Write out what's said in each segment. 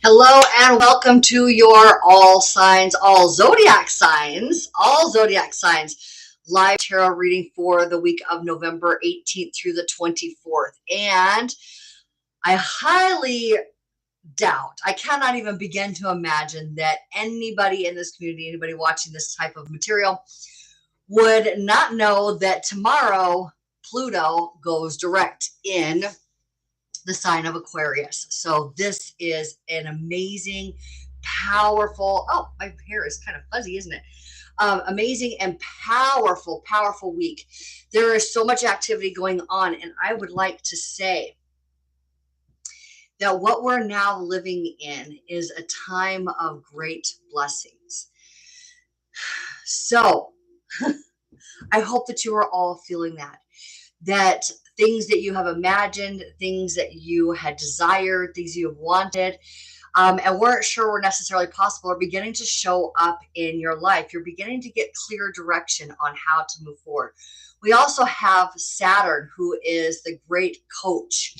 Hello and welcome to your all zodiac signs live tarot reading for the week of November 18th through the 24th. And I highly doubt, I cannot even begin to imagine that anybody in this community, anybody watching this type of material would not know that tomorrow Pluto goes direct in the sign of Aquarius. So this is an amazing, powerful, oh, my hair is kind of fuzzy, isn't it? Amazing and powerful week. There is so much activity going on, and I would like to say that what we're now living in is a time of great blessings. So I hope that you are all feeling that things that you have imagined, things that you had desired, things you have wanted, and weren't sure were necessarily possible, are beginning to show up in your life. You're beginning to get clear direction on how to move forward. We also have Saturn, who is the great coach.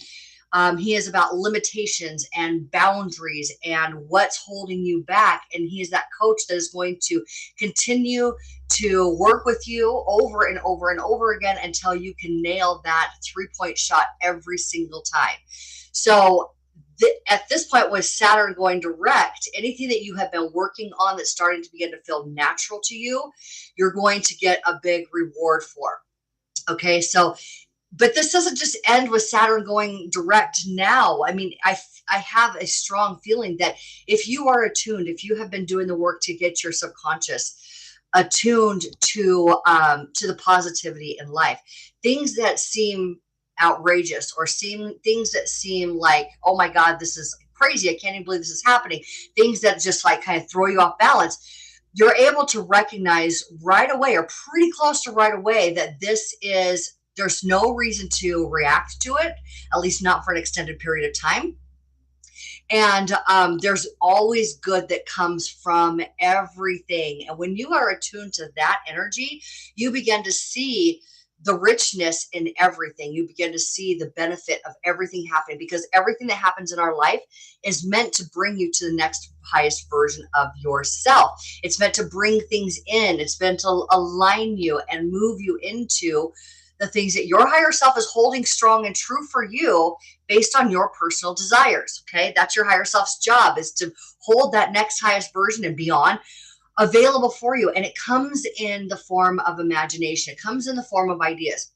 He is about limitations and boundaries and what's holding you back. And he is that coach that is going to continue to work with you over and over and over again until you can nail that 3-point shot every single time. So at this point, with Saturn going direct, anything that you have been working on that's starting to begin to feel natural to you, you're going to get a big reward for. Okay, so but this doesn't just end with Saturn going direct now. I mean, I have a strong feeling that if you are attuned, if you have been doing the work to get your subconscious attuned to the positivity in life, things that seem outrageous or things that seem like, oh my God, this is crazy, I can't even believe this is happening, things that just like kind of throw you off balance, you're able to recognize right away, or pretty close to right away, that there's no reason to react to it, at least not for an extended period of time. And there's always good that comes from everything. And when you are attuned to that energy, you begin to see the richness in everything. You begin to see the benefit of everything happening, because everything that happens in our life is meant to bring you to the next highest version of yourself. It's meant to bring things in. It's meant to align you and move you into the things that your higher self is holding strong and true for you based on your personal desires. Okay, that's your higher self's job, is to hold that next highest version and beyond available for you. And it comes in the form of imagination. It comes in the form of ideas.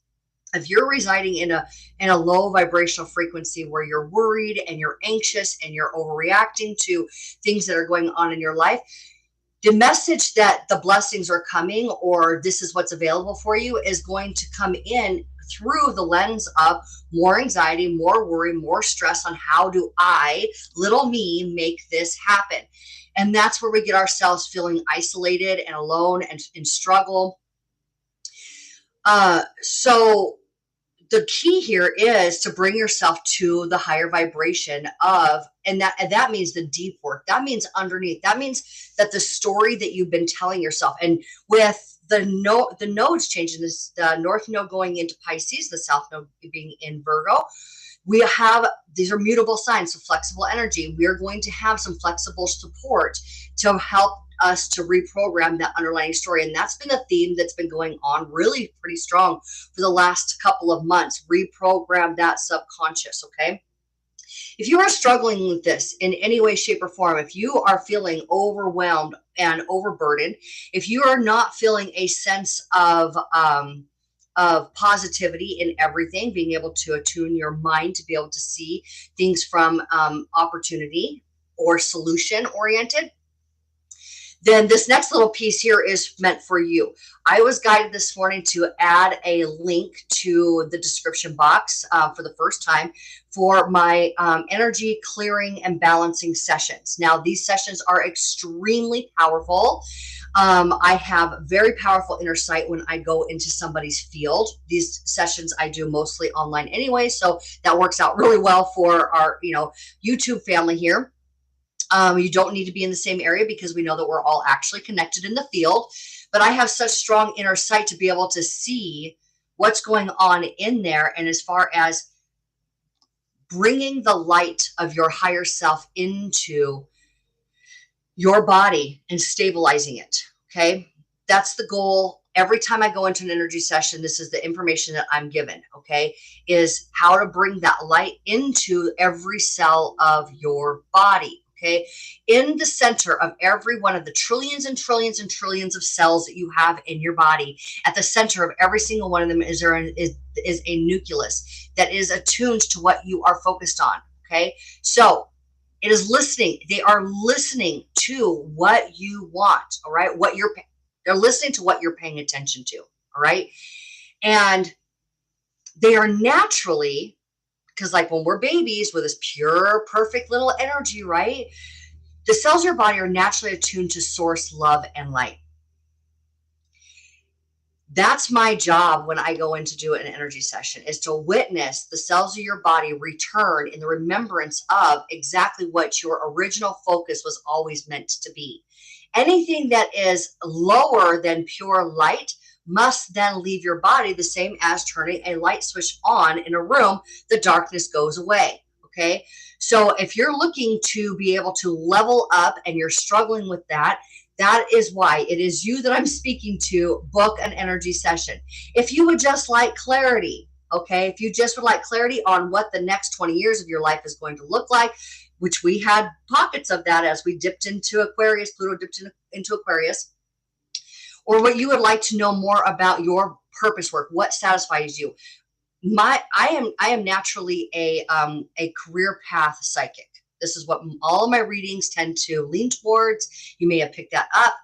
If you're residing in a low vibrational frequency where you're worried and you're anxious and you're overreacting to things that are going on in your life, the message that the blessings are coming, or this is what's available for you, is going to come in through the lens of more anxiety, more worry, more stress on how do I, little me, make this happen. And that's where we get ourselves feeling isolated and alone and in struggle. So the key here is to bring yourself to the higher vibration of, and that means the deep work. That means underneath. That means that the story that you've been telling yourself, and with the nodes changing, this the north node going into Pisces, the south node being in Virgo, these are mutable signs, so flexible energy. We are going to have some flexible support to help us to reprogram that underlying story. And that's been a theme that's been going on really pretty strong for the last couple of months. Reprogram that subconscious. Okay, if you are struggling with this in any way, shape, or form, if you are feeling overwhelmed and overburdened, if you are not feeling a sense of positivity in everything, being able to attune your mind to be able to see things from opportunity or solution oriented, then this next little piece here is meant for you. I was guided this morning to add a link to the description box for the first time for my energy clearing and balancing sessions. Now, these sessions are extremely powerful. I have very powerful inner sight when I go into somebody's field. These sessions I do mostly online anyway, so that works out really well for our YouTube family here. You don't need to be in the same area because we know that we're all actually connected in the field. But I have such strong inner sight to be able to see what's going on in there. And as far as bringing the light of your higher self into your body and stabilizing it. Okay. That's the goal. Every time I go into an energy session, this is the information that I'm given. Okay. Is how to bring that light into every cell of your body. Okay. In the center of every one of the trillions and trillions and trillions of cells that you have in your body, at the center of every single one of them is a nucleus that is attuned to what you are focused on. Okay. So it is listening. They are listening to what you want. All right. They're listening to what you're paying attention to. All right. And they are naturally, because like when we're babies with this pure, perfect little energy, right? The cells of your body are naturally attuned to source, love, and light. That's my job when I go in to do an energy session, is to witness the cells of your body return in the remembrance of exactly what your original focus was always meant to be. Anything that is lower than pure light must then leave your body, the same as turning a light switch on in a room. The darkness goes away. Okay. So if you're looking to be able to level up and you're struggling with that, that is why it is you that I'm speaking to. Book an energy session. If you would just like clarity, okay, if you just would like clarity on what the next 20 years of your life is going to look like, which we had pockets of that as we dipped into Aquarius, Pluto dipped into Aquarius, or what you would like to know more about your purpose work, what satisfies you. I am naturally a career path psychic. This is what all of my readings tend to lean towards. You may have picked that up.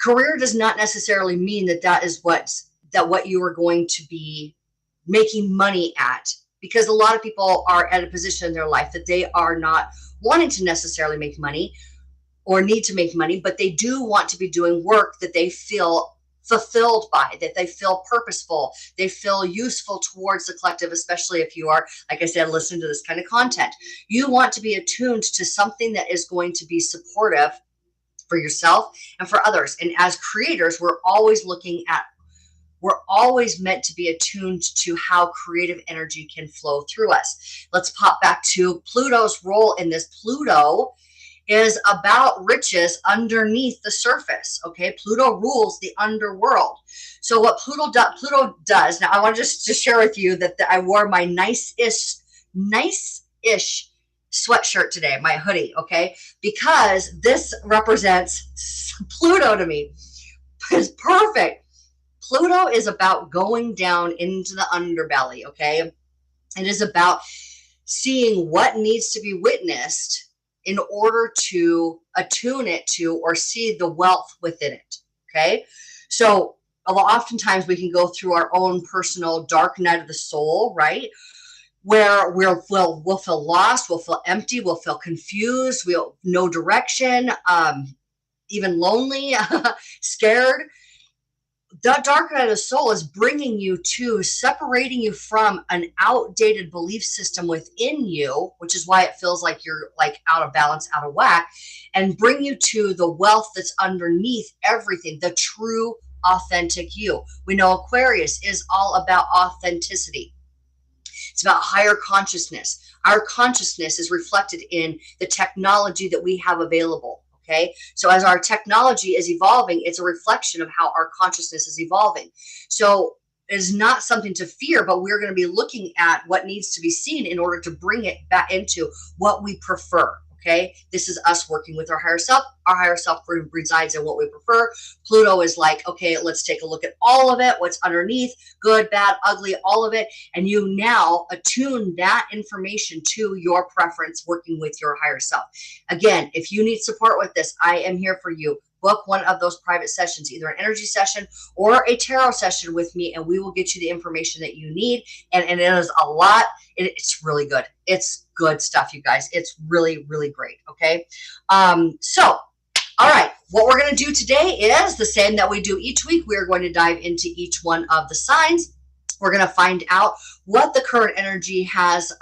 Career does not necessarily mean that what you are going to be making money at, because a lot of people are at a position in their life that they are not wanting to necessarily make money or need to make money, but they do want to be doing work that they feel fulfilled by, that they feel purposeful, they feel useful towards the collective, especially if you are, like I said, listening to this kind of content. You want to be attuned to something that is going to be supportive for yourself and for others. And as creators, we're always meant to be attuned to how creative energy can flow through us. Let's pop back to Pluto's role in this. Pluto is about riches underneath the surface. Okay, Pluto rules the underworld. So what Pluto does. Now, I want to just share with you that I wore my nice-ish sweatshirt today, my hoodie. Okay, because this represents Pluto to me. It's perfect. Pluto is about going down into the underbelly. Okay, it is about seeing what needs to be witnessed in order to attune it to or see the wealth within it. Okay. So oftentimes we can go through our own personal dark night of the soul, right? Where we'll feel lost, we'll feel empty, we'll feel confused, we'll no direction, even lonely, scared. That dark night of the soul is bringing you to separating you from an outdated belief system within you, which is why it feels like you're like out of balance, out of whack, and bring you to the wealth that's underneath everything, the true, authentic you. We know Aquarius is all about authenticity. It's about higher consciousness. Our consciousness is reflected in the technology that we have available. Okay. So as our technology is evolving, it's a reflection of how our consciousness is evolving. So it is not something to fear, but we're going to be looking at what needs to be seen in order to bring it back into what we prefer. Okay. This is us working with our higher self. Our higher self resides in what we prefer. Pluto is like, okay, let's take a look at all of it. What's underneath, good, bad, ugly, all of it. And you now attune that information to your preference, working with your higher self. Again, if you need support with this, I am here for you. Book one of those private sessions, either an energy session or a tarot session with me, and we will get you the information that you need. And it is a lot. It's really good. It's good stuff, you guys. It's really, really great. Okay. So, all right. What we're going to do today is the same that we do each week. We are going to dive into each one of the signs. We're going to find out what the current energy has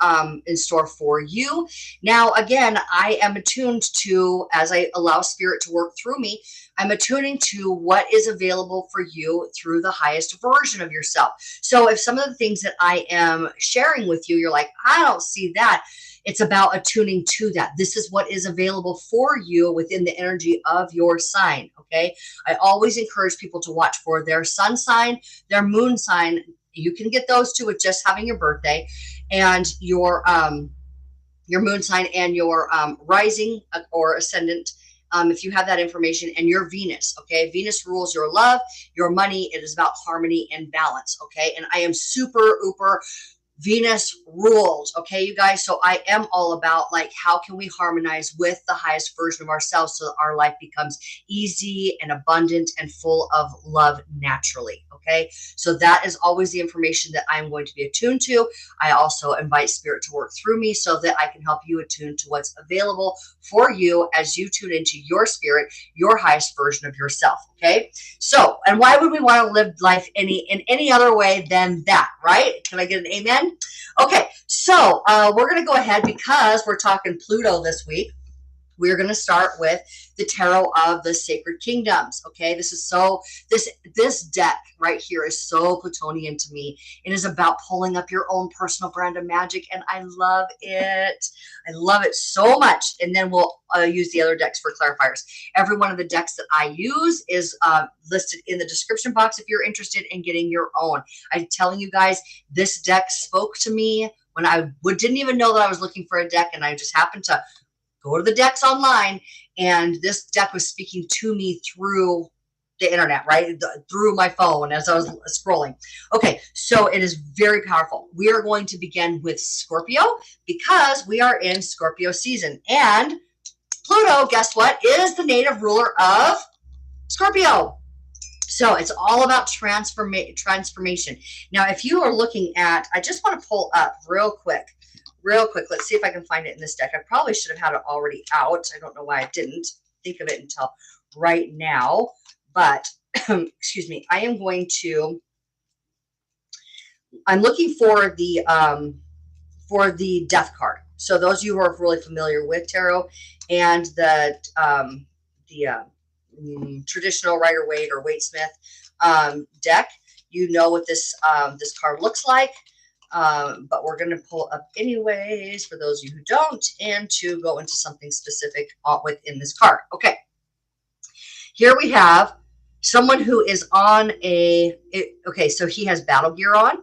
in store for you. Now, again, I am attuned to, as I allow spirit to work through me, I'm attuning to what is available for you through the highest version of yourself. So if some of the things that I am sharing with you, you're like, I don't see that. It's about attuning to that. This is what is available for you within the energy of your sign. Okay. I always encourage people to watch for their sun sign, their moon sign. You can get those too with just having your birthday, and your moon sign and your rising or ascendant. If you have that information, and your Venus, okay? Venus rules your love, your money. It is about harmony and balance, okay? And I am super uber Venus ruled, okay, you guys? So I am all about, like, how can we harmonize with the highest version of ourselves so that our life becomes easy and abundant and full of love naturally, okay? So that is always the information that I'm going to be attuned to. I also invite spirit to work through me so that I can help you attune to what's available for you as you tune into your spirit, your highest version of yourself, okay? So, and why would we want to live life in any other way than that, right? Can I get an amen? Okay, so we're going to go ahead, because we're talking Pluto this week. We're going to start with the Tarot of the Sacred Kingdoms. Okay, this is so, this deck right here is so Plutonian to me. It is about pulling up your own personal brand of magic, and I love it. I love it so much. And then we'll use the other decks for clarifiers. Every one of the decks that I use is listed in the description box if you're interested in getting your own. I'm telling you guys, this deck spoke to me when I didn't even know that I was looking for a deck, and I just happened to go to the decks online, and this deck was speaking to me through the internet, right? Through my phone as I was scrolling. Okay, so it is very powerful. We are going to begin with Scorpio, because we are in Scorpio season. And Pluto, guess what, is the native ruler of Scorpio. So it's all about transformation. Now, if you are looking at, I just want to pull up real quick. Let's see if I can find it in this deck. I probably should have had it already out. I don't know why I didn't think of it until right now. But, excuse me, I'm looking for the Death card. So those of you who are really familiar with tarot and the traditional Rider-Waite or Waite-Smith deck, you know what this card looks like. But we're going to pull up anyways for those of you who don't, and to go into something specific within this card. Okay. Here we have someone who is on okay, so he has battle gear on,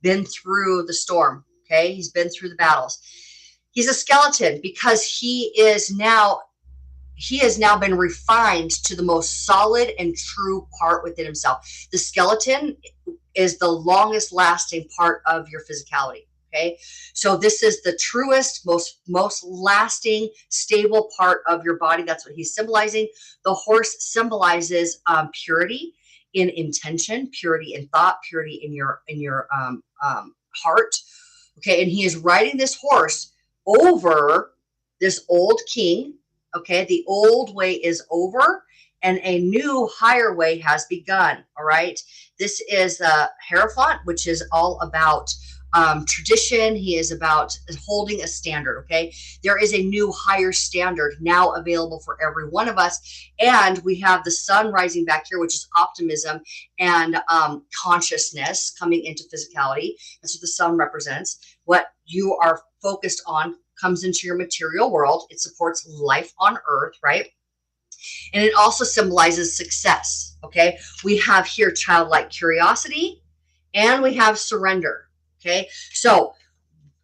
been through the storm. Okay. He's been through the battles. He's a skeleton because he has now been refined to the most solid and true part within himself. The skeleton is the longest lasting part of your physicality. Okay. So this is the truest, most lasting, stable part of your body. That's what he's symbolizing. The horse symbolizes purity in intention, purity in thought, purity in your heart. Okay. And he is riding this horse over this old king. Okay. The old way is over, and a new higher way has begun. All right. This is Hierophant, which is all about tradition. He is about holding a standard. Okay. There is a new higher standard now available for every one of us. And we have the sun rising back here, which is optimism and consciousness coming into physicality. That's what the sun represents. What you are focused on comes into your material world. It supports life on earth, right? And it also symbolizes success. Okay. We have here childlike curiosity, and we have surrender. Okay. So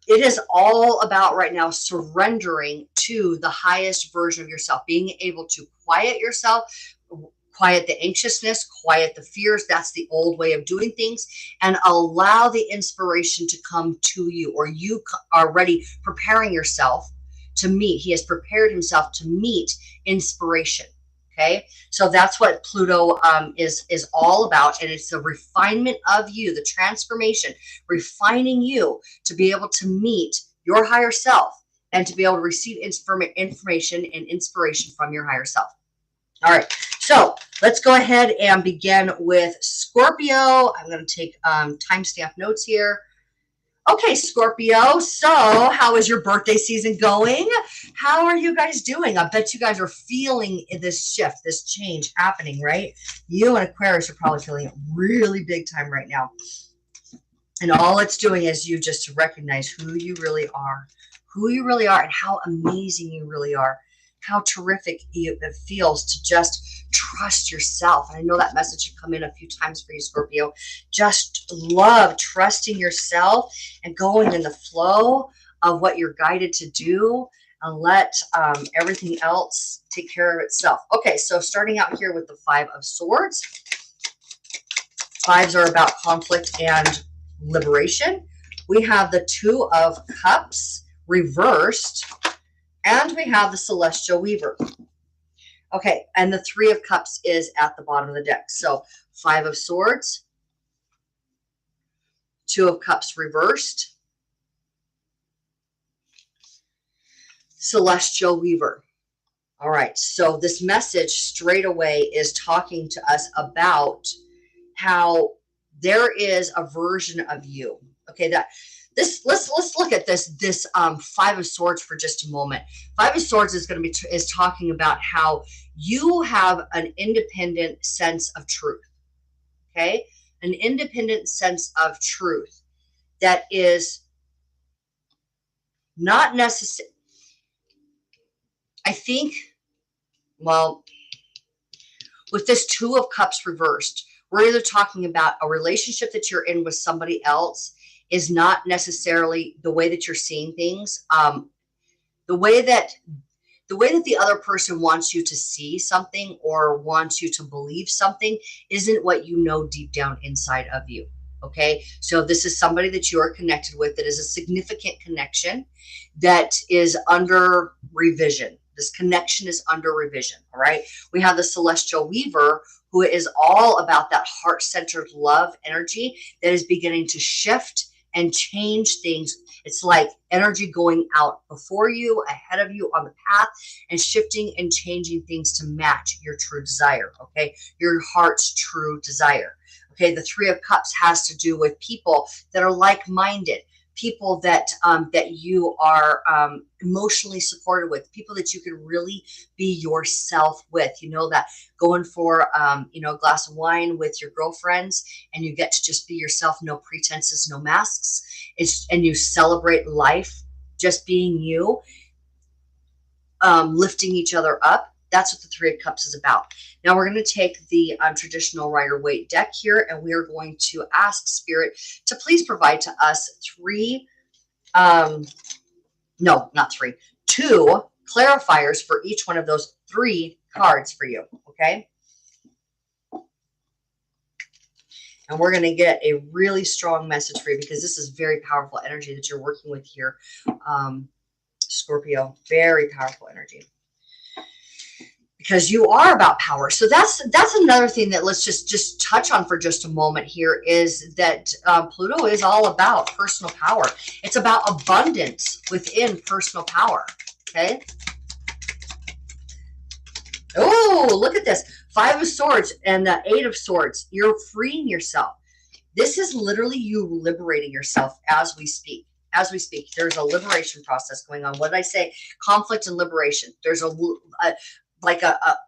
it is all about right now surrendering to the highest version of yourself, being able to quiet yourself, quiet the anxiousness, quiet the fears. That's the old way of doing things, and allow the inspiration to come to you, or you are ready, preparing yourself to meet. He has prepared himself to meet inspiration. Okay. So that's what Pluto is all about. And it's the refinement of you, the transformation, refining you to be able to meet your higher self and to be able to receive information and inspiration from your higher self. All right. So Let's go ahead and begin with Scorpio. I'm going to take timestamp notes here. Okay, Scorpio. So how is your birthday season going? How are you guys doing? I bet you guys are feeling this shift, this change happening, right? You and Aquarius are probably feeling it really big time right now. And all it's doing is you just to recognize who you really are, and how amazing you really are, how terrific it feels to just trust yourself. And I know that message should come in a few times for you, Scorpio. Just love trusting yourself and going in the flow of what you're guided to do, and let everything else take care of itself. Okay, so starting out here with the Five of Swords. Fives are about conflict and liberation. We have the Two of Cups reversed, and we have the Celestial Weaver. Okay, and the Three of Cups is at the bottom of the deck. So Five of Swords, Two of Cups reversed, Celestial Weaver. All right, so this message straight away is talking to us about how there is a version of you. Okay, that this let's look at this Five of Swords for just a moment. Five of Swords is going to be is talking about how you have an independent sense of truth. Okay, an independent sense of truth that is not necessary. I think, well, with this Two of Cups reversed, we're either talking about a relationship that you're in with somebody else is not necessarily the way that you're seeing things. The way that the other person wants you to see something or wants you to believe something isn't what you know deep down inside of you. Okay, so this is somebody that you are connected with that is a significant connection that is under revision. This connection is under revision. All right, we have the Celestial Weaver, who is all about that heart-centered love energy that is beginning to shift and change things. It's like energy going out before you, ahead of you on the path, and shifting and changing things to match your true desire. Okay, your heart's true desire. Okay, the Three of Cups has to do with people that are like-minded, people that that you are emotionally supported with, people that you can really be yourself with. You know, that going for you know, a glass of wine with your girlfriends, and you get to just be yourself, no pretenses, no masks. And you celebrate life, just being you, lifting each other up. That's what the Three of Cups is about. Now we're going to take the traditional Rider-Waite deck here, and we are going to ask Spirit to please provide to us two clarifiers for each one of those three cards for you. Okay. And we're going to get a really strong message for you, because this is very powerful energy that you're working with here, Scorpio. Very powerful energy, because you are about power. So that's another thing that let's just touch on for just a moment here, is that Pluto is all about personal power. It's about abundance within personal power. Okay. Oh, look at this. Five of Swords and the Eight of Swords. You're freeing yourself. This is literally you liberating yourself as we speak. As we speak, there's a liberation process going on. What did I say? Conflict and liberation. There's a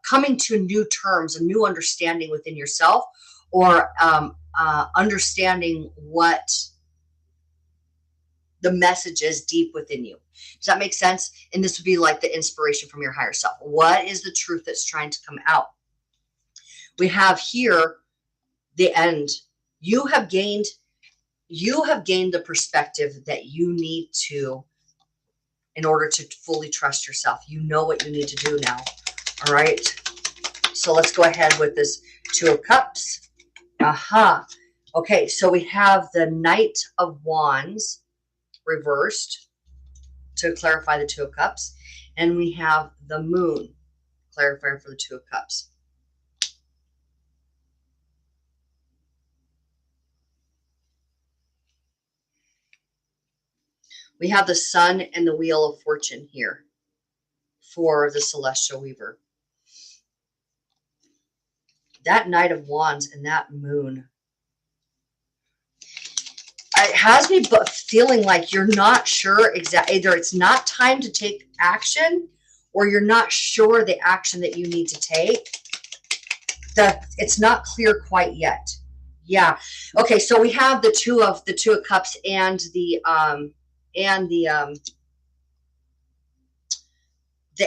coming to new terms, a new understanding within yourself, or understanding what the message is deep within you. Does that make sense? And this would be like the inspiration from your higher self. What is the truth that's trying to come out? We have here the end. You have gained the perspective that you need to, in order to fully trust yourself. You know what you need to do now. All right. So let's go ahead with this Two of Cups. Okay. So we have the Knight of Wands reversed to clarify the Two of Cups. And we have the Moon clarifier for the Two of Cups. We have the Sun and the Wheel of Fortune here for the Celestial Weaver. That Knight of Wands and that Moon. It has me feeling like you're not sure exactly. Either it's not time to take action, or you're not sure the action that you need to take. It's not clear quite yet. Yeah. Okay. So we have the two of cups and the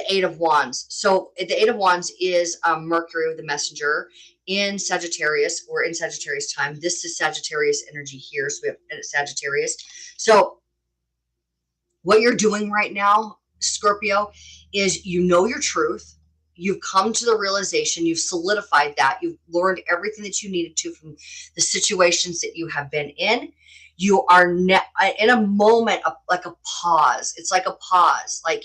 Eight of Wands. So the Eight of Wands is Mercury, the messenger, in Sagittarius. We're in Sagittarius time. This is Sagittarius energy here. So we have Sagittarius. So what you're doing right now, Scorpio, is you know your truth. You've come to the realization, you've solidified that, you've learned everything that you needed to from the situations that you have been in. You are in a moment of like a pause. It's like a pause. Like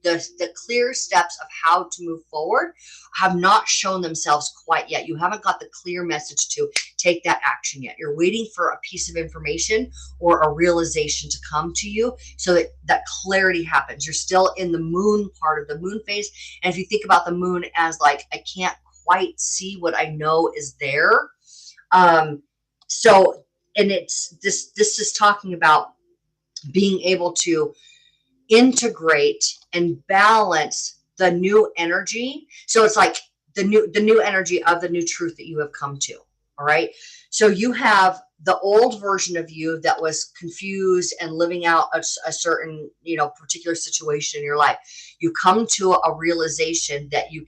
the clear steps of how to move forward have not shown themselves quite yet. You haven't got the clear message to take that action yet. You're waiting for a piece of information or a realization to come to you so that that clarity happens. You're still in the moon part of the moon phase. And if you think about the moon as like, I can't quite see what I know is there. And it's this is talking about being able to integrate and balance the new energy. So it's like the new energy of the new truth that you have come to. All right. So you have the old version of you that was confused and living out a certain, particular situation in your life. You come to a realization that you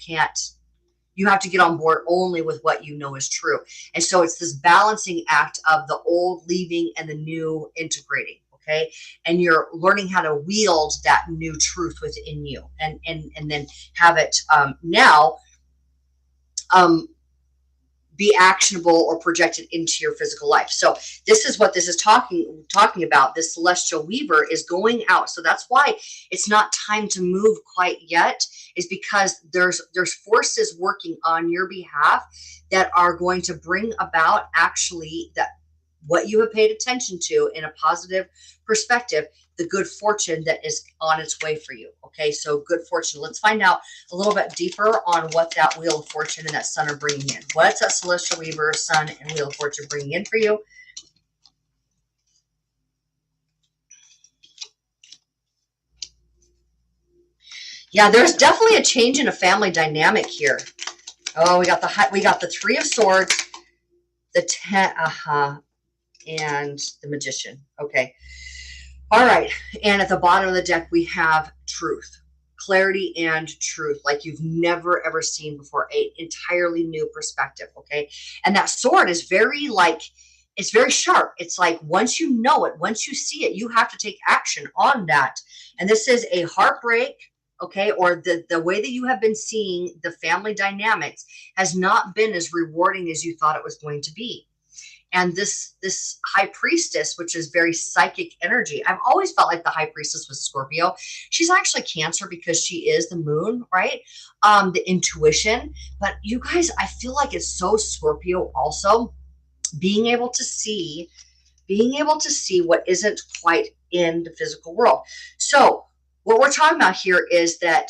have to get on board only with what you know is true. And so it's this balancing act of the old leaving and the new integrating. Okay. And you're learning how to wield that new truth within you and then have it now be actionable or projected into your physical life. So this is what this is talking about. This celestial weaver is going out. So that's why it's not time to move quite yet, is because there's forces working on your behalf that are going to bring about actually that what you have paid attention to in a positive perspective, the good fortune that is on its way for you. Okay, so good fortune. Let's find out a little bit deeper on what that Wheel of Fortune and that Sun are bringing in. What's that Celestial Weaver, Sun, and Wheel of Fortune bringing in for you? Yeah, there's definitely a change in a family dynamic here. Oh, we got the Three of Swords, the 10, and the Magician. Okay. All right. And at the bottom of the deck, we have truth, clarity and truth, like you've never, ever seen before, an entirely new perspective. Okay. And that sword is it's very sharp. It's like, once you know it, once you see it, you have to take action on that. And this is a heartbreak. Okay. Or the way that you have been seeing the family dynamics has not been as rewarding as you thought it was going to be. And this High Priestess, which is very psychic energy. I've always felt like the High Priestess was Scorpio. She's actually Cancer because she is the moon, right? The intuition. But you guys, I feel like it's so Scorpio also, being able to see what isn't quite in the physical world. So what we're talking about here is that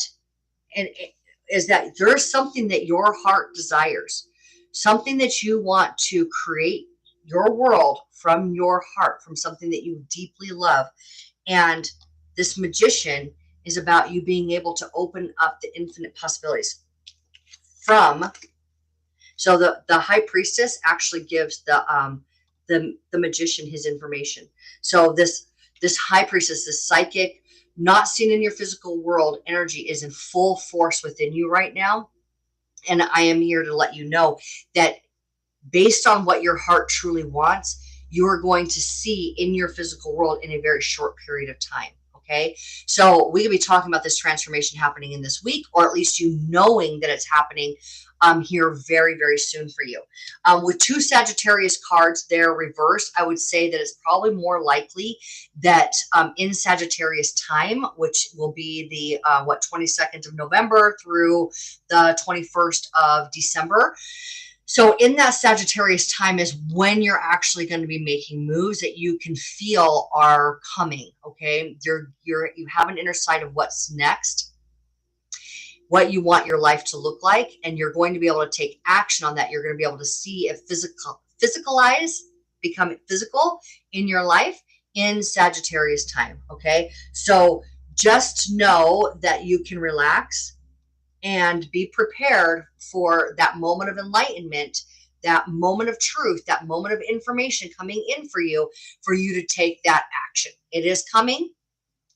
there's something that your heart desires, something that you want to create your world from your heart, from something that you deeply love. And this Magician is about you being able to open up the infinite possibilities so the High Priestess actually gives the Magician his information. So this High Priestess, this psychic, not seen in your physical world energy, is in full force within you right now. And I am here to let you know that based on what your heart truly wants, you are going to see in your physical world in a very short period of time. Okay. So we could be talking about this transformation happening in this week, or at least you knowing that it's happening here very, very soon for you. With two Sagittarius cards there reversed, I would say that it's probably more likely that in Sagittarius time, which will be the 22nd of November through the 21st of December. So in that Sagittarius time is when you're actually going to be making moves that you can feel are coming. Okay. You have an inner sight of what's next. what you want your life to look like, and you're going to be able to take action on that. You're going to be able to see it become physical in your life in Sagittarius time. Okay. So just know that you can relax and be prepared for that moment of enlightenment, that moment of truth, that moment of information coming in for you to take that action. It is coming.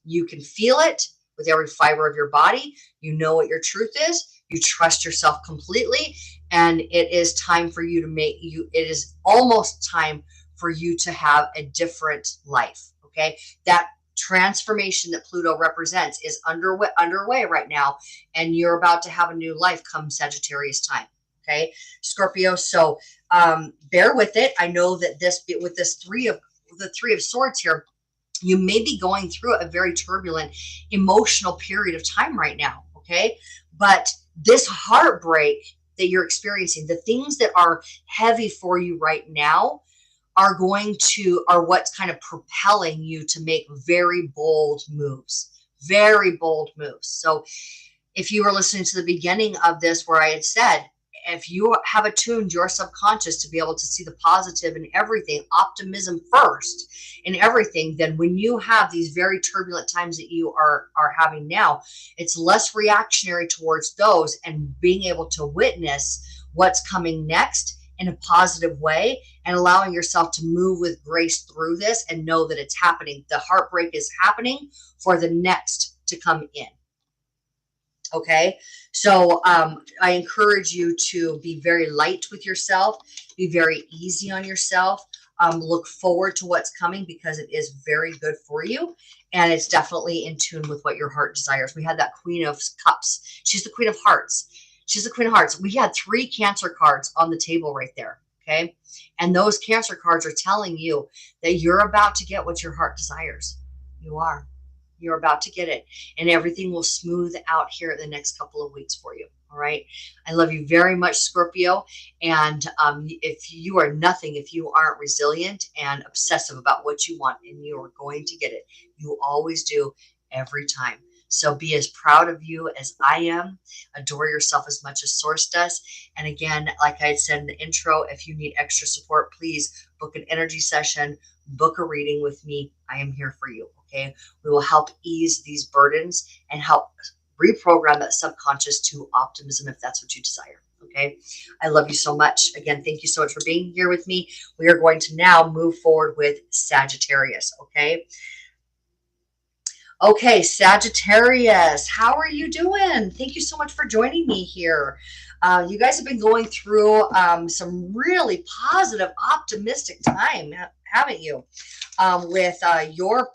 You can feel it with every fiber of your body. You know what your truth is. You trust yourself completely. And it is time for you to it is almost time for you to have a different life. Okay. That transformation that Pluto represents is underway right now. And you're about to have a new life come Sagittarius time. Okay. Scorpio. So bear with it. I know that with the three of swords here, you may be going through a very turbulent emotional period of time right now. Okay. But this heartbreak that you're experiencing, the things that are heavy for you right now are what's kind of propelling you to make very bold moves. So if you were listening to the beginning of this, where I had said, if you have attuned your subconscious to be able to see the positive in everything, optimism first in everything, then when you have these very turbulent times that you are having now, it's less reactionary towards those and being able to witness what's coming next in a positive way and allowing yourself to move with grace through this and know that it's happening. The heartbreak is happening for the next to come in. Okay. So I encourage you to be very light with yourself, be very easy on yourself, look forward to what's coming because it is very good for you. And it's definitely in tune with what your heart desires. We had that Queen of Cups. She's the Queen of Hearts. We had 3 Cancer cards on the table right there. Okay. And those Cancer cards are telling you that you're about to get what your heart desires. You're about to get it, and everything will smooth out here in the next couple of weeks for you. All right. I love you very much, Scorpio. And if you are nothing, if you aren't resilient and obsessive about what you want, and you are going to get it, you always do every time. So be as proud of you as I am. Adore yourself as much as Source does. And again, like I said in the intro, if you need extra support, please book an energy session, book a reading with me. I am here for you. Okay. We will help ease these burdens and help reprogram that subconscious to optimism if that's what you desire. Okay. I love you so much. Again, thank you so much for being here with me. We are going to now move forward with Sagittarius. Okay. Okay, Sagittarius, how are you doing? Thank you so much for joining me here. You guys have been going through some really positive, optimistic time, haven't you? With your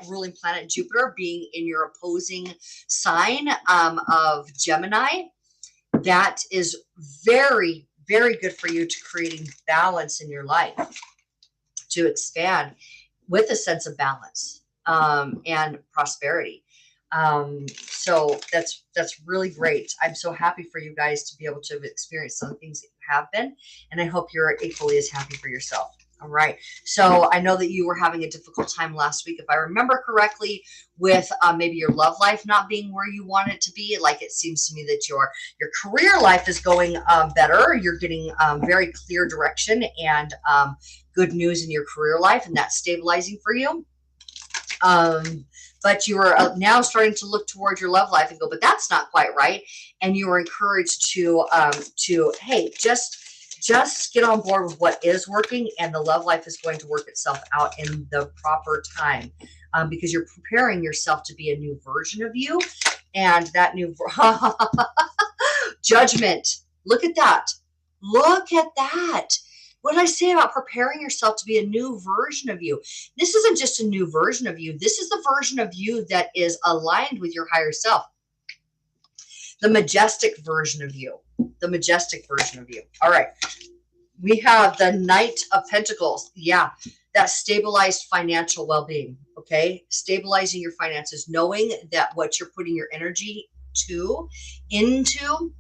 ruling planet Jupiter, being in your opposing sign of Gemini. That is very, very good for you to creating balance in your life, to expand with a sense of balance. And prosperity. So that's really great. I'm so happy for you guys to be able to experience some things that you have been, and I hope you're equally as happy for yourself. All right. So I know that you were having a difficult time last week, if I remember correctly, with maybe your love life not being where you want it to be. Like, it seems to me that your career life is going better. You're getting very clear direction and good news in your career life, and that's stabilizing for you. But you are now starting to look towards your love life and go, but that's not quite right. And you are encouraged to hey, just get on board with what is working, and the love life is going to work itself out in the proper time, because you're preparing yourself to be a new version of you, and that new judgment. Look at that. Look at that. What did I say about preparing yourself to be a new version of you? This isn't just a new version of you. This is the version of you that is aligned with your higher self. The majestic version of you. The majestic version of you. All right. We have the Knight of Pentacles. Yeah. That stabilized financial well-being. Okay. Stabilizing your finances, knowing that what you're putting your energy into,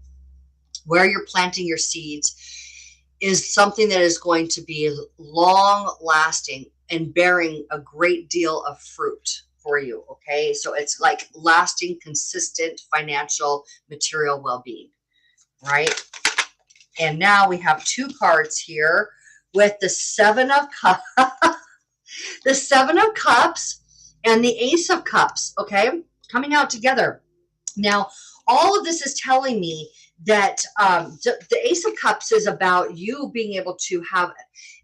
where you're planting your seeds, is something that is going to be long lasting and bearing a great deal of fruit for you. Okay. So it's like lasting, consistent financial, material well-being, right? And now we have two cards here with the Seven of Cups, the Seven of Cups and the Ace of Cups. Okay. Coming out together. Now, all of this is telling me that the Ace of Cups is about you being able to have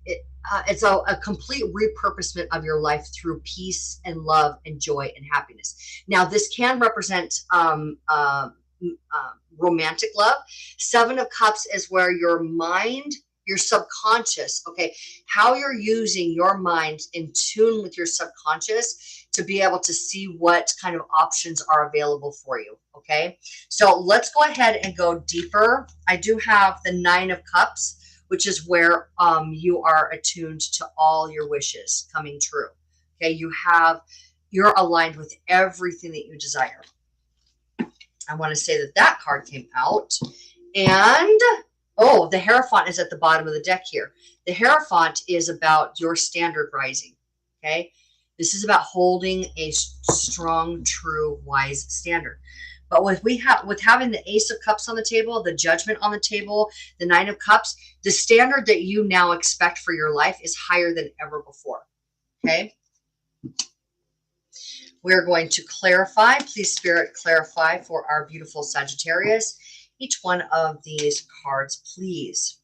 it. It's a complete repurposement of your life through peace and love and joy and happiness. Now, this can represent romantic love. Seven of Cups is where your mind, your subconscious, okay, how you're using your mind in tune with your subconscious to be able to see what kind of options are available for you. Okay, so let's go ahead and go deeper. I do have the Nine of Cups, which is where you are attuned to all your wishes coming true. Okay, you're aligned with everything that you desire. I want to say that that card came out. And oh, the Hierophant is at the bottom of the deck here. The Hierophant is about your standard rising. Okay, this is about holding a strong, true, wise standard. But with having the Ace of Cups on the table, the Judgment on the table, the Nine of Cups, the standard that you now expect for your life is higher than ever before. Okay. We're going to clarify. Please, Spirit, clarify for our beautiful Sagittarius each one of these cards, please.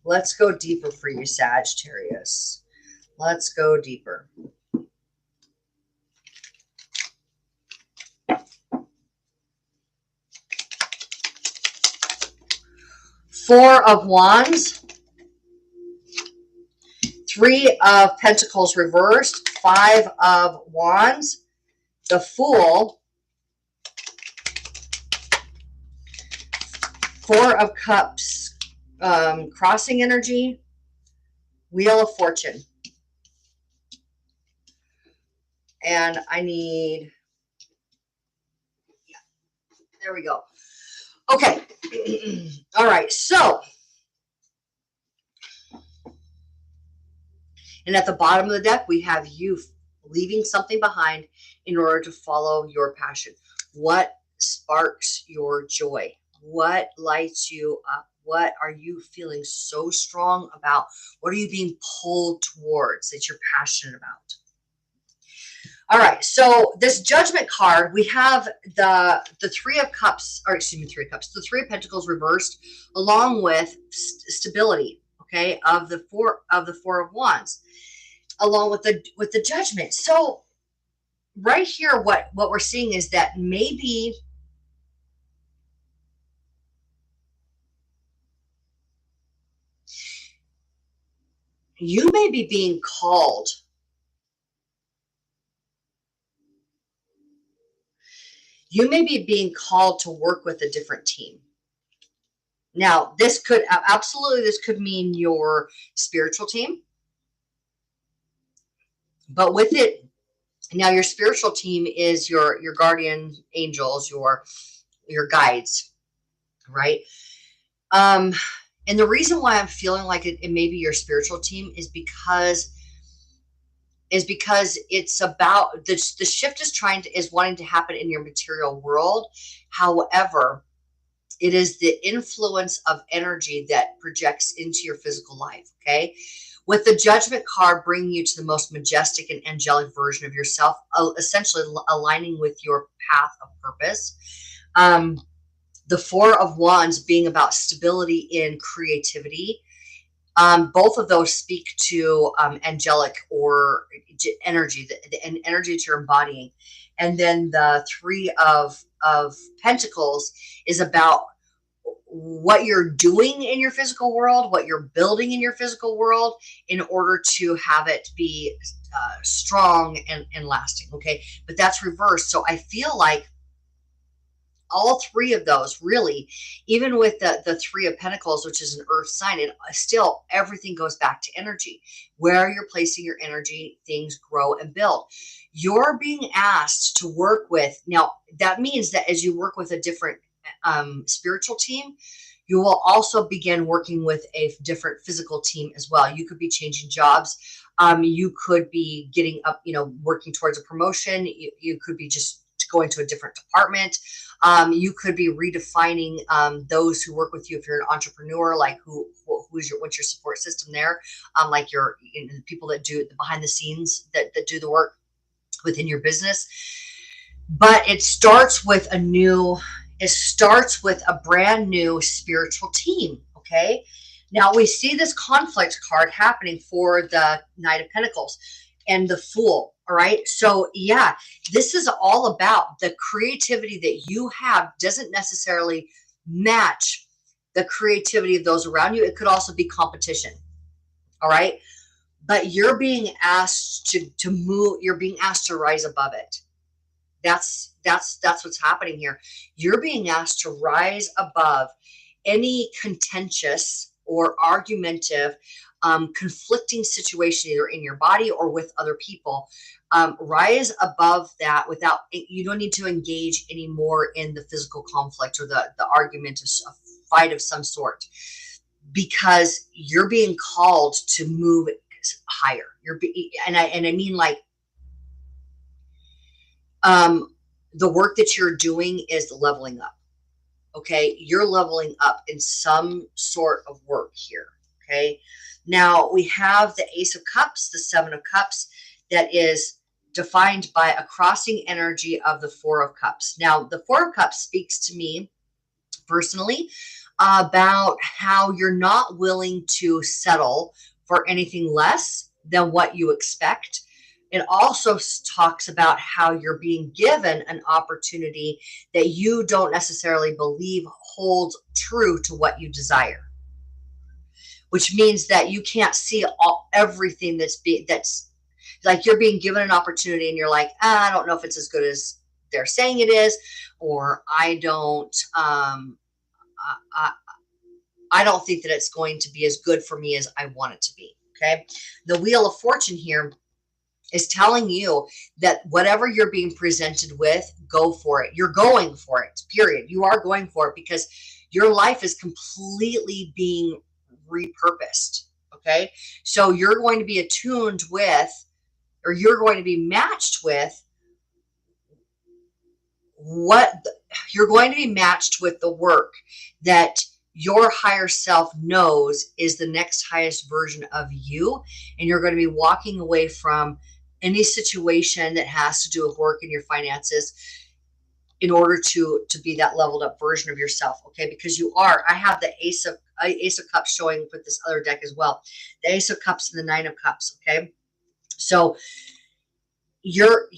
Let's go deeper for you, Sagittarius. Let's go deeper. Four of Wands, Three of Pentacles reversed, Five of Wands, the Fool, Four of Cups, crossing energy, Wheel of Fortune. And I need, yeah, there we go. Okay. All right. So, and at the bottom of the deck, we have you leaving something behind in order to follow your passion. What sparks your joy? What lights you up? What are you feeling so strong about? What are you being pulled towards that you're passionate about? All right, so this Judgment card, we have the Three of Cups, or excuse me, Three of Cups, the Three of Pentacles reversed, along with stability, okay, of the Four of Wands, along with the Judgment. So right here, what we're seeing is that maybe you may be being called. You may be being called to work with a different team. Now, this could mean your spiritual team. But with it, now your spiritual team is your guardian angels, your guides, right? And the reason why I'm feeling like it may be your spiritual team is because it's about the shift is wanting to happen in your material world. However, it is the influence of energy that projects into your physical life. Okay. With the Judgment card bringing you to the most majestic and angelic version of yourself, essentially aligning with your path of purpose. The Four of Wands being about stability in creativity. Both of those speak to angelic or energy, the energy that you're embodying. And then the Three of Pentacles is about what you're doing in your physical world, what you're building in your physical world in order to have it be strong and lasting. Okay. But that's reversed. So I feel like all three of those really, even with the Three of Pentacles, which is an earth sign, it still, everything goes back to energy. Where you're placing your energy, things grow and build. You're being asked to work with, now that means that as you work with a different spiritual team, you will also begin working with a different physical team as well. You could be changing jobs. You could be getting up, working towards a promotion. You could be just going to a different department. You could be redefining those who work with you. If you're an entrepreneur, like what's your support system there? Like the people that do the behind the scenes that do the work within your business. But it starts with a brand new spiritual team. Okay. Now we see this conflict card happening for the Knight of Pentacles and the Fool. All right. So yeah, this is all about the creativity that you have doesn't necessarily match the creativity of those around you. It could also be competition. All right. But you're being asked to move. You're being asked to rise above it. That's what's happening here. You're being asked to rise above any contentious or argumentative, conflicting situation, either in your body or with other people. Rise above that you don't need to engage anymore in the physical conflict or the argument, a fight of some sort, because you're being called to move higher. And I mean, like, the work that you're doing is leveling up. Okay. You're leveling up in some sort of work here. Okay. Now we have the Ace of Cups, the Seven of Cups, that is defined by a crossing energy of the Four of Cups. Now the Four of Cups speaks to me personally about how you're not willing to settle for anything less than what you expect. It also talks about how you're being given an opportunity that you don't necessarily believe holds true to what you desire, which means that you can't see everything that's like you're being given an opportunity and you're like, I don't know if it's as good as they're saying it is, or I don't think that it's going to be as good for me as I want it to be. Okay. The Wheel of Fortune here is telling you that whatever you're being presented with, go for it. You're going for it, period. You are going for it because your life is completely being repurposed. Okay. So you're going to be attuned with, or you're going to be matched with you're going to be matched with the work that your higher self knows is the next highest version of you. And you're going to be walking away from any situation that has to do with work and your finances in order to be that leveled up version of yourself. Okay. Because you are. I have the Ace of Cups showing with this other deck as well. The Ace of Cups and the Nine of Cups. Okay. So your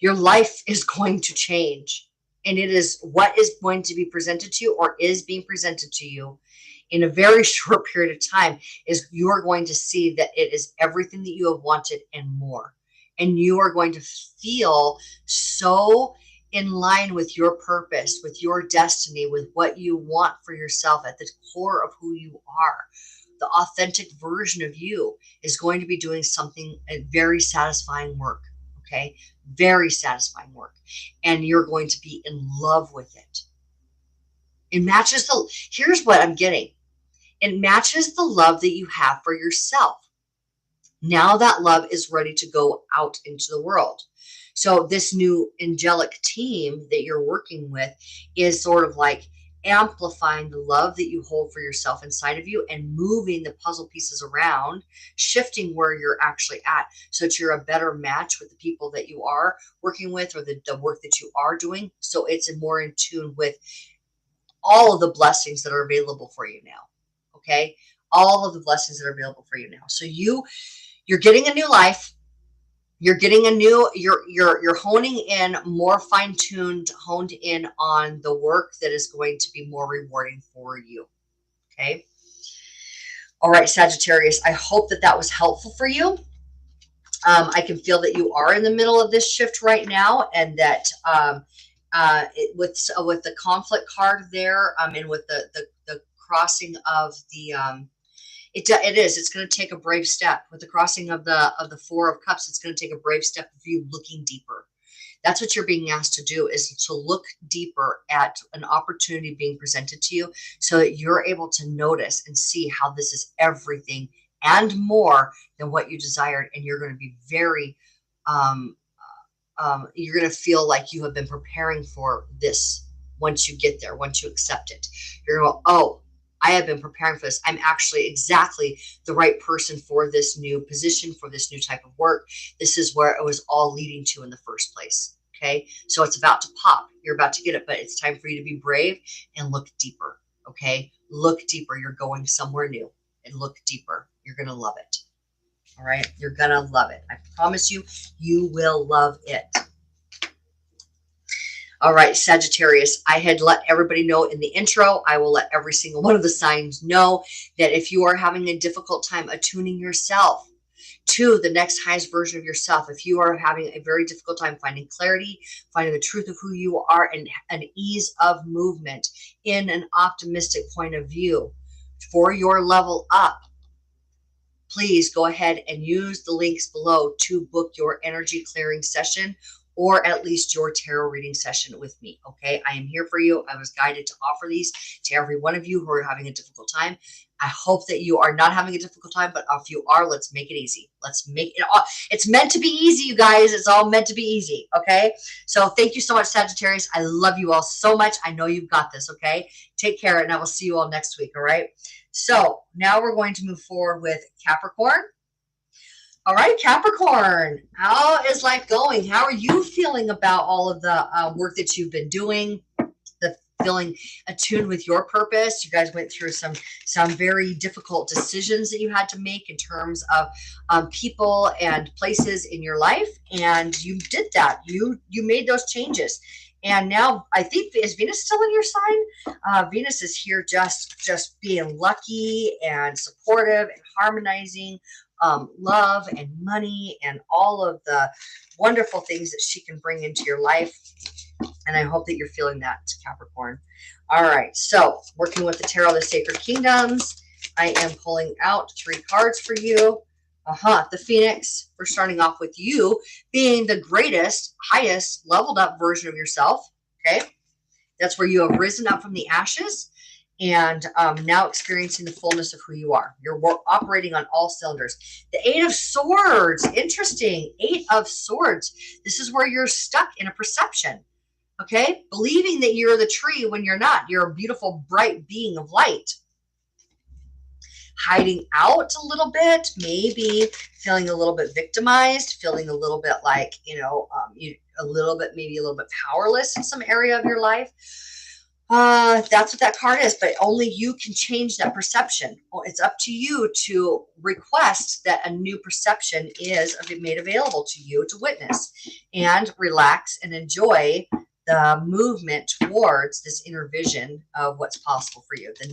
life is going to change, and it is what is going to be presented to you, or is being presented to you in a very short period of time, is you are going to see that it is everything that you have wanted and more. And you are going to feel so in line with your purpose, with your destiny, with what you want for yourself at the core of who you are. The authentic version of you is going to be doing something, a very satisfying work. Okay. Very satisfying work. And you're going to be in love with it. It matches here's what I'm getting. It matches the love that you have for yourself. Now that love is ready to go out into the world. So this new angelic team that you're working with is sort of like amplifying the love that you hold for yourself inside of you and moving the puzzle pieces around, shifting where you're actually at so that you're a better match with the people that you are working with, or the work that you are doing. So it's more in tune with all of the blessings that are available for you now. Okay. All of the blessings that are available for you now. So you're getting a new life. You're getting you're honing in, more fine-tuned, honed in on the work that is going to be more rewarding for you. Okay. All right, Sagittarius, I hope that was helpful for you. I can feel that you are in the middle of this shift right now, and that with the conflict card there, and with the crossing of the it's going to take a brave step with the crossing of the Four of Cups. It's going to take a brave step of you looking deeper. That's what you're being asked to do, is to look deeper at an opportunity being presented to you so that you're able to notice and see how this is everything and more than what you desired. And you're going to be very, you're going to feel like you have been preparing for this. Once you get there, once you accept it, you're going to go, oh, I have been preparing for this. I'm actually exactly the right person for this new position, for this new type of work. This is where it was all leading to in the first place. Okay. So it's about to pop. You're about to get it, but it's time for you to be brave and look deeper. Okay. Look deeper. You're going somewhere new, and look deeper. You're going to love it. All right. You're going to love it. I promise you, you will love it. All right, Sagittarius, I had let everybody know in the intro. I will let every single one of the signs know that if you are having a difficult time attuning yourself to the next highest version of yourself, if you are having a very difficult time finding clarity, finding the truth of who you are, and an ease of movement in an optimistic point of view for your level up, please go ahead and use the links below to book your energy clearing session, or at least your tarot reading session with me. Okay. I am here for you. I was guided to offer these to every one of you who are having a difficult time. I hope that you are not having a difficult time, but if you are, let's make it easy. Let's make it all. It's meant to be easy, you guys. It's all meant to be easy. Okay. So thank you so much, Sagittarius. I love you all so much. I know you've got this. Okay. Take care, and I will see you all next week. All right. So now we're going to move forward with Capricorn. All right, Capricorn, how is life going? How are you feeling about all of the work that you've been doing, the feeling attuned with your purpose? You guys went through some very difficult decisions that you had to make in terms of people and places in your life, and you did that. You made those changes. And now I think, is Venus still in your sign? Venus is here just being lucky and supportive and harmonizing love and money and all of the wonderful things that she can bring into your life. And I hope that you're feeling that, Capricorn. All right. So working with the Tarot of the Sacred Kingdoms, I am pulling out 3 cards for you. The Phoenix. We're starting off with you being the greatest, highest leveled up version of yourself. Okay. That's where you have risen up from the ashes and now experiencing the fullness of who you are. You're operating on all cylinders. The 8 of Swords. Interesting. 8 of Swords. This is where you're stuck in a perception. Okay. Believing that you're the tree when you're not. You're a beautiful, bright being of light. Hiding out a little bit, maybe feeling a little bit victimized, feeling a little bit like, maybe a little bit powerless in some area of your life. That's what that card is, but only you can change that perception. Well, it's up to you to request that a new perception is made available to you to witness and relax and enjoy the movement towards this inner vision of what's possible for you, the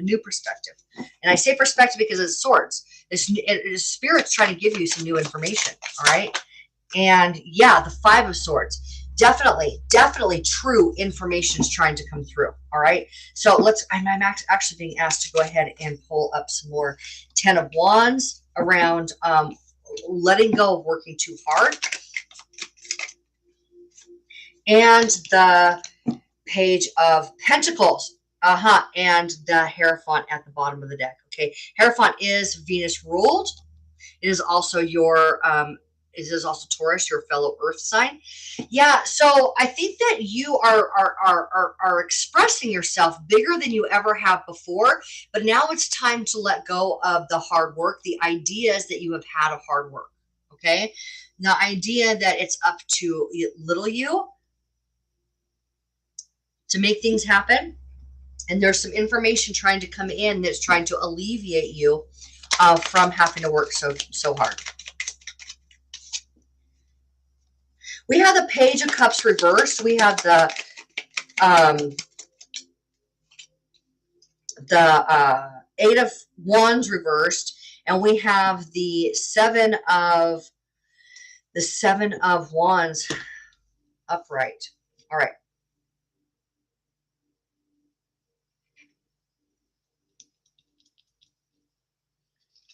new perspective. And I say perspective because it's swords. It's spirit's trying to give you some new information. All right. And yeah, the 5 of Swords. Definitely true information is trying to come through. All right. So I'm actually being asked to go ahead and pull up some more 10 of Wands around letting go of working too hard. And the Page of Pentacles. And the Hierophant at the bottom of the deck. Okay. Hierophant is Venus ruled. It is also your it is also Taurus, your fellow earth sign. Yeah, so I think that you are expressing yourself bigger than you ever have before, but now it's time to let go of the hard work, the ideas that you have had of hard work, okay? The idea that it's up to little you to make things happen, and there's some information trying to come in that's trying to alleviate you from having to work so hard. We have the Page of Cups reversed. We have the 8 of Wands reversed, and we have the 7 of Wands upright. All right.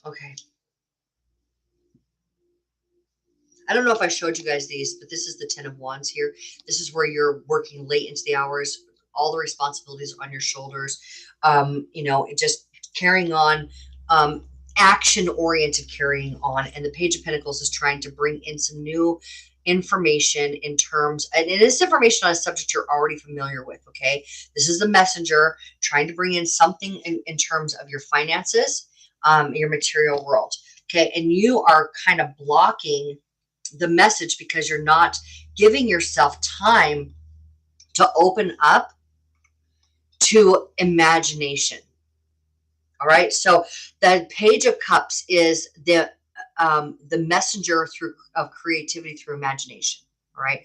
Okay. I don't know if I showed you guys these, but this is the 10 of Wands here. This is where you're working late into the hours, all the responsibilities on your shoulders, just carrying on action-oriented carrying on. And the Page of Pentacles is trying to bring in some new information in terms, and it is information on a subject you're already familiar with, okay? This is the messenger trying to bring in something in terms of your finances, your material world, okay? And you are kind of blocking the message because you're not giving yourself time to open up to imagination. All right. So the Page of Cups is the messenger of creativity through imagination. All right.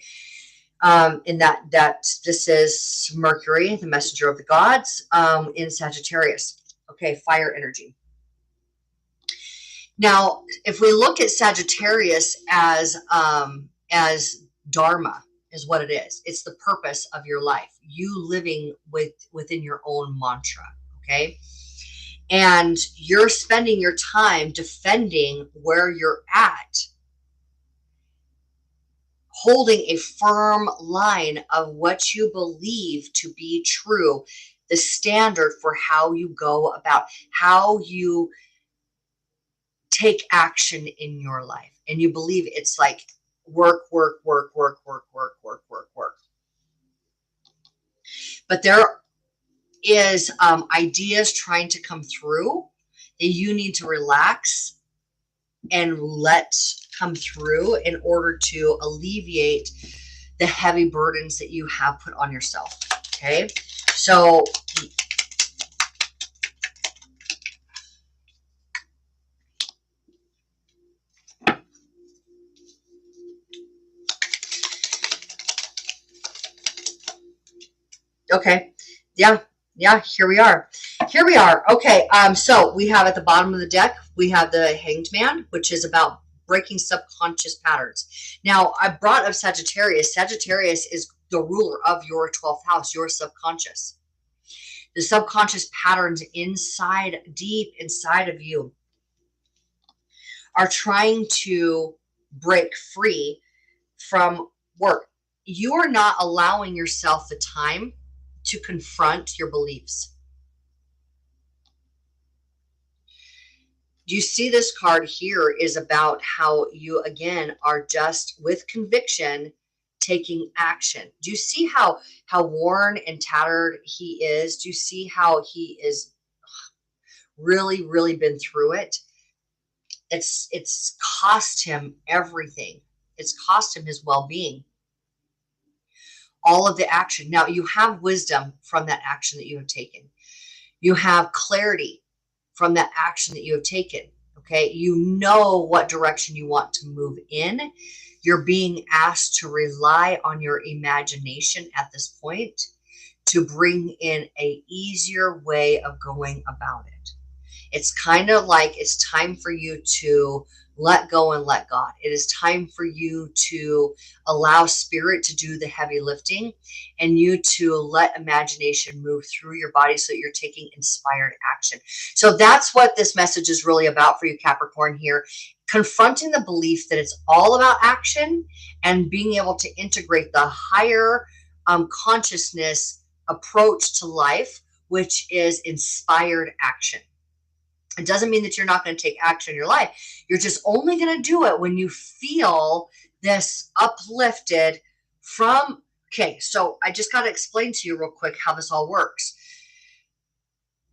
And that this is Mercury, the messenger of the gods, in Sagittarius. Okay. Fire energy. Now, if we look at Sagittarius as Dharma, is what it is. It's the purpose of your life. You living within your own mantra. Okay. And you're spending your time defending where you're at, holding a firm line of what you believe to be true, the standard for how you go about, how you take action in your life. And you believe it's like work. But there is ideas trying to come through that you need to relax and let come through in order to alleviate the heavy burdens that you have put on yourself. Okay, so okay, yeah, here we are. Okay, so we have at the bottom of the deck, we have the Hanged Man, which is about breaking subconscious patterns. Now, I brought up Sagittarius. Sagittarius is the ruler of your 12th house, your subconscious. The subconscious patterns deep inside of you are trying to break free from work. You are not allowing yourself the time to confront your beliefs. You see this card here is about how you, again, are just with conviction taking action. Do you see how worn and tattered he is? Do you see how he is really, really been through it? It's cost him everything. It's cost him his well-being. All of the action. Now, you have wisdom from that action that you have taken. You have clarity from that action that you have taken. Okay. You know what direction you want to move in. You're being asked to rely on your imagination at this point to bring in a easier way of going about it. It's kind of like it's time for you to let go and let God. It is time for you to allow spirit to do the heavy lifting and you to let imagination move through your body so that you're taking inspired action. So that's what this message is really about for you, Capricorn, here. Confronting the belief that it's all about action and being able to integrate the higher consciousness approach to life, which is inspired action. It doesn't mean that you're not going to take action in your life. You're just only going to do it when you feel this uplifted from, okay, so I just got to explain to you real quick how this all works.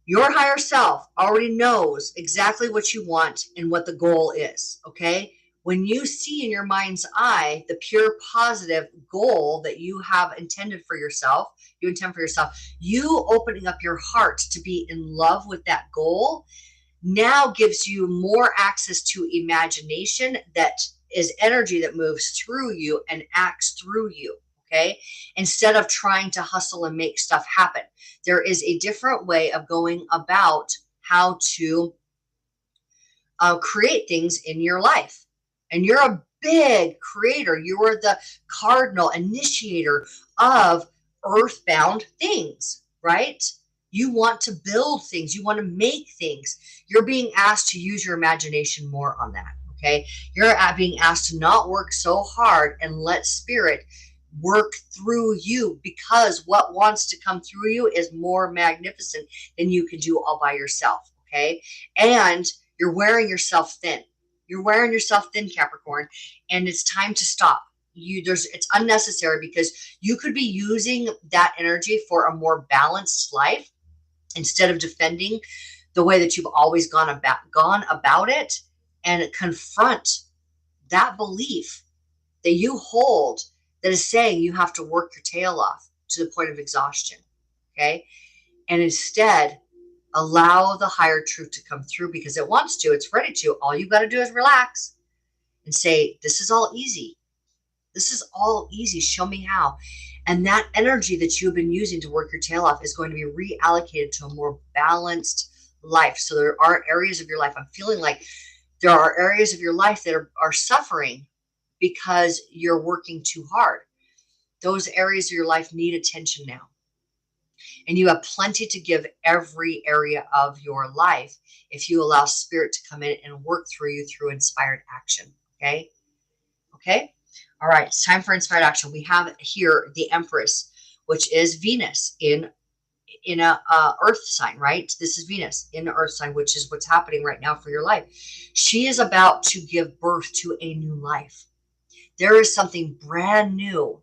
Your higher self already knows exactly what you want and what the goal is, okay? When you see in your mind's eye the pure positive goal that you have intended for yourself, you intend for yourself, you opening up your heart to be in love with that goal now gives you more access to imagination that is energy that moves through you and acts through you, okay? Instead of trying to hustle and make stuff happen. There is a different way of going about how to create things in your life. And you're a big creator. You are the cardinal initiator of earthbound things, right? You want to build things. You want to make things. You're being asked to use your imagination more on that, okay? You're being asked to not work so hard and let spirit work through you, because what wants to come through you is more magnificent than you can do all by yourself, okay? And You're wearing yourself thin. You're wearing yourself thin, Capricorn, and it's time to stop. It's unnecessary, because you could be using that energy for a more balanced life instead of defending the way that you've always gone about it, and confront that belief that you hold that is saying you have to work your tail off to the point of exhaustion. Okay. And instead allow the higher truth to come through, because it wants to, it's ready to. All you got to do is relax and say, this is all easy. This is all easy. Show me how. And that energy that you've been using to work your tail off is going to be reallocated to a more balanced life. So there are areas of your life, I'm feeling like there are areas of your life that are suffering because you're working too hard. Those areas of your life need attention now. And you have plenty to give every area of your life if you allow spirit to come in and work through you through inspired action. Okay. Okay. All right. It's time for inspired action. We have here the Empress, which is Venus in a earth sign, right? This is Venus in the earth sign, which is what's happening right now for your life. She is about to give birth to a new life. There is something brand new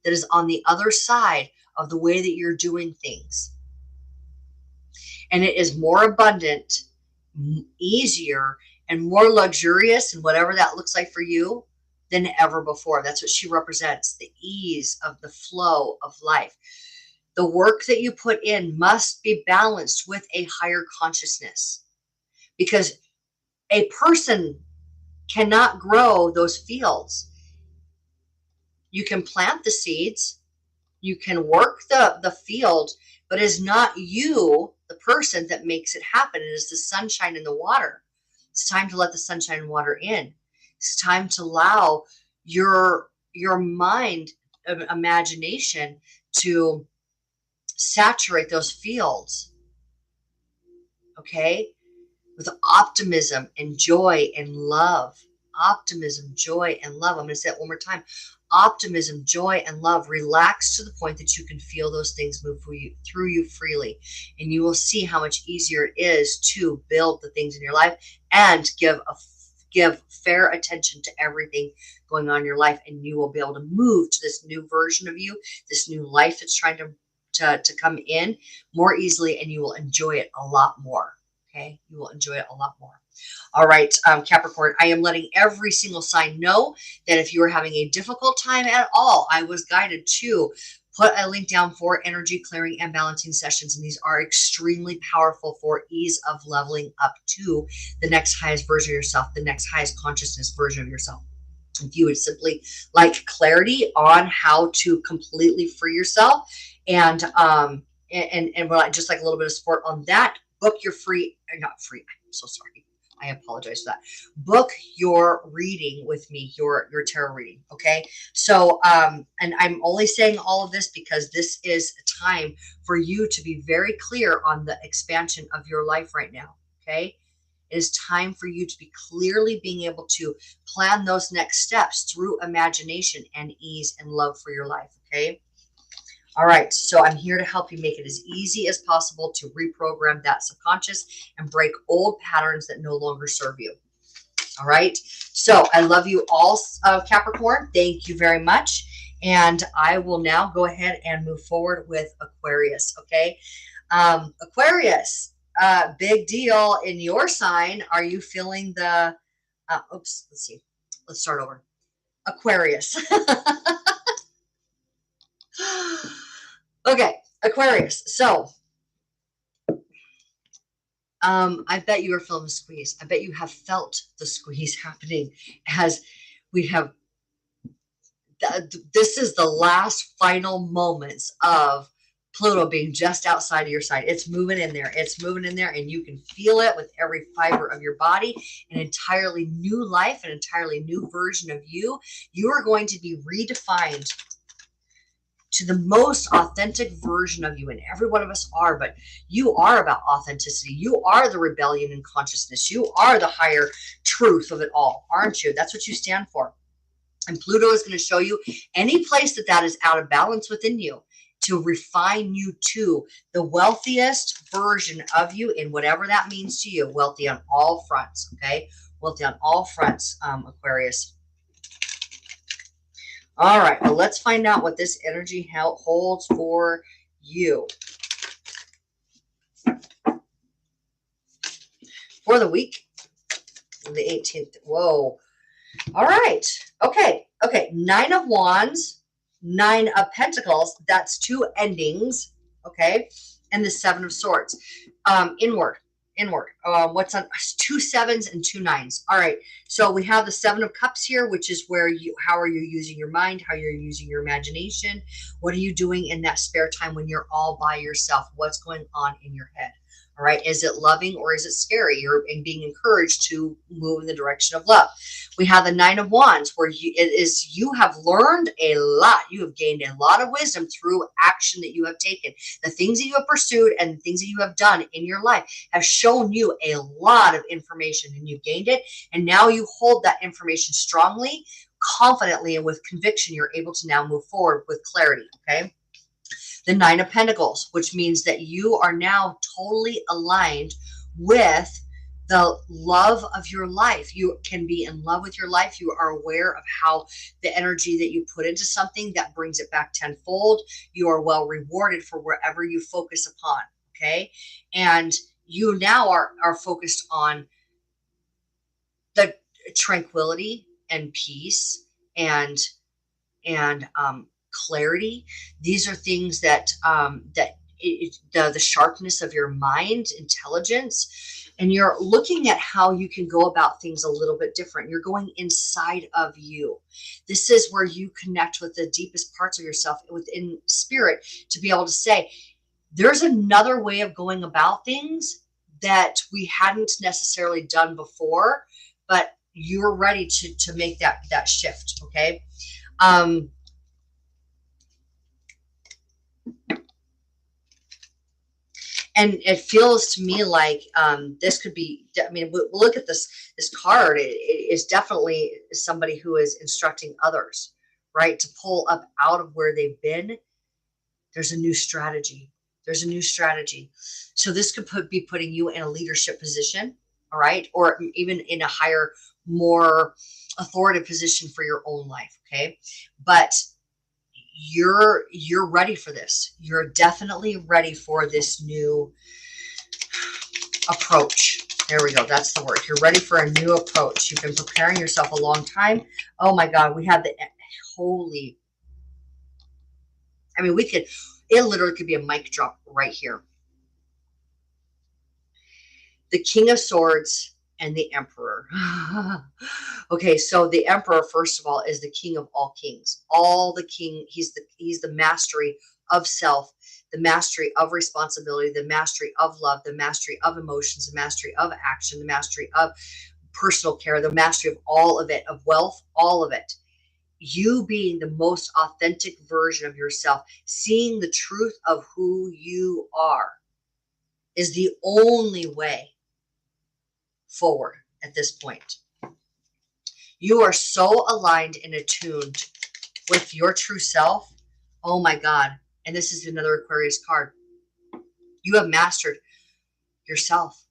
that is on the other side of the way that you're doing things. And it is more abundant, easier, and more luxurious, and whatever that looks like for you, than ever before. That's what she represents, the ease of the flow of life. The work that you put in must be balanced with a higher consciousness, because a person cannot grow those fields. You can plant the seeds, you can work the field, but it's not you, the person, that makes it happen. It is the sunshine and the water. It's time to let the sunshine and water in. It's time to allow your mind, imagination, to saturate those fields, okay, with optimism and joy and love. Optimism, joy, and love. I'm going to say it one more time. Optimism, joy, and love. Relax to the point that you can feel those things move through you freely. And you will see how much easier it is to build the things in your life and give fair attention to everything going on in your life. And you will be able to move to this new version of you, this new life that's trying to come in more easily, and you will enjoy it a lot more. Okay. You will enjoy it a lot more. All right, Capricorn, I am letting every single sign know that if you are having a difficult time at all, I was guided to put a link down for energy clearing and balancing sessions. And these are extremely powerful for ease of leveling up to the next highest version of yourself, the next highest consciousness version of yourself. If you would simply like clarity on how to completely free yourself and just like a little bit of support on that, book your not free. I'm so sorry. I apologize for that. Book your reading with me, your tarot reading. Okay. So, and I'm only saying all of this because this is a time for you to be very clear on the expansion of your life right now. Okay. It is time for you to be clearly being able to plan those next steps through imagination and ease and love for your life. Okay. All right, so I'm here to help you make it as easy as possible to reprogram that subconscious and break old patterns that no longer serve you. All right, so I love you all, Capricorn. Thank you very much. And I will now go ahead and move forward with Aquarius, okay? Aquarius, big deal in your sign. Are you feeling the, let's see. Let's start over. Aquarius. Okay, Aquarius. So, I bet you are feeling the squeeze. I bet you have felt the squeeze happening as we have. This is the last final moments of Pluto being just outside of your side. It's moving in there. It's moving in there, and you can feel it with every fiber of your body. An entirely new life, an entirely new version of you. You are going to be redefined to the most authentic version of you, and every one of us are, but you are about authenticity. You are the rebellion in consciousness. You are the higher truth of it all, aren't you? That's what you stand for. And Pluto is going to show you any place that is out of balance within you to refine you to the wealthiest version of you in whatever that means to you. Wealthy on all fronts, okay? Wealthy on all fronts, Aquarius. All right, well, let's find out what this energy holds for you. For the week, the 18th. Whoa. All right. Okay. Okay. 9 of Wands, 9 of Pentacles. That's 2 endings. Okay. And the 7 of Swords. Inward. What's on 2 7s and 2 9s. All right. So we have the 7 of Cups here, which is where how are you using your mind? How you're using your imagination? What are you doing in that spare time when you're all by yourself? What's going on in your head? All right. Is it loving or is it scary? You're being encouraged to move in the direction of love. We have the 9 of Wands, where you have learned a lot. You have gained a lot of wisdom through action that you have taken. The things that you have pursued and the things that you have done in your life have shown you a lot of information, and you've gained it. And now you hold that information strongly, confidently, and with conviction. You're able to now move forward with clarity. Okay. The 9 of Pentacles, which means that you are now totally aligned with the love of your life. You can be in love with your life. You are aware of how the energy that you put into something, that brings it back tenfold. You are well rewarded for wherever you focus upon. Okay. And you now are focused on the tranquility and peace and clarity. These are things that the sharpness of your mind, intelligence, and you're looking at how you can go about things a little bit different. You're going inside of you. This is where you connect with the deepest parts of yourself within spirit, to be able to say, there's another way of going about things that we hadn't necessarily done before, but you're ready to make that shift. Okay. And it feels to me like this could be, I mean, we'll look at this card. It is definitely somebody who is instructing others, right? To pull up out of where they've been. There's a new strategy. There's a new strategy. So this could be putting you in a leadership position, all right? Or even in a higher, more authoritative position for your own life, okay? But you're ready for this. You're definitely ready for this new approach. There we go. That's the word. You're ready for a new approach. You've been preparing yourself a long time. Oh my God. We have the holy, I mean, it literally could be a mic drop right here. The King of Swords and the Emperor. Okay, so the Emperor, first of all, is the king of all kings. He's the mastery of self, the mastery of responsibility, the mastery of love, the mastery of emotions, the mastery of action, the mastery of personal care, the mastery of all of it, of wealth, all of it. You being the most authentic version of yourself, seeing the truth of who you are, is the only way forward at this point. You are so aligned and attuned with your true self. Oh my God. And this is another Aquarius card. You have mastered yourself.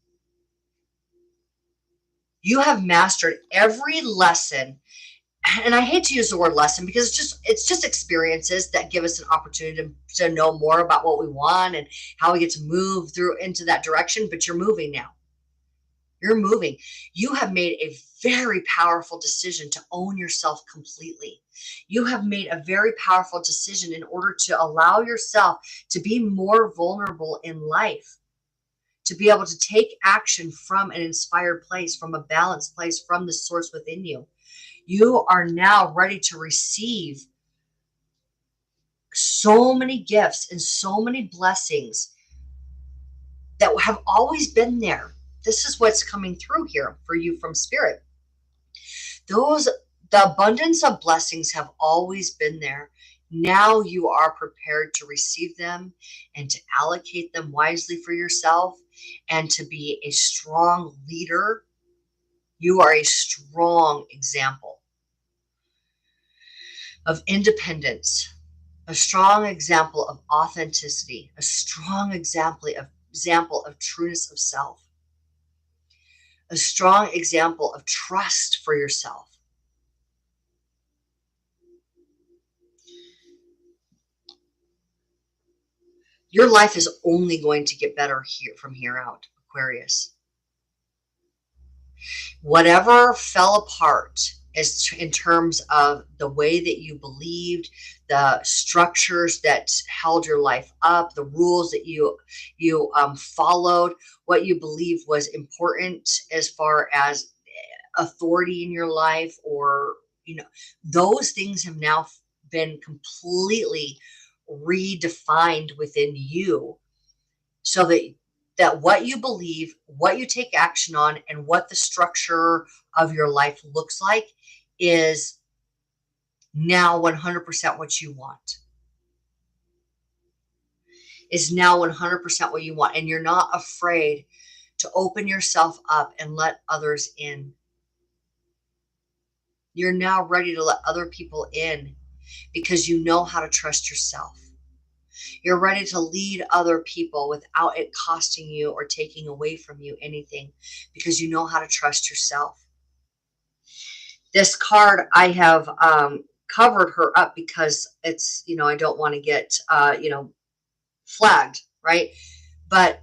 You have mastered every lesson. And I hate to use the word lesson, because it's just experiences that give us an opportunity to know more about what we want and how we get to move through into that direction. But you're moving now. You're moving. You have made a very powerful decision to own yourself completely. You have made a very powerful decision in order to allow yourself to be more vulnerable in life, to be able to take action from an inspired place, from a balanced place, from the source within you. You are now ready to receive so many gifts and so many blessings that have always been there. This is what's coming through here for you from spirit. The abundance of blessings have always been there. Now you are prepared to receive them and to allocate them wisely for yourself and to be a strong leader. You are a strong example of independence, A strong example of authenticity, a strong example of trueness of self, a strong example of trust for yourself. Your life is only going to get better from here out, Aquarius. Whatever fell apart is in terms of the way that you believed, the structures that held your life up, the rules that you followed, what you believed was important as far as authority in your life, or those things have now been completely redefined within you, so that what you believe, what you take action on, and what the structure of your life looks like is now 100% what you want. Is now 100% what you want. And you're not afraid to open yourself up and let others in. You're now ready to let other people in because you know how to trust yourself. You're ready to lead other people without it costing you or taking away from you anything, because you know how to trust yourself. This card, I have covered her up because it's, I don't want to get, flagged, right? But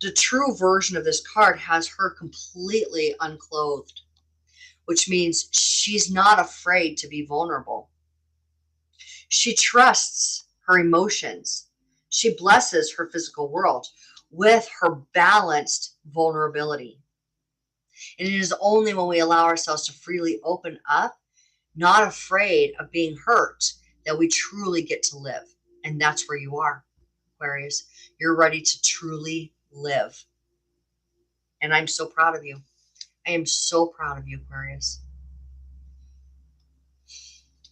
the true version of this card has her completely unclothed, which means she's not afraid to be vulnerable. She trusts her emotions. She blesses her physical world with her balanced vulnerability. And it is only when we allow ourselves to freely open up, not afraid of being hurt, that we truly get to live. And that's where you are, Aquarius. You're ready to truly live. And I'm so proud of you. I am so proud of you, Aquarius.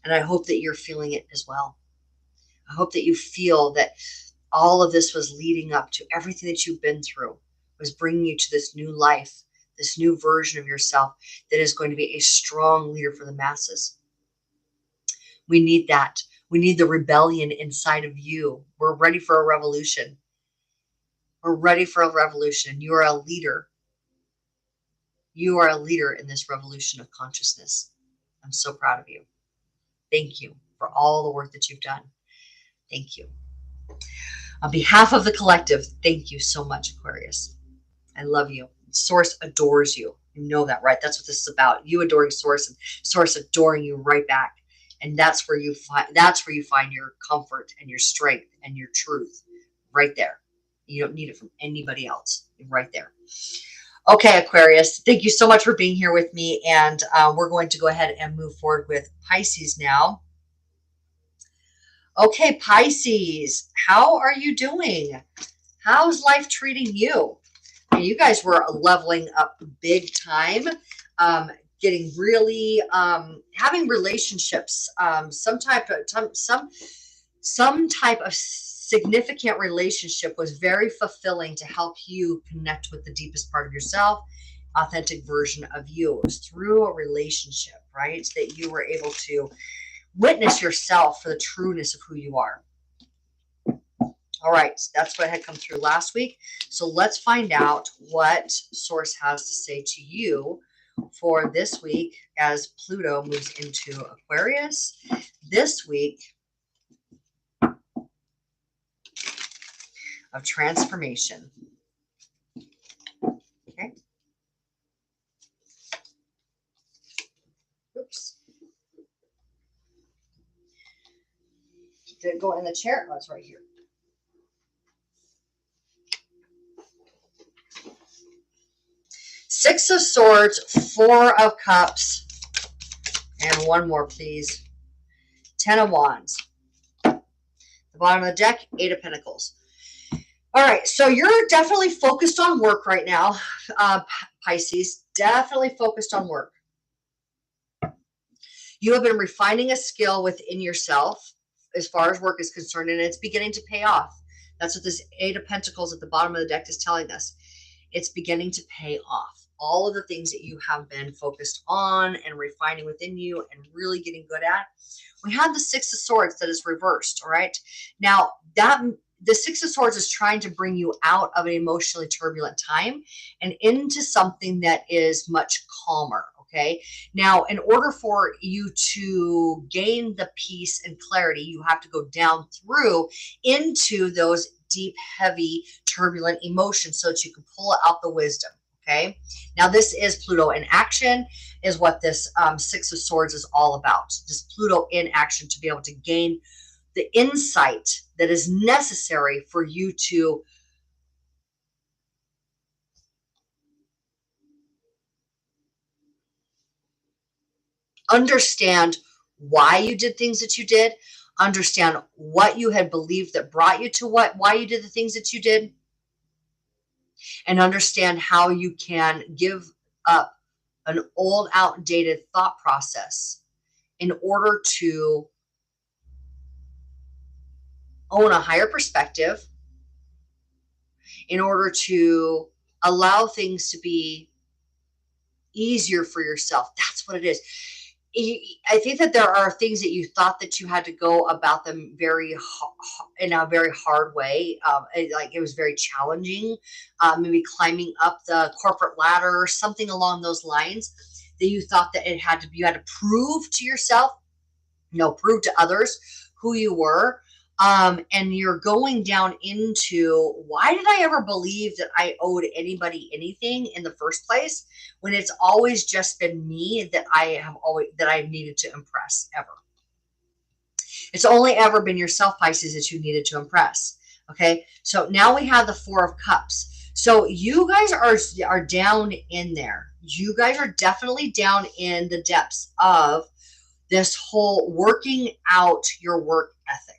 And I hope that you're feeling it as well. I hope that you feel that all of this was leading up to everything that you've been through, was bringing you to this new life, this new version of yourself that is going to be a strong leader for the masses. We need that. We need the rebellion inside of you. We're ready for a revolution. We're ready for a revolution. You are a leader. You are a leader in this revolution of consciousness. I'm so proud of you. Thank you for all the work that you've done. Thank you. On behalf of the collective, thank you so much, Aquarius. I love you. Source adores you. You know that, right? That's what this is about. You adoring Source and Source adoring you right back. And that's where you find your comfort and your strength and your truth, right there. You don't need it from anybody else. You're right there. Okay, Aquarius, thank you so much for being here with me. And we're going to go ahead and move forward with Pisces now. Okay, Pisces, how are you doing? How's life treating you? And you guys were leveling up big time, getting really, having relationships, some type of significant relationship was very fulfilling to help you connect with the deepest part of yourself, authentic version of you. It was through a relationship, right? That you were able to witness yourself for the trueness of who you are. All right, so that's what had come through last week. So let's find out what Source has to say to you for this week as Pluto moves into Aquarius. This week of transformation. Okay. Oops. Did it go in the chair? Oh, it's right here. Six of Swords, Four of Cups, and one more, please. 10 of Wands. The bottom of the deck, 8 of Pentacles. All right, so you're definitely focused on work right now, Pisces. Definitely focused on work. You have been refining a skill within yourself as far as work is concerned, and it's beginning to pay off. That's what this 8 of Pentacles at the bottom of the deck is telling us. It's beginning to pay off. all of the things that you have been focused on and refining within you and really getting good at. We have the Six of Swords that is reversed. All right. Now the Six of Swords is trying to bring you out of an emotionally turbulent time and into something that is much calmer. Okay. Now, in order for you to gain the peace and clarity, you have to go down through into those deep, heavy, turbulent emotions so that you can pull out the wisdom. Okay. Now, this is Pluto in action, is what this Six of Swords is all about. Just Pluto in action to be able to gain the insight that is necessary for you to understand why you did things that you did, understand what you had believed that brought you to why you did the things that you did, and understand how you can give up an old, outdated thought process in order to own a higher perspective, in order to allow things to be easier for yourself. That's what it is. I think that there are things that you thought that you had to go about them in a very hard way. Like it was very challenging, maybe climbing up the corporate ladder or something along those lines, that you thought that you had to prove to yourself, prove to others who you were. And you're going down into, why did I ever believe that I owed anybody anything in the first place, when it's always just been me that I've needed to impress ever. It's only ever been yourself, Pisces, that you needed to impress. Okay. So now we have the Four of Cups. So you guys are down in there. You guys are definitely down in the depths of this whole working out your work ethic.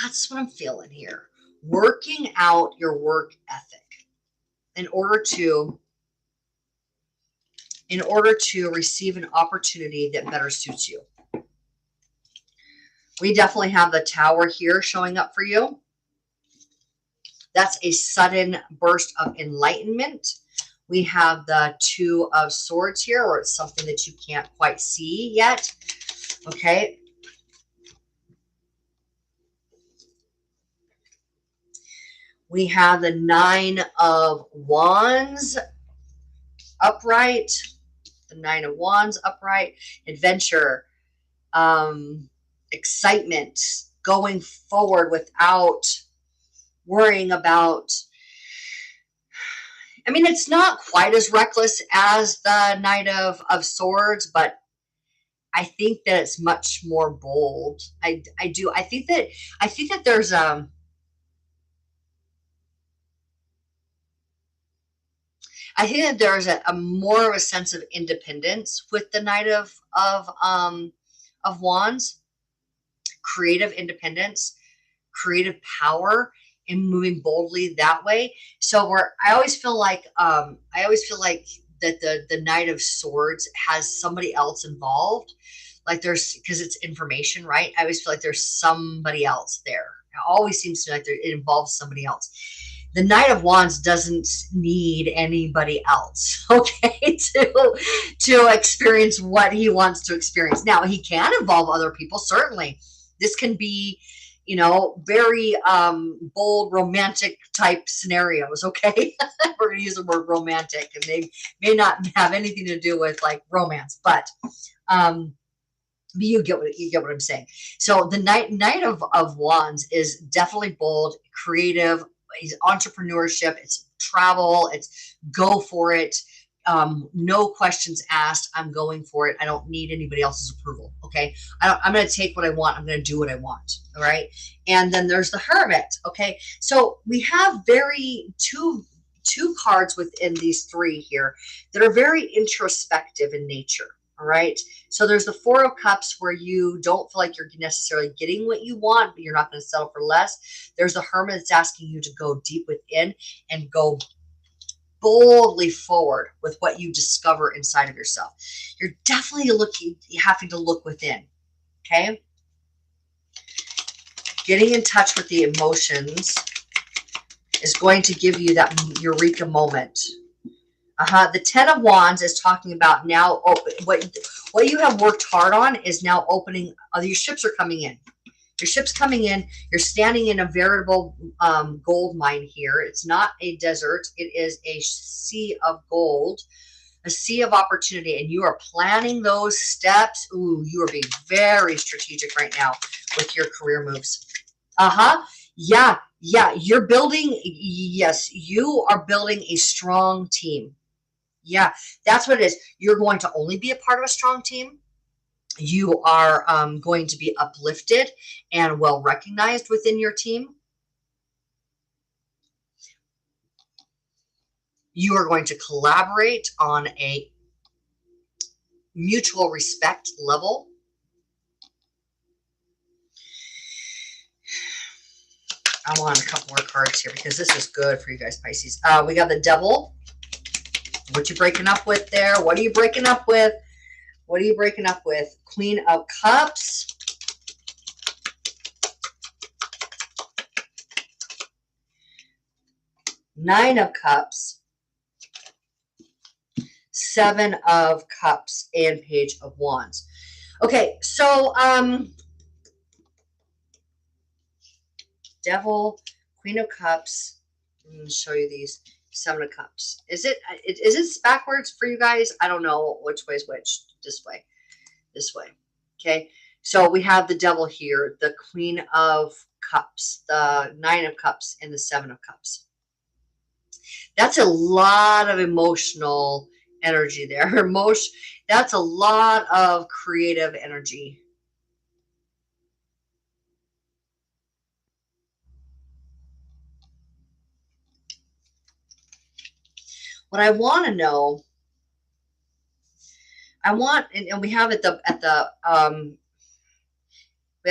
That's what I'm feeling here. Working out your work ethic in order to receive an opportunity that better suits you. We definitely have the Tower here showing up for you. That's a sudden burst of enlightenment. We have the Two of Swords here, or it's something that you can't quite see yet. Okay. We have the Nine of Wands upright. The Nine of Wands upright. Adventure. Excitement. Going forward without worrying about... I mean, it's not quite as reckless as the Knight of Swords, but I think that it's much more bold. I think that there's a more of a sense of independence with the Knight of Wands, creative independence, creative power, and moving boldly that way. So I always feel like that the Knight of Swords has somebody else involved. Like because it's information, right? I always feel like there's somebody else there. It always seems to me like it involves somebody else. The Knight of Wands doesn't need anybody else, okay, to experience what he wants to experience. Now, he can involve other people, certainly. This can be, very bold, romantic type scenarios, okay? We're going to use the word romantic, and they may not have anything to do with, like, romance, but you get what I'm saying. So the Knight of Wands is definitely bold, creative. It's entrepreneurship, it's travel, it's go for it. No questions asked. I'm going for it. I don't need anybody else's approval. Okay. I'm going to take what I want. I'm going to do what I want. All right. And then there's the Hermit. Okay. So we have two cards within these three here that are very introspective in nature. All right. So there's the Four of Cups, where you don't feel like you're necessarily getting what you want, but you're not going to settle for less. There's the Hermit that's asking you to go deep within and go boldly forward with what you discover inside of yourself. You're definitely having to look within. Okay. Getting in touch with the emotions is going to give you that eureka moment. The 10 of Wands is talking about now, what you have worked hard on is now opening. Your ships are coming in. Your ship's coming in. You're standing in a veritable gold mine here. It's not a desert. It is a sea of gold, a sea of opportunity, and you are planning those steps. Ooh, you are being very strategic right now with your career moves. Yeah. You're building. Yes, you are building a strong team. Yeah, that's what it is. You're going to only be a part of a strong team. You are going to be uplifted and well recognized within your team. You are going to collaborate on a mutual respect level. I want a couple more cards here because this is good for you guys, Pisces. We got the Devil. What you breaking up with there? What are you breaking up with? What are you breaking up with? Queen of Cups. Nine of Cups. Seven of Cups and Page of Wands. Okay, so Devil, Queen of Cups. I'm going to show you these. Seven of Cups. Is it backwards for you guys? I don't know which way is which. This way. Okay. So we have the Devil here, the Queen of Cups, the Nine of Cups, and the Seven of Cups. That's a lot of emotional energy there. That's a lot of creative energy. What I want to know, and we have we have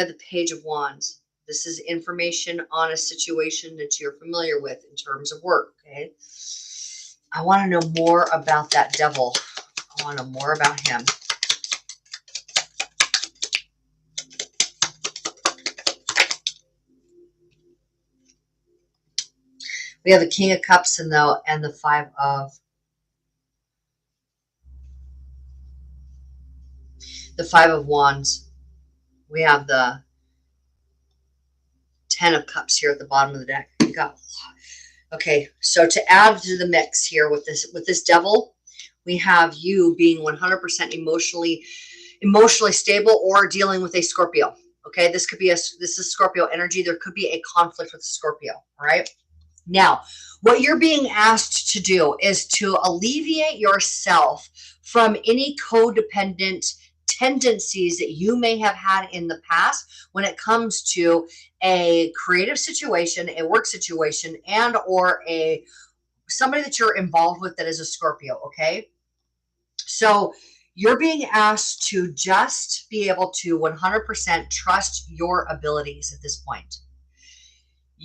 the Page of Wands. This is information on a situation that you're familiar with in terms of work. Okay. I want to know more about that Devil. I want to know more about him. We have the King of Cups and the Five of Wands. We have the 10 of Cups here at the bottom of the deck. We got, okay, so to add to the mix here with this Devil, we have you being 100% emotionally stable or dealing with a Scorpio. Okay, this is Scorpio energy. There could be a conflict with a Scorpio. All right. Now, what you're being asked to do is to alleviate yourself from any codependent tendencies that you may have had in the past when it comes to a creative situation, a work situation, and or somebody that you're involved with that is a Scorpio. Okay. So you're being asked to just be able to 100% trust your abilities at this point.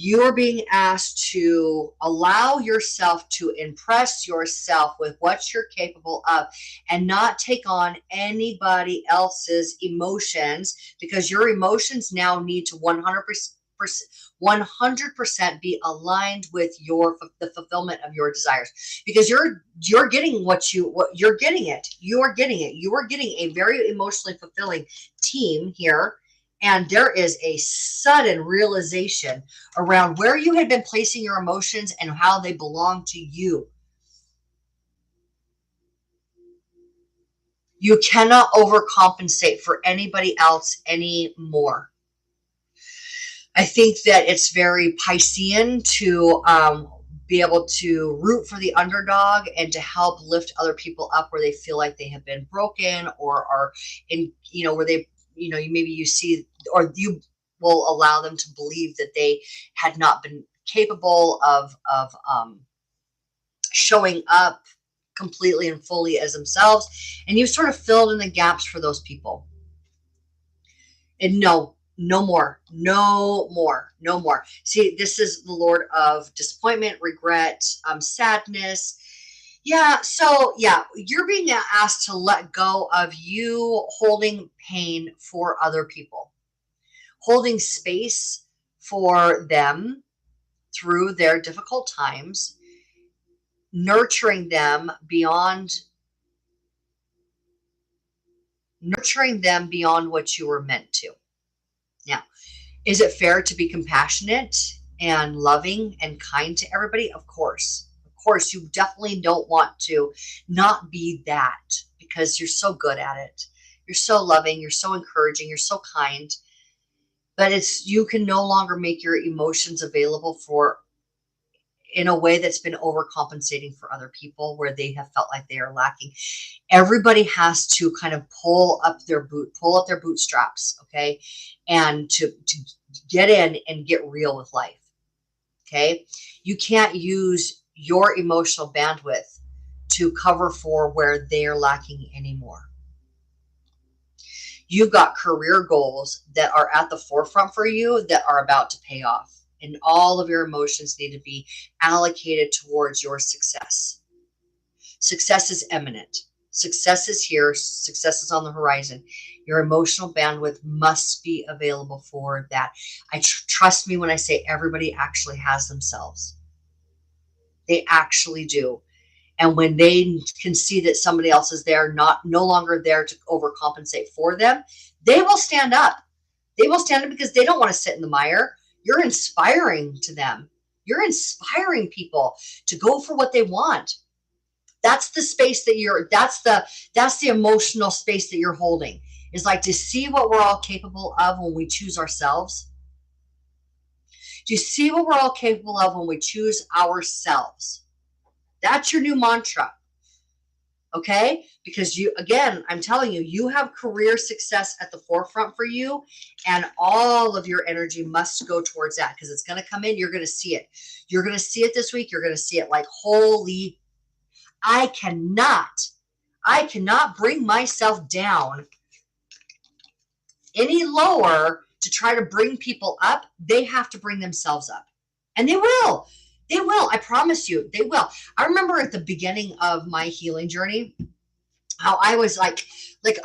You're being asked to allow yourself to impress yourself with what you're capable of and not take on anybody else's emotions, because your emotions now need to 100% be aligned with the fulfillment of your desires, because you're getting you're getting it. You are getting a very emotionally fulfilling team here. And there is a sudden realization around where you had been placing your emotions and how they belong to you. You cannot overcompensate for anybody else anymore. I think that it's very Piscean to be able to root for the underdog and to help lift other people up where they feel like they have been broken or are in, where they, maybe you see, or you will allow them to believe that they had not been capable of showing up completely and fully as themselves. And you've sort of filled in the gaps for those people. And no more. See, this is the Lord of disappointment, regret, sadness. Yeah. So yeah, you're being asked to let go of you holding pain for other people, holding space for them through their difficult times, nurturing them beyond what you were meant to. Now, is it fair to be compassionate and loving and kind to everybody? Of course. Of course, you definitely don't want to not be that, because you're so good at it. You're so loving, you're so encouraging, you're so kind. But you can no longer make your emotions available in a way that's been overcompensating for other people, where they have felt like they are lacking. Everybody has to kind of pull up their bootstraps, okay? And to get in and get real with life, okay? You can't use your emotional bandwidth to cover for where they're lacking anymore. You've got career goals that are at the forefront for you that are about to pay off. And all of your emotions need to be allocated towards your success. Success is imminent. Success is here. Success is on the horizon. Your emotional bandwidth must be available for that. Trust me when I say everybody actually has themselves. They actually do. And when they can see that somebody else is there, no longer there to overcompensate for them, they will stand up. They will stand up because they don't want to sit in the mire. You're inspiring to them. You're inspiring people to go for what they want. That's the space that that's the emotional space that you're holding. Is like to see what we're all capable of when we choose ourselves. Do you see what we're all capable of when we choose ourselves? That's your new mantra. Okay? Because I'm telling you, you have career success at the forefront for you, and all of your energy must go towards that, because it's going to come in. You're going to see it. You're going to see it this week. You're going to see it like, holy, I cannot bring myself down any lower to try to bring people up. They have to bring themselves up, and they will. They will. I promise you, they will. I remember at the beginning of my healing journey, how I was like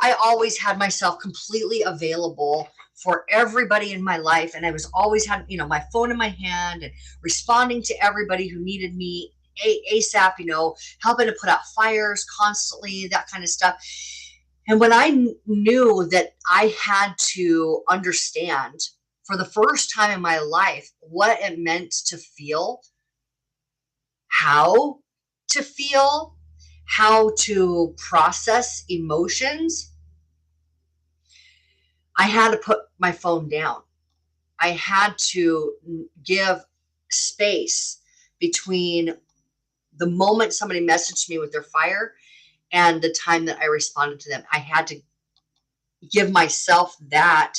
I always had myself completely available for everybody in my life. And I was always had, my phone in my hand and responding to everybody who needed me ASAP, helping to put out fires constantly, that kind of stuff. And when I knew that I had to understand for the first time in my life what it meant to feel, how to feel, how to process emotions, I had to put my phone down. I had to give space between the moment somebody messaged me with their fire and the time that I responded to them. I had to give myself that.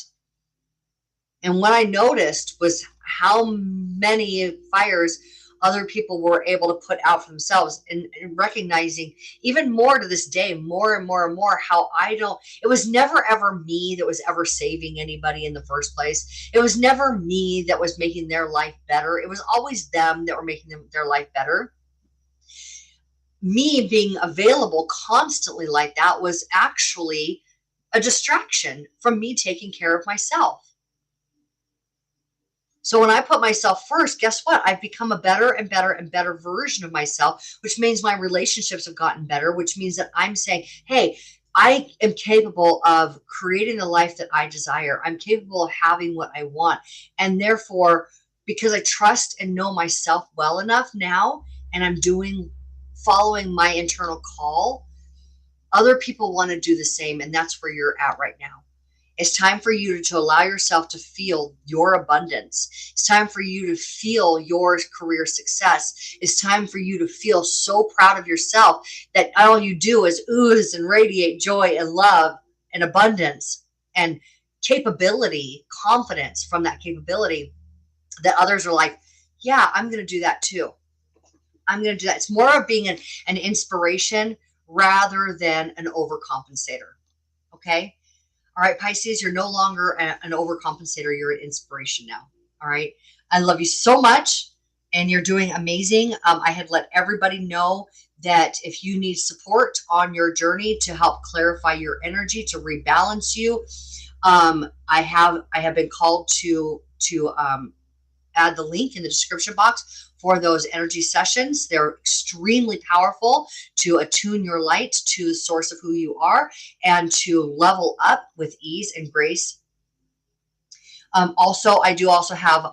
And what I noticed was how many fires other people were able to put out for themselves, and recognizing even more to this day, more and more and more, how it was never ever me that was ever saving anybody in the first place. It was never me that was making their life better. It was always them that were making their life better. Me being available constantly like that was actually a distraction from me taking care of myself. So when I put myself first, guess what? I've become a better and better and better version of myself, which means my relationships have gotten better, which means that I'm saying, hey, I am capable of creating the life that I desire. I'm capable of having what I want. And therefore, because I trust and know myself well enough now, and I'm following my internal call, other people want to do the same. And that's where you're at right now. It's time for you to allow yourself to feel your abundance. It's time for you to feel your career success. It's time for you to feel so proud of yourself that all you do is ooze and radiate joy and love and abundance and capability, confidence from that capability, that others are like, yeah, I'm going to do that too. I'm going to do that. It's more of being an inspiration rather than an overcompensator. Okay? All right, Pisces, you're no longer an overcompensator. You're an inspiration now. All right. I love you so much, and you're doing amazing. I had let everybody know that if you need support on your journey to help clarify your energy, to rebalance you, I have been called to add the link in the description box for those energy sessions. They're extremely powerful to attune your light to the source of who you are and to level up with ease and grace. Also, I do also have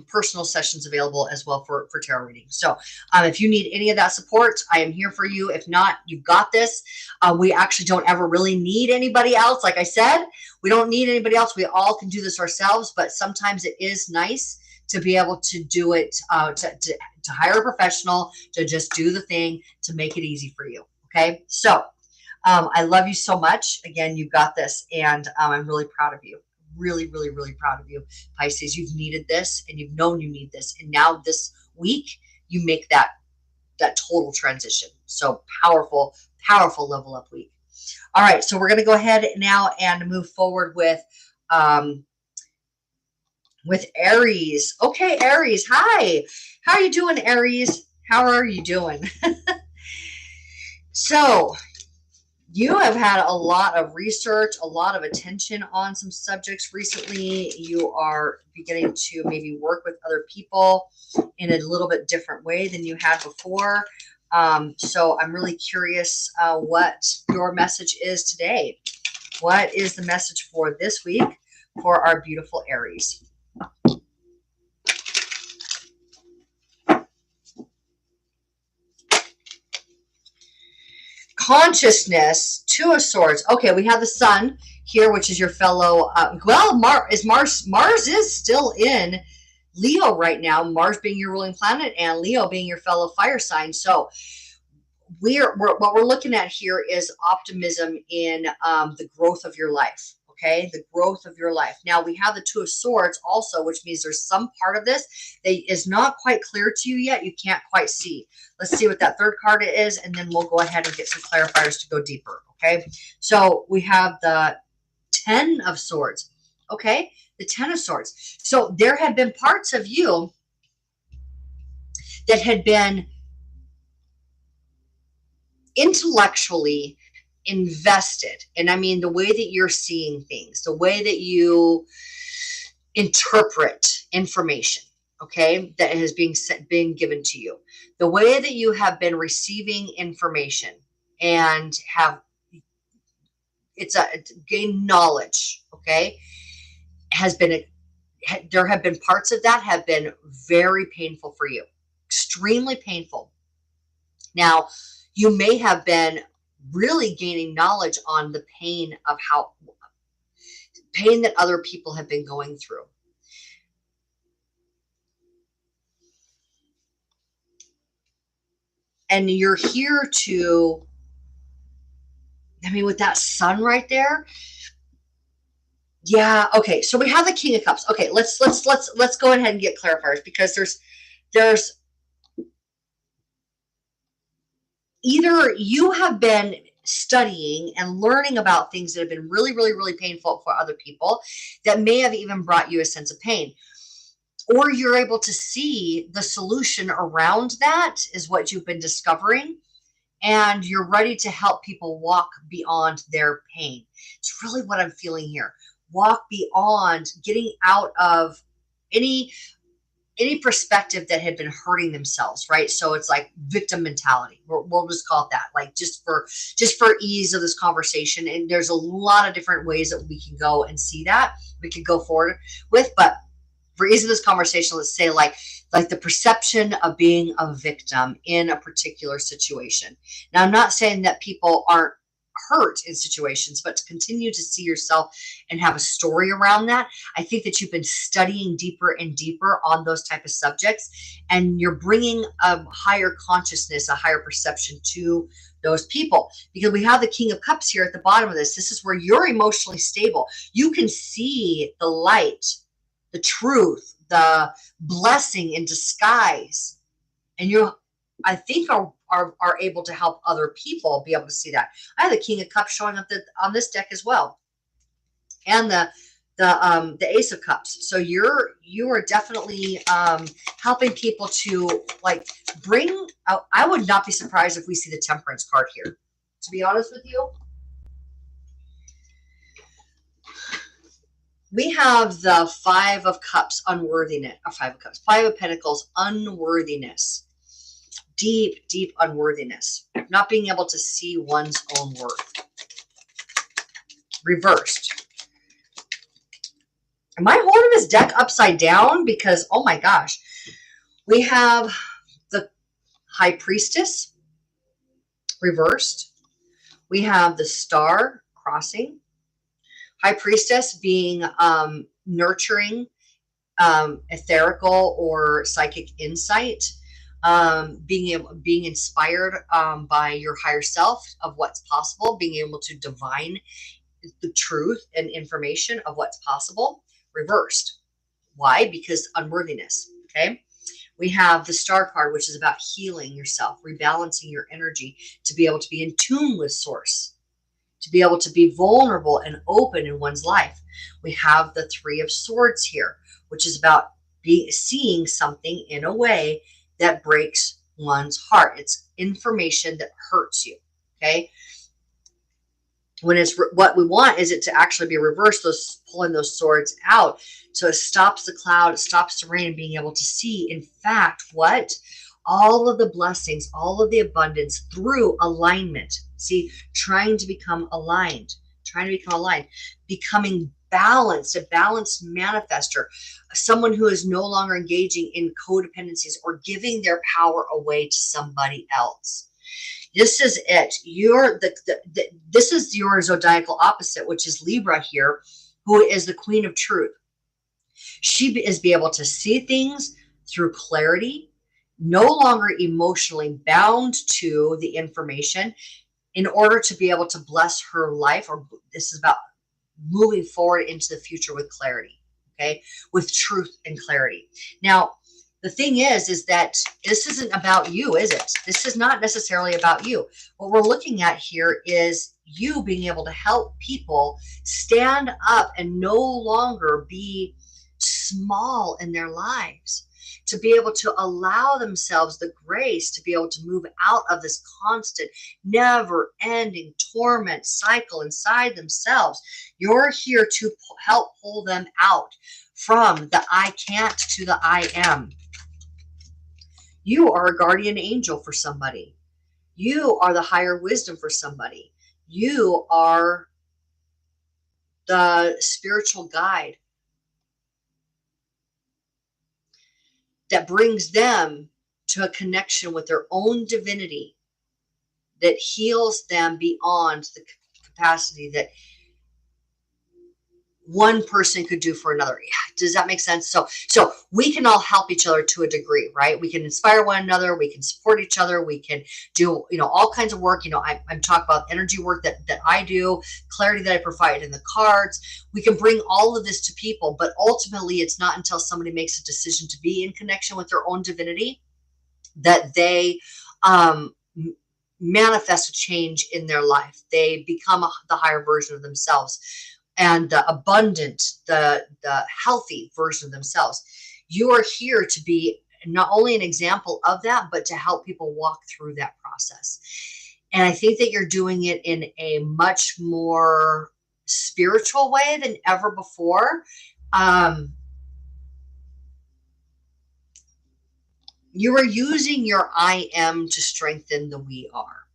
personal sessions available as well for tarot readings. So if you need any of that support, I am here for you. If not, you've got this. We actually don't ever really need anybody else. Like I said, we don't need anybody else. We all can do this ourselves, but sometimes it is nice to be able to do it, to hire a professional, to just do the thing, to make it easy for you. Okay. So I love you so much. Again, you've got this, and I'm really proud of you. Really, really, really proud of you, Pisces. You've needed this, and you've known you need this. And now this week, you make that total transition. So powerful, powerful level up week. All right. So we're going to go ahead now and move forward with Aries. Okay, Aries. Hi. How are you doing, Aries? How are you doing? So you have had a lot of research, a lot of attention on some subjects recently. You are beginning to maybe work with other people in a little bit different way than you had before. So I'm really curious what your message is today. What is the message for this week for our beautiful Aries? Consciousness, Two of Swords. Okay, we have the Sun here, which is your fellow. Mars is still in Leo right now. Mars being your ruling planet, and Leo being your fellow fire sign. So what we're looking at here is optimism in the growth of your life. Okay, the growth of your life. Now we have the Two of Swords also, which means there's some part of this that is not quite clear to you yet. You can't quite see. Let's see what that third card is, and then we'll go ahead and get some clarifiers to go deeper. Okay, so we have the Ten of Swords. Okay, the Ten of Swords. So there have been parts of you that had been intellectually invested. And I mean, the way that you're seeing things, the way that you interpret information, okay, that has been given to you, the way that you have been receiving information and have gained knowledge, okay, there have been parts of that have been very painful for you, extremely painful. Now, you may have been really gaining knowledge on the pain that other people have been going through. And you're here to, I mean, with that Sun right there. Yeah. Okay. So we have the King of Cups. Okay. Let's go ahead and get clarifiers, because there's either you have been studying and learning about things that have been really, really, really painful for other people that may have even brought you a sense of pain, or you're able to see the solution around that is what you've been discovering, and you're ready to help people walk beyond their pain. It's really what I'm feeling here. Walk beyond, getting out of any perspective that had been hurting themselves, right? So it's like victim mentality. We'll just call it that, like just for ease of this conversation. And there's a lot of different ways that we can go and see that we could go forward with, but for ease of this conversation, let's say like the perception of being a victim in a particular situation. Now, I'm not saying that people aren't hurt in situations, but to continue to see yourself and have a story around that. I think that you've been studying deeper and deeper on those type of subjects, and you're bringing a higher consciousness, a higher perception to those people, because we have the King of Cups here at the bottom of this. This is where you're emotionally stable. You can see the light, the truth, the blessing in disguise, and I think are able to help other people be able to see that. I have the King of Cups showing up on this deck as well, and the Ace of Cups. So you are definitely helping people to like bring out. I would not be surprised if we see the Temperance card here, to be honest with you. We have the Five of Cups, unworthiness, or Five of Cups, Five of Pentacles, unworthiness. Deep, deep unworthiness. Not being able to see one's own worth. Reversed. Am I holding this deck upside down? Because, oh my gosh. We have the High Priestess, reversed. We have the Star crossing. High Priestess being nurturing, etherical or psychic insight. Being inspired by your higher self of what's possible, being able to divine the truth and information of what's possible. Reversed. Why? Because unworthiness. Okay. We have the Star card, which is about healing yourself, rebalancing your energy to be able to be in tune with source, to be able to be vulnerable and open in one's life. We have the Three of Swords here, which is about seeing something in a way that breaks one's heart. It's information that hurts you. Okay. When it's what we want is it to actually be reversed, those pulling those swords out. So it stops the cloud, it stops the rain, and being able to see, in fact, what? All of the blessings, all of the abundance through alignment. See, trying to become aligned, becoming balanced, a balanced manifester, someone who is no longer engaging in codependencies or giving their power away to somebody else. This is it. This is your zodiacal opposite, which is Libra here, who is the Queen of Truth. She is be able to see things through clarity, no longer emotionally bound to the information in order to be able to bless her life. Or this is about moving forward into the future with clarity, okay? With truth and clarity. Now, the thing is that this isn't about you, is it? This is not necessarily about you. What we're looking at here is you being able to help people stand up and no longer be small in their lives, to be able to allow themselves the grace to be able to move out of this constant, never-ending torment cycle inside themselves. You're here to help pull them out from the I can't to the I am. You are a guardian angel for somebody. You are the higher wisdom for somebody. You are the spiritual guide that brings them to a connection with their own divinity, that heals them beyond the capacity that one person could do for another. Does that make sense? So we can all help each other to a degree, right? We can inspire one another. We can support each other. We can do, all kinds of work. I'm talking about energy work that I do, clarity that I provide in the cards. We can bring all of this to people, but ultimately it's not until somebody makes a decision to be in connection with their own divinity that they manifest a change in their life. They become the higher version of themselves, and the abundant, the healthy version of themselves. You are here to be not only an example of that, but to help people walk through that process. And I think that you're doing it in a much more spiritual way than ever before. You are using your I am to strengthen the we are,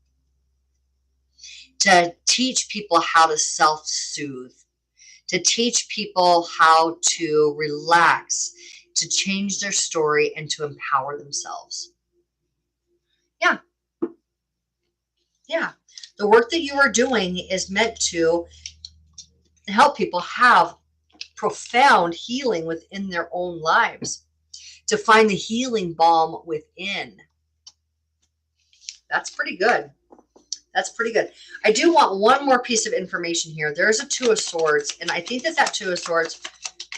to teach people how to self-soothe, to teach people how to relax, to change their story, and to empower themselves. Yeah. Yeah. The work that you are doing is meant to help people have profound healing within their own lives, to find the healing balm within. That's pretty good. That's pretty good. I do want one more piece of information here. There's a Two of Swords, and I think that Two of Swords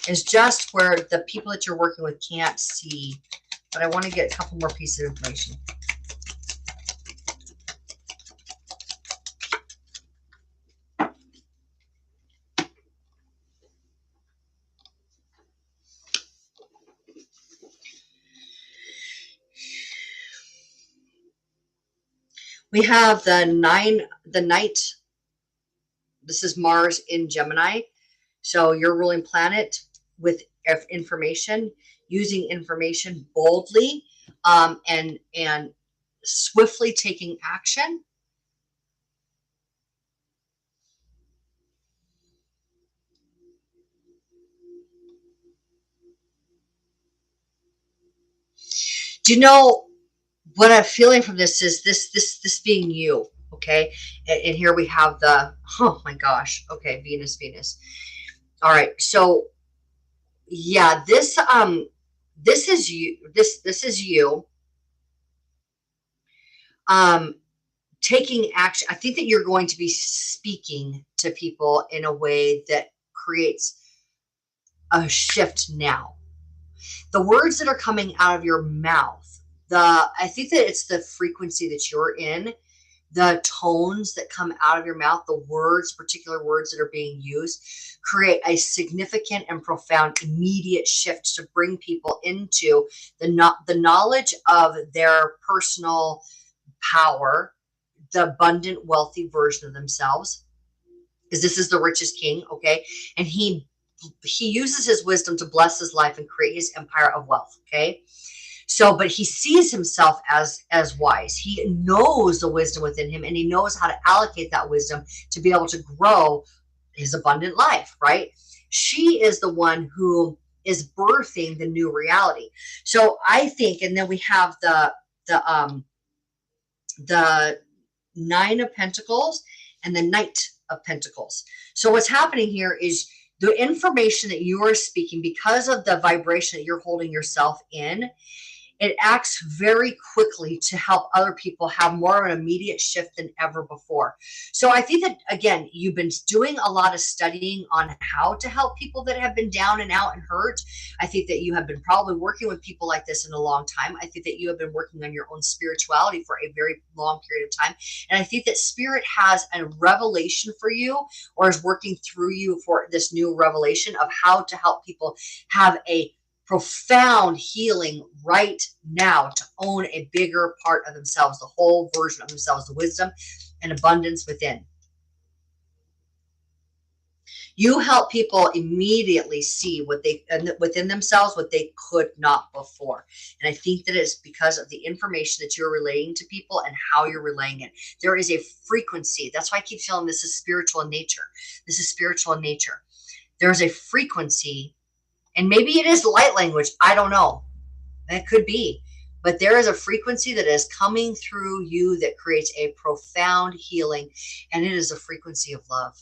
is just where the people that you're working with can't see, but I want to get a couple more pieces of information. We have the Knight. This is Mars in Gemini. So you're ruling planet with information, using information boldly, and swiftly taking action. Do you know what I'm feeling from this is this being you, okay? And here we have the, oh my gosh, okay, Venus. All right, so yeah, this is you. This is you. Taking action. I think that you're going to be speaking to people in a way that creates a shift now. The words that are coming out of your mouth, I think that it's the frequency that you're in, the tones that come out of your mouth, the words, particular words that are being used, create a significant and profound immediate shift to bring people into the knowledge of their personal power, the abundant, wealthy version of themselves, because this is the richest king, okay? And he uses his wisdom to bless his life and create his empire of wealth, okay? So, but he sees himself as wise. He knows the wisdom within him, and he knows how to allocate that wisdom to be able to grow his abundant life, right? She is the one who is birthing the new reality. So I think, and then we have the Nine of Pentacles and the Knight of Pentacles. So what's happening here is the information that you are speaking, because of the vibration that you're holding yourself in, it acts very quickly to help other people have more of an immediate shift than ever before. So I think that, again, you've been doing a lot of studying on how to help people that have been down and out and hurt. I think that you have been probably working with people like this in a long time. I think that you have been working on your own spirituality for a very long period of time. And I think that Spirit has a revelation for you, or is working through you for this new revelation of how to help people have a profound healing right now, to own a bigger part of themselves, the whole version of themselves, the wisdom and abundance within. You help people immediately see what they within themselves, what they could not before. And I think that it's because of the information that you're relaying to people and how you're relaying it. There is a frequency. That's why I keep feeling this is spiritual in nature. This is spiritual in nature. There's a frequency. And maybe it is light language. I don't know. That could be. But there is a frequency that is coming through you that creates a profound healing. And it is a frequency of love.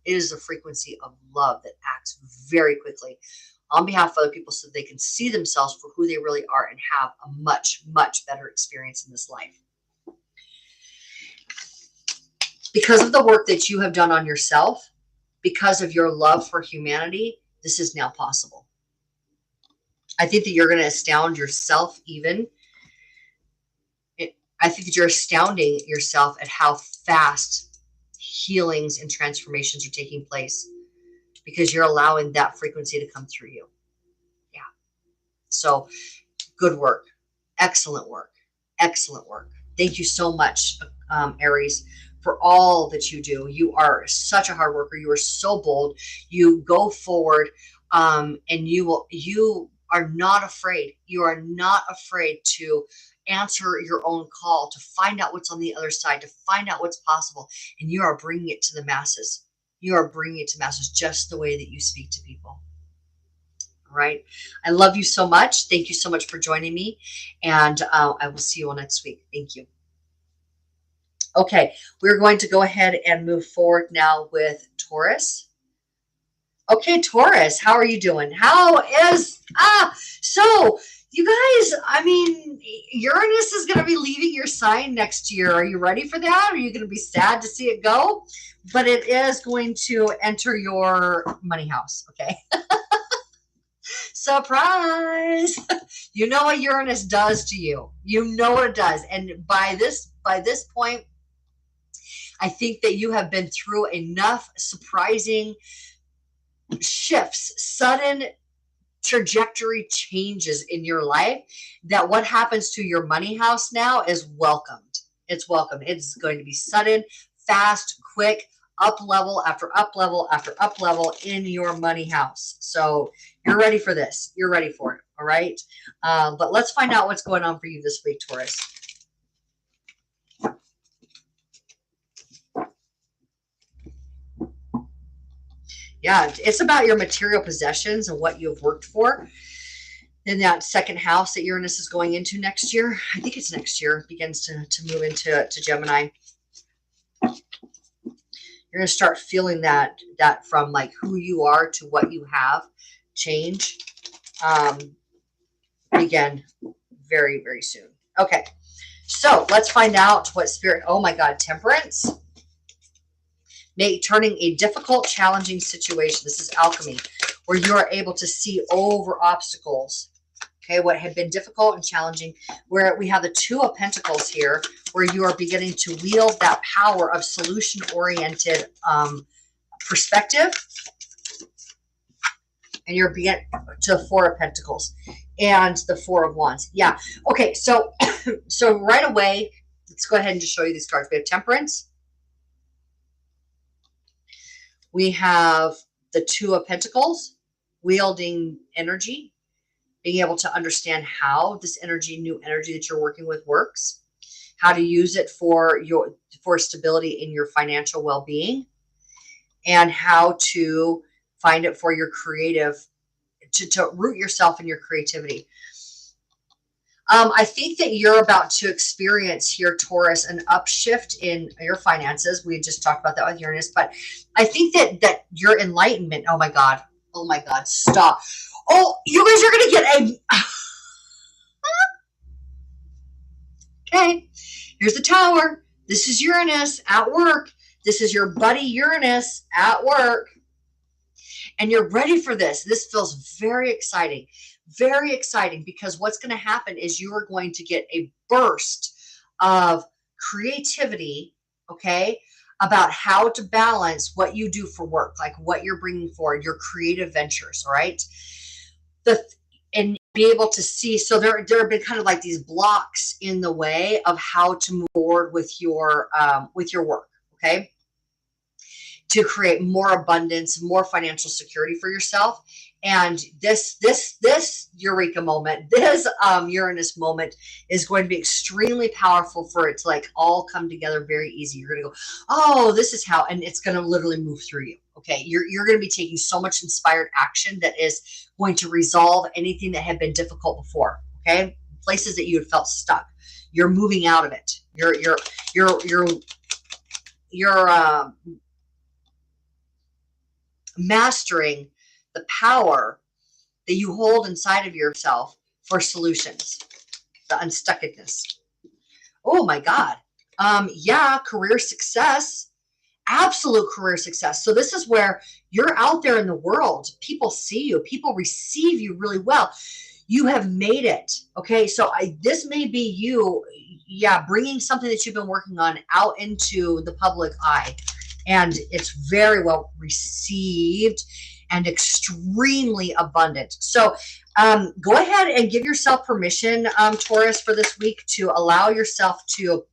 It is a frequency of love that acts very quickly on behalf of other people so they can see themselves for who they really are and have a much, much better experience in this life. Because of the work that you have done on yourself, because of your love for humanity, this is now possible. I think that you're going to astound yourself even. I think that you're astounding yourself at how fast healings and transformations are taking place, because you're allowing that frequency to come through you. Yeah. So good work. Excellent work. Excellent work. Thank you so much, Aries, for all that you do. You are such a hard worker. You are so bold. You go forward, and you are not afraid. You are not afraid to answer your own call, to find out what's on the other side, to find out what's possible. And you are bringing it to the masses. You are bringing it to masses just the way that you speak to people. All right. I love you so much. Thank you so much for joining me. And I will see you all next week. Thank you. Okay, we're going to go ahead and move forward now with Taurus. Okay, Taurus, how are you doing? So you guys, I mean, Uranus is going to be leaving your sign next year. Are you ready for that? Are you going to be sad to see it go? But it is going to enter your money house, okay? Surprise! You know what Uranus does to you. You know what it does. And by this point, I think that you have been through enough surprising shifts, sudden trajectory changes in your life, that what happens to your money house now is welcomed. It's welcome. It's going to be sudden, fast, quick, up level after up level after up level in your money house. So you're ready for this. You're ready for it. All right. But let's find out what's going on for you this week, Taurus. Yeah, it's about your material possessions and what you've worked for in that second house that Uranus is going into next year. I think it's next year, begins to move into Gemini. You're going to start feeling that from like who you are to what you have change begin very, very soon. Okay, so let's find out what spirit, oh my God, Temperance. Turning a difficult, challenging situation. This is alchemy, where you are able to see over obstacles. Okay, what had been difficult and challenging, where we have the Two of Pentacles here, where you are beginning to wield that power of solution-oriented perspective. And you're beginning to the Four of Pentacles and the Four of Wands. Yeah. Okay, so so right away, let's go ahead and just show you these cards. We have Temperance. We have the Two of Pentacles, wielding energy, being able to understand how this energy, new energy that you're working with works, how to use it for stability in your financial well-being, and how to find it for your creative, to root yourself in your creativity. I think that you're about to experience here, Taurus, an upshift in your finances. We just talked about that with Uranus, but I think that your enlightenment, oh my God, stop. Oh, you guys are going to get a, okay, here's the Tower. This is Uranus at work. This is your buddy Uranus at work. And you're ready for this. This feels very exciting. Very exciting, because what's going to happen is you are going to get a burst of creativity, okay, about how to balance what you do for work, like what you're bringing forward, your creative ventures, all right? And be able to see, so there have been kind of like these blocks in the way of how to move forward with your work, okay, to create more abundance, more financial security for yourself. And this Eureka moment, this Uranus moment is going to be extremely powerful for it to like all come together very easy. You're going to go, oh, this is how, and it's going to literally move through you. Okay. You're going to be taking so much inspired action that is going to resolve anything that had been difficult before. Okay. Places that you had felt stuck. You're moving out of it. You're mastering the power that you hold inside of yourself for solutions, the unstuckedness. Oh my God. Yeah, career success, absolute career success. So this is where you're out there in the world. People see you, people receive you really well. You have made it. Okay. So this may be you, yeah, bringing something that you've been working on out into the public eye. And it's very well received and extremely abundant. So go ahead and give yourself permission, Taurus, for this week to allow yourself to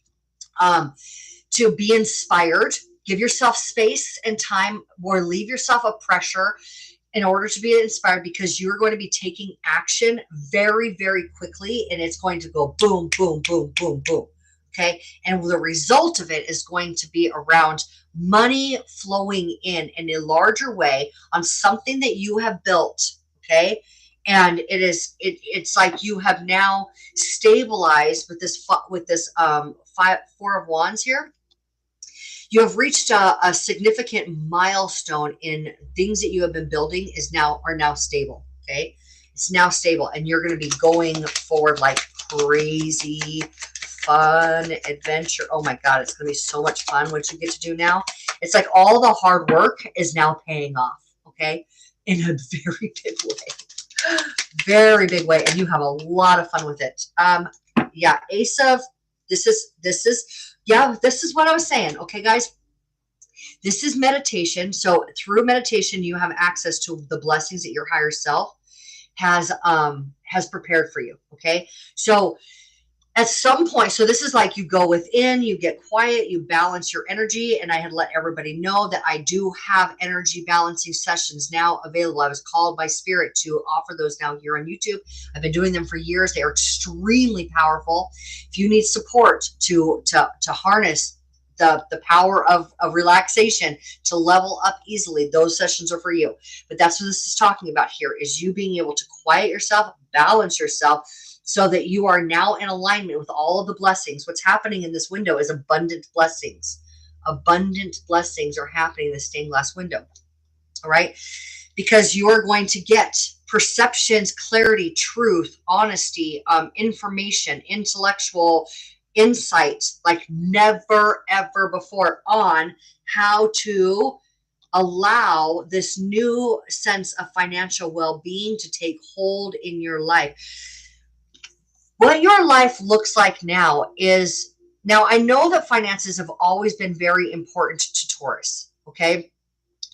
be inspired. Give yourself space and time, or leave yourself a pressure in order to be inspired, because you're going to be taking action very, very quickly, and it's going to go boom, boom, boom, boom, boom. Okay. And the result of it is going to be around money flowing in a larger way on something that you have built. Okay. And it's like you have now stabilized with this Four of Wands here. You have reached a significant milestone in things that you have been building are now stable. Okay. It's now stable, and you're going to be going forward like crazy. Fun adventure. Oh my God, it's going to be so much fun what you get to do now. It's like all the hard work is now paying off, okay, in a very big way. Very big way, and you have a lot of fun with it. Yeah, Ace of, this is what I was saying, okay, guys? This is meditation. So through meditation, you have access to the blessings that your higher self has prepared for you, okay? So at some point, so this is like you go within, you get quiet, you balance your energy. And I had let everybody know that I do have energy balancing sessions now available. I was called by Spirit to offer those now here on YouTube. I've been doing them for years. They are extremely powerful. If you need support to harness the power of relaxation to level up easily, those sessions are for you. But that's what this is talking about here, is you being able to quiet yourself, balance yourself, so that you are now in alignment with all of the blessings. What's happening in this window is abundant blessings. Abundant blessings are happening in the stained glass window. All right. Because you are going to get perceptions, clarity, truth, honesty, information, intellectual insights like never, ever before on how to allow this new sense of financial well-being to take hold in your life. What your life looks like now is, now I know that finances have always been very important to Taurus, okay?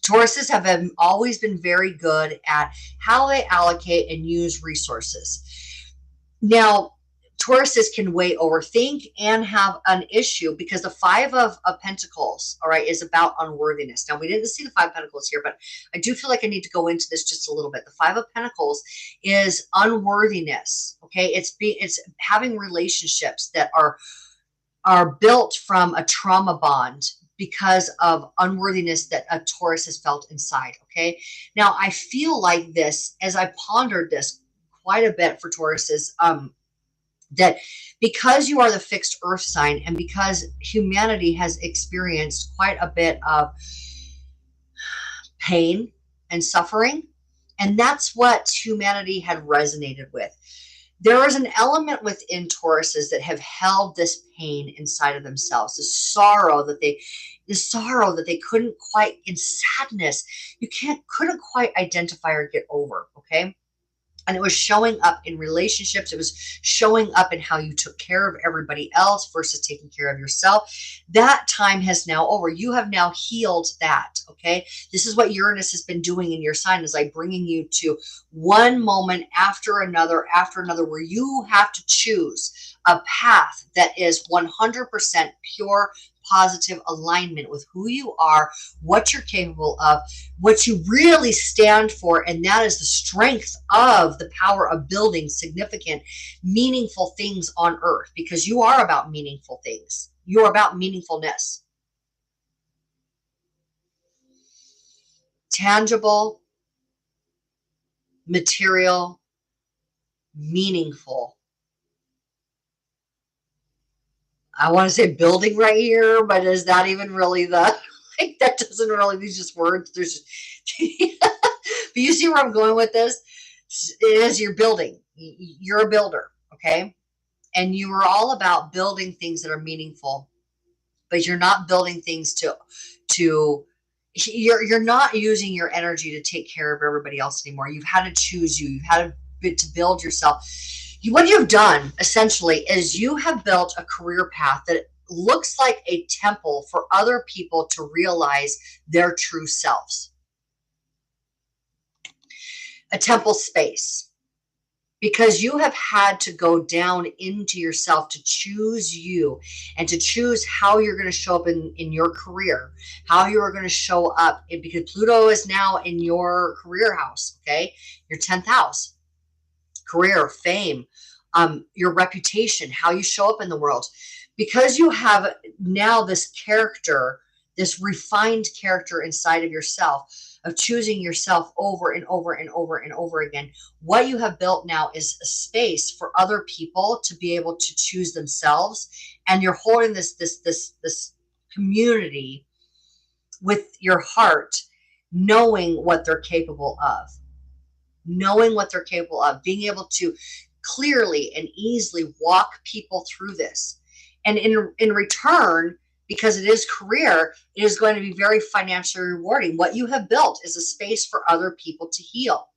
Tauruses have always been very good at how they allocate and use resources. Now, Tauruses can way overthink and have an issue because the Five of Pentacles, all right, is about unworthiness. Now, we didn't see the Five of Pentacles here, but I do feel like I need to go into this just a little bit. The Five of Pentacles is unworthiness, okay? It's having relationships that are built from a trauma bond because of unworthiness that a Taurus has felt inside, okay? Now, I feel like this, as I pondered this quite a bit for Tauruses, that because you are the fixed earth sign and because humanity has experienced quite a bit of pain and suffering, and that's what humanity had resonated with. There is an element within Tauruses that have held this pain inside of themselves, the sorrow that they couldn't quite, in sadness, couldn't quite identify or get over, okay? And it was showing up in relationships. It was showing up in how you took care of everybody else versus taking care of yourself. That time has now over. You have now healed that, okay? This is what Uranus has been doing in your sign, is like bringing you to one moment after another, where you have to choose a path that is 100% pure, positive alignment with who you are, what you're capable of, what you really stand for. And that is the strength of the power of building significant, meaningful things on earth, because you are about meaningful things. You're about meaningfulness. Tangible, material, meaningful. I want to say building right here, but is that even really the, like, that doesn't really, these just words. There's just, but you see where I'm going with this? It is, you're building. You're a builder, okay? And you are all about building things that are meaningful, but you're not building things you're not using your energy to take care of everybody else anymore. You've had to choose you. You've had to build yourself. What you've done essentially is you have built a career path that looks like a temple for other people to realize their true selves. A temple space. Because you have had to go down into yourself to choose you and to choose how you're going to show up in your career, how you are going to show up, because Pluto is now in your career house, okay? Your 10th house. Career, fame, your reputation, how you show up in the world. Because you have now this character, this refined character inside of yourself, of choosing yourself over and over and over and over again, what you have built now is a space for other people to be able to choose themselves. And you're holding this community with your heart, knowing what they're capable of. Knowing what they're capable of, being able to clearly and easily walk people through this. And in return, because it is career, it is going to be very financially rewarding. What you have built is a space for other people to heal,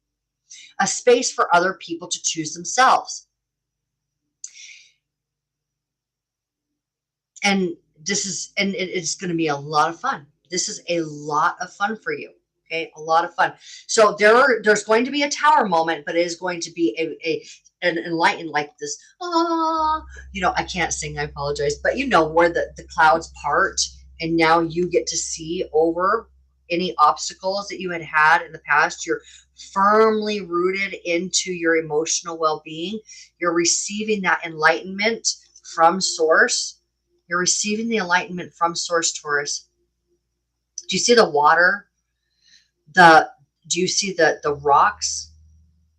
a space for other people to choose themselves. And it's going to be a lot of fun. This is a lot of fun for you. Okay, a lot of fun. So there's going to be a tower moment, but it is going to be an enlightened, like this, I can't sing, I apologize, but where the clouds part, and now you get to see over any obstacles that you had in the past. You're firmly rooted into your emotional well-being. You're receiving that enlightenment from source. You're receiving the enlightenment from source, Taurus. Do you see the water? Do you see the rocks?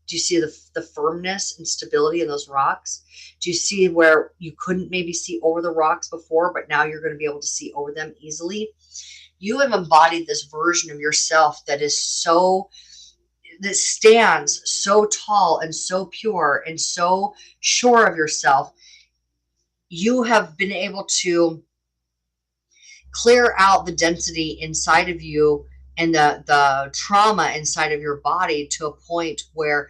Do you see the firmness and stability in those rocks? Do you see where you couldn't maybe see over the rocks before, but now you're going to be able to see over them easily? You have embodied this version of yourself that stands so tall and so pure and so sure of yourself. You have been able to clear out the density inside of you and the trauma inside of your body to a point where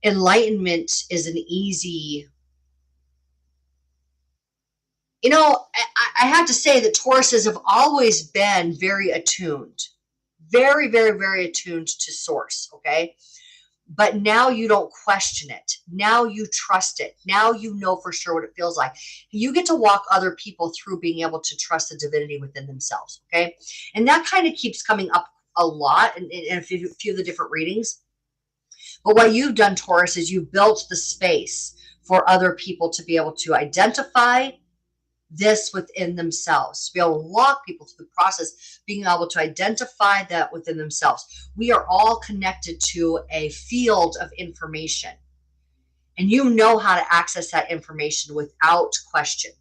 enlightenment is an easy, I have to say that Tauruses have always been very attuned, very, very, very attuned to source. Okay. But now you don't question it. Now you trust it. Now you know for sure what it feels like. You get to walk other people through being able to trust the divinity within themselves. Okay. And that kind of keeps coming up a lot in a few of the different readings. But what you've done, Taurus, is you've built the space for other people to be able to identify this within themselves, to be able to walk people through the process, being able to identify that within themselves. We are all connected to a field of information, and you know how to access that information without question.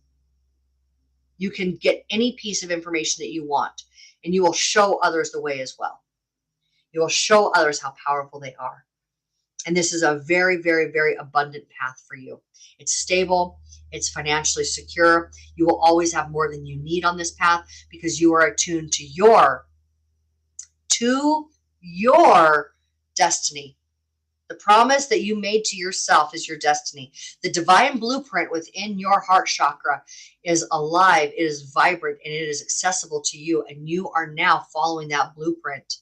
You can get any piece of information that you want, and you will show others the way as well. You will show others how powerful they are. And this is a very, very, very abundant path for you. It's stable. It's financially secure. You will always have more than you need on this path because you are attuned to your destiny. The promise that you made to yourself is your destiny. The divine blueprint within your heart chakra is alive, it is vibrant, and it is accessible to you. And you are now following that blueprint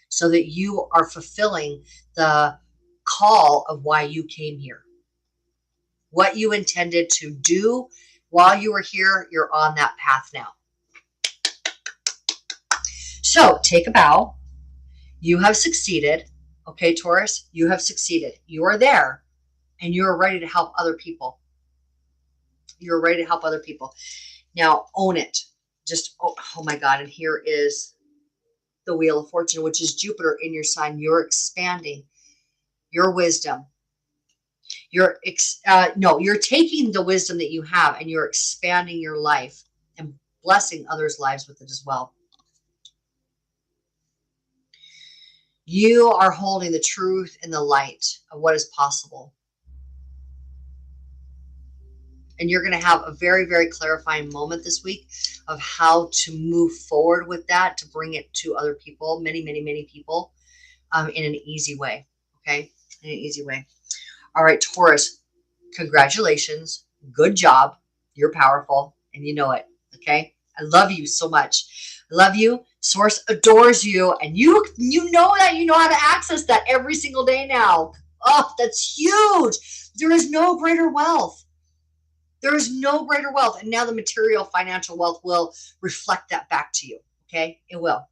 so that you are fulfilling the call of why you came here. What you intended to do while you were here, you're on that path now. So take a bow. You have succeeded. Okay, Taurus, you have succeeded. You are there and you are ready to help other people. You're ready to help other people. Now own it. Just, oh my God. And here is the Wheel of Fortune, which is Jupiter in your sign. You're expanding your wisdom. You're taking the wisdom that you have and you're expanding your life and blessing others' lives with it as well. You are holding the truth and the light of what is possible. And you're going to have a very, very clarifying moment this week of how to move forward with that, to bring it to other people, many, many, many people, in an easy way. Okay? In an easy way. All right, Taurus, congratulations. Good job. You're powerful and you know it. Okay? I love you so much. I love you. Source adores you. And you know that. You know how to access that every single day now. Oh, that's huge. There is no greater wealth. There is no greater wealth. And now the material financial wealth will reflect that back to you. Okay? It will.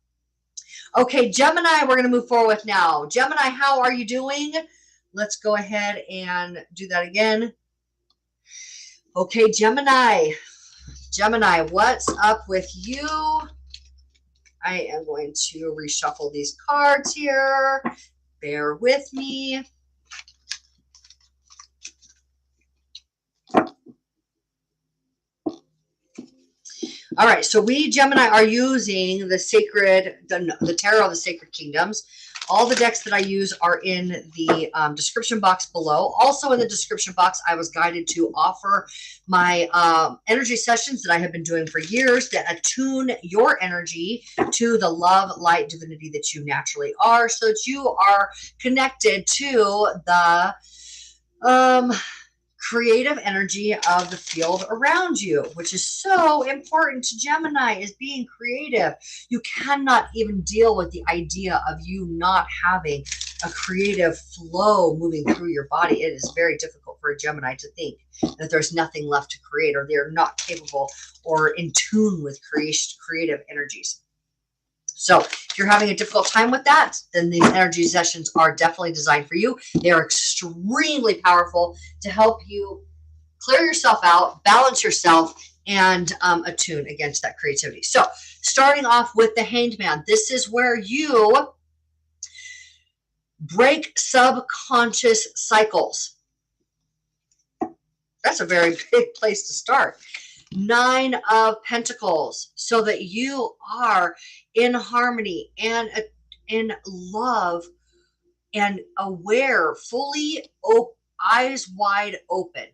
Okay, Gemini, we're going to move forward with now. Gemini, how are you doing? Let's go ahead and do that again. Okay, Gemini. Gemini, what's up with you? I am going to reshuffle these cards here. Bear with me. All right, so we, Gemini, are using the Tarot of the Sacred Kingdoms. All the decks that I use are in the description box below. Also in the description box, I was guided to offer my energy sessions that I have been doing for years that attune your energy to the love, light, divinity that you naturally are, so that you are connected to the creative energy of the field around you, which is so important to Gemini, is being creative. You cannot even deal with the idea of you not having a creative flow moving through your body. It is very difficult for a Gemini to think that there's nothing left to create, or they're not capable or in tune with creative energies. So if you're having a difficult time with that, then these energy sessions are definitely designed for you. They are extremely powerful to help you clear yourself out, balance yourself, and attune against that creativity. So starting off with the Hanged Man, this is where you break subconscious cycles. That's a very big place to start. 9 of Pentacles, so that you are in harmony and in love and aware, fully eyes wide open,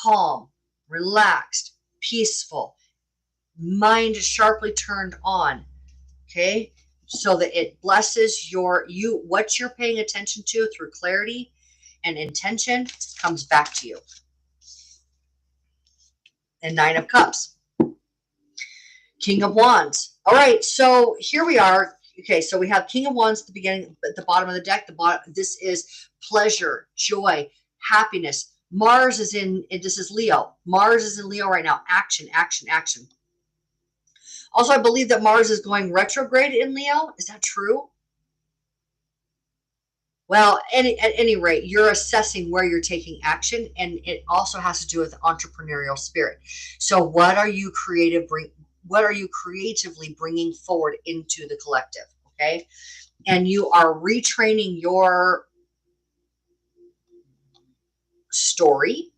calm, relaxed, peaceful, mind sharply turned on. Okay, so that it blesses what you're paying attention to through clarity and intention comes back to you. And 9 of Cups, King of Wands. All right, so here we are. Okay, so we have King of Wands at the beginning, at the bottom of the deck. This is pleasure, joy, happiness. Mars is this is Leo. Mars is in Leo right now. Action, action, action. Also, I believe that Mars is going retrograde in Leo. Is that true? Well, at any rate, you're assessing where you're taking action, and it also has to do with entrepreneurial spirit. So what are you creatively bringing forward into the collective? Okay. And you are retraining your story,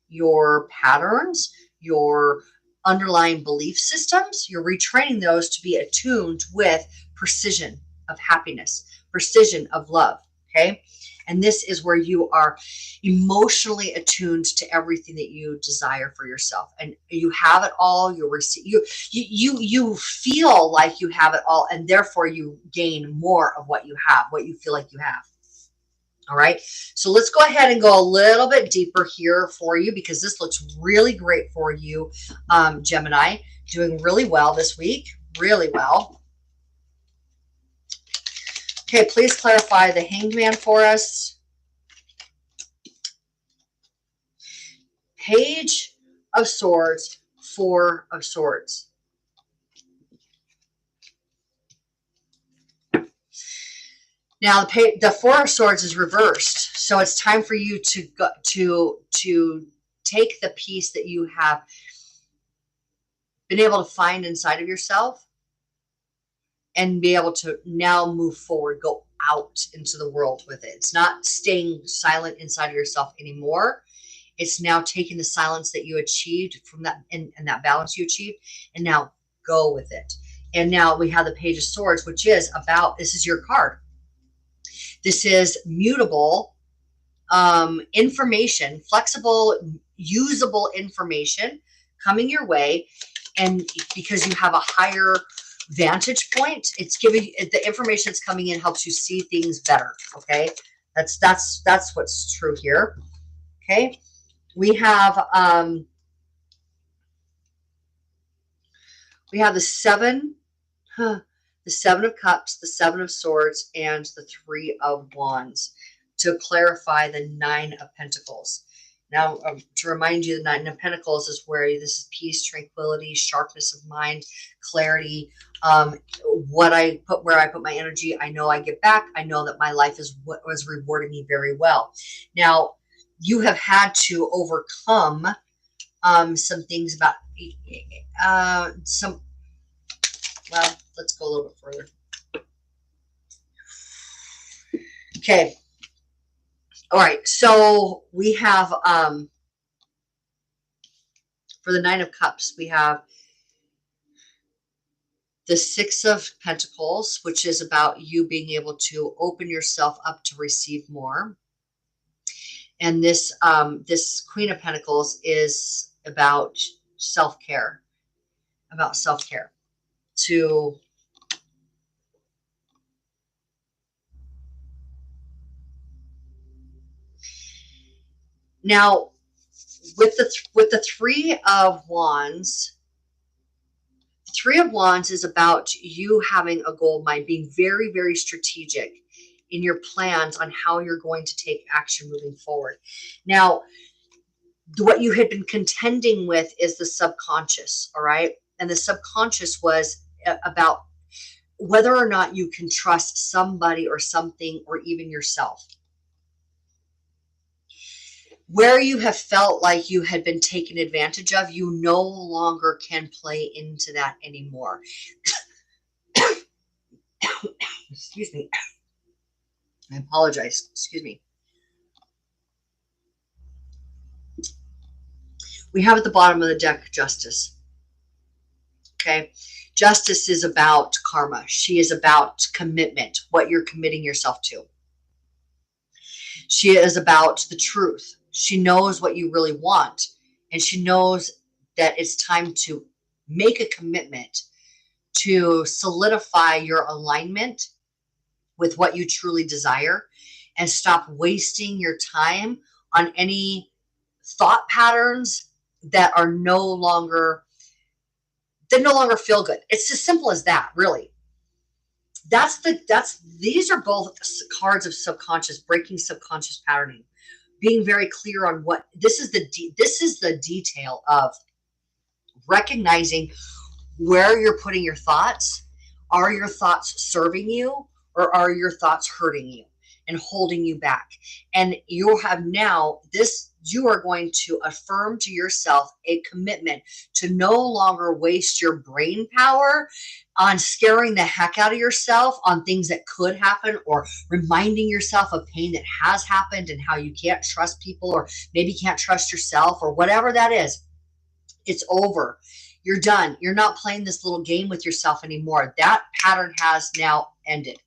your patterns, your underlying belief systems. You're retraining those to be attuned with precision of happiness, precision of love. Okay. And this is where you are emotionally attuned to everything that you desire for yourself, and you have it all. You feel like you have it all, and therefore you gain more of what you have, what you feel like you have. All right. So let's go ahead and go a little bit deeper here for you, because this looks really great for you, Gemini. Doing really well this week. Really well. Okay, please clarify the Hanged Man for us. Page of Swords, 4 of Swords. Now the 4 of Swords is reversed, so it's time for you to take the peace that you have been able to find inside of yourself and be able to now move forward, go out into the world with it. It's not staying silent inside of yourself anymore. It's now taking the silence that you achieved from that and that balance you achieved, and now go with it. And now we have the Page of Swords, which is about, this is your card. This is mutable information, flexible, usable information coming your way. And because you have a higher vantage point, it's giving the information that's coming in helps you see things better. Okay, that's what's true here. Okay, we have the 7 of Cups, the 7 of Swords, and the 3 of Wands to clarify the 9 of Pentacles. Now, to remind you, the 9 of Pentacles is where this is peace, tranquility, sharpness of mind, clarity. Where I put my energy, I know I get back. I know that my life is what was rewarding me very well. Now, you have had to overcome some things about well, let's go a little bit further. Okay. All right. So we have, for the 9 of Cups, we have the 6 of Pentacles, which is about you being able to open yourself up to receive more. And this Queen of Pentacles is about self-care, to now with the Three of Wands. Three of Wands is about you having a goal in mind, being very, very strategic in your plans on how you're going to take action moving forward. Now, what you had been contending with is the subconscious, all right? And the subconscious was about whether or not you can trust somebody or something or even yourself. Where you have felt like you had been taken advantage of, you no longer can play into that anymore. Excuse me. I apologize. Excuse me. We have at the bottom of the deck Justice. Okay. Justice is about karma. She is about commitment, what you're committing yourself to. She is about the truth. She knows what you really want, and she knows that it's time to make a commitment to solidify your alignment with what you truly desire and stop wasting your time on any thought patterns that are no longer feel good. It's as simple as that, really. These are both cards of subconscious, breaking subconscious patterning, being very clear on what this is the detail of recognizing where you're putting your thoughts. Are your thoughts serving you, or are your thoughts hurting you and holding you back? And you have now this, you are going to affirm to yourself a commitment to no longer waste your brain power on scaring the heck out of yourself on things that could happen, or reminding yourself of pain that has happened and how you can't trust people, or maybe can't trust yourself, or whatever that is. It's over. You're done. You're not playing this little game with yourself anymore. That pattern has now ended.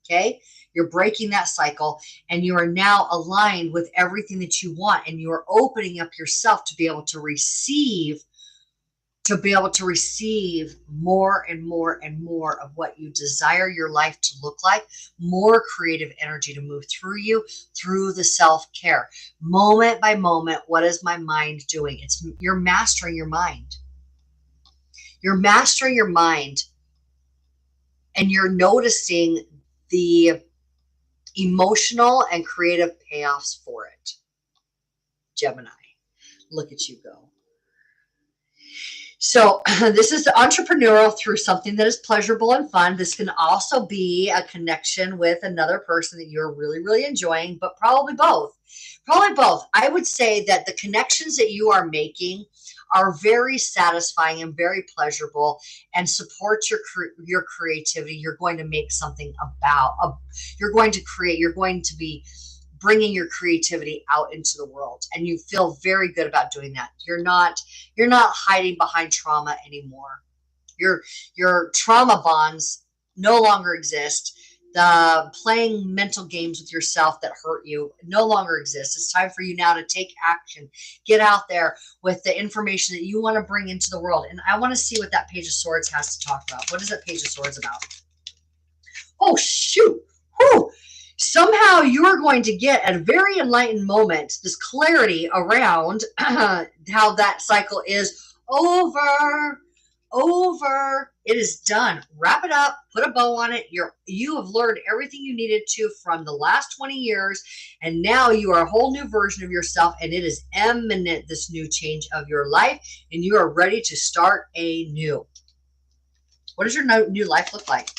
Okay? You're breaking that cycle, and you are now aligned with everything that you want, and you are opening up yourself to be able to receive more and more and more of what you desire your life to look like, more creative energy to move through you, through the self-care. Moment by moment, what is my mind doing? You're mastering your mind. You're mastering your mind, and you're noticing the emotional and creative payoffs for it. Gemini, look at you go. So this is entrepreneurial through something that is pleasurable and fun. This can also be a connection with another person that you're really, really enjoying, but probably both. Probably both. I would say that the connections that you are making are very satisfying and very pleasurable, and support your creativity. You're going to make something you're going to be bringing your creativity out into the world, and you feel very good about doing that. You're not hiding behind trauma anymore. Your trauma bonds no longer exist. The playing mental games with yourself that hurt you no longer exists. It's time for you now to take action. Get out there with the information that you want to bring into the world. And I want to see what that Page of Swords has to talk about. What is that Page of Swords about? Oh, shoot. Whew. Somehow you're going to get at a very enlightened moment this clarity around how that cycle is over. It is done. Wrap it up, put a bow on it. You have learned everything you needed to from the last 20 years, and now you are a whole new version of yourself, and it is imminent, this new change of your life, and you are ready to start anew. What does your new life look like?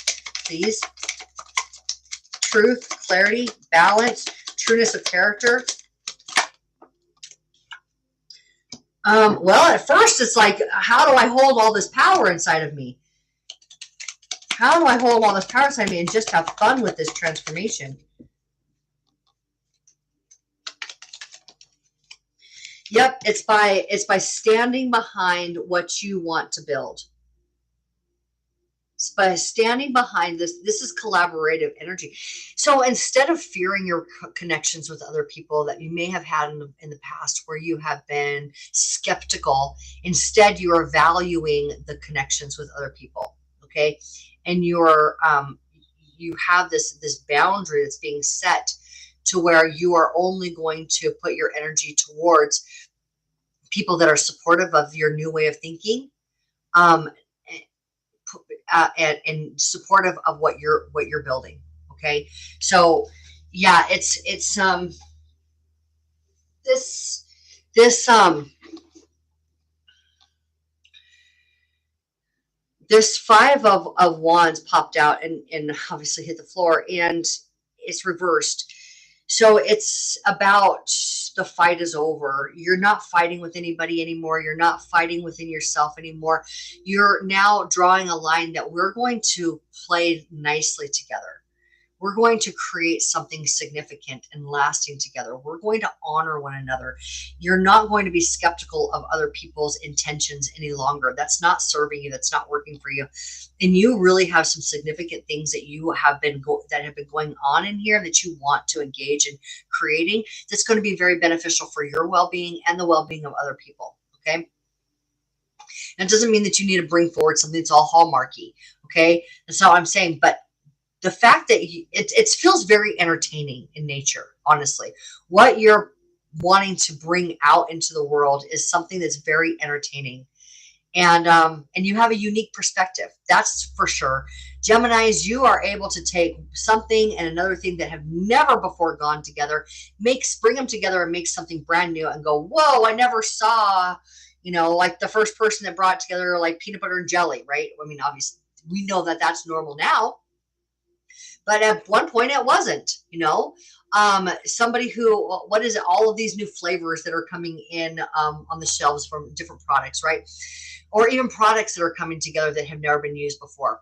Please. Truth, clarity, balance, trueness of character. Well, at first it's like, how do I hold all this power inside of me? How do I hold all this power inside of me and just have fun with this transformation? Yep, it's by standing behind what you want to build. By standing behind this is collaborative energy. So instead of fearing your connections with other people that you may have had in the past, where you have been skeptical, instead you are valuing the connections with other people. Okay. And you have this boundary that's being set to where you are only going to put your energy towards people that are supportive of your new way of thinking, um, and supportive of what you're building. Okay, so yeah, it's this this this five of wands popped out and obviously hit the floor, and it's reversed. So it's about the fight is over. You're not fighting with anybody anymore. You're not fighting within yourself anymore. You're now drawing a line that we're going to play nicely together. We're going to create something significant and lasting together. We're going to honor one another. You're not going to be skeptical of other people's intentions any longer. That's not serving you. That's not working for you. And you really have some significant things that you have been that have been going on in here that you want to engage in creating. That's going to be very beneficial for your well-being and the well-being of other people. Okay. And it doesn't mean that you need to bring forward something that's all hallmarky. Okay. That's not what I'm saying. But the fact that it feels very entertaining in nature, honestly. What you're wanting to bring out into the world is something that's very entertaining. And you have a unique perspective. That's for sure. Geminis, you are able to take something and another thing that have never before gone together, bring them together and make something brand new and go, whoa, I never saw, like the first person that brought together like peanut butter and jelly, right? I mean, obviously we know that that's normal now. But at one point it wasn't, somebody who, what is it? All of these new flavors that are coming in on the shelves from different products, right? Or even products that are coming together that have never been used before.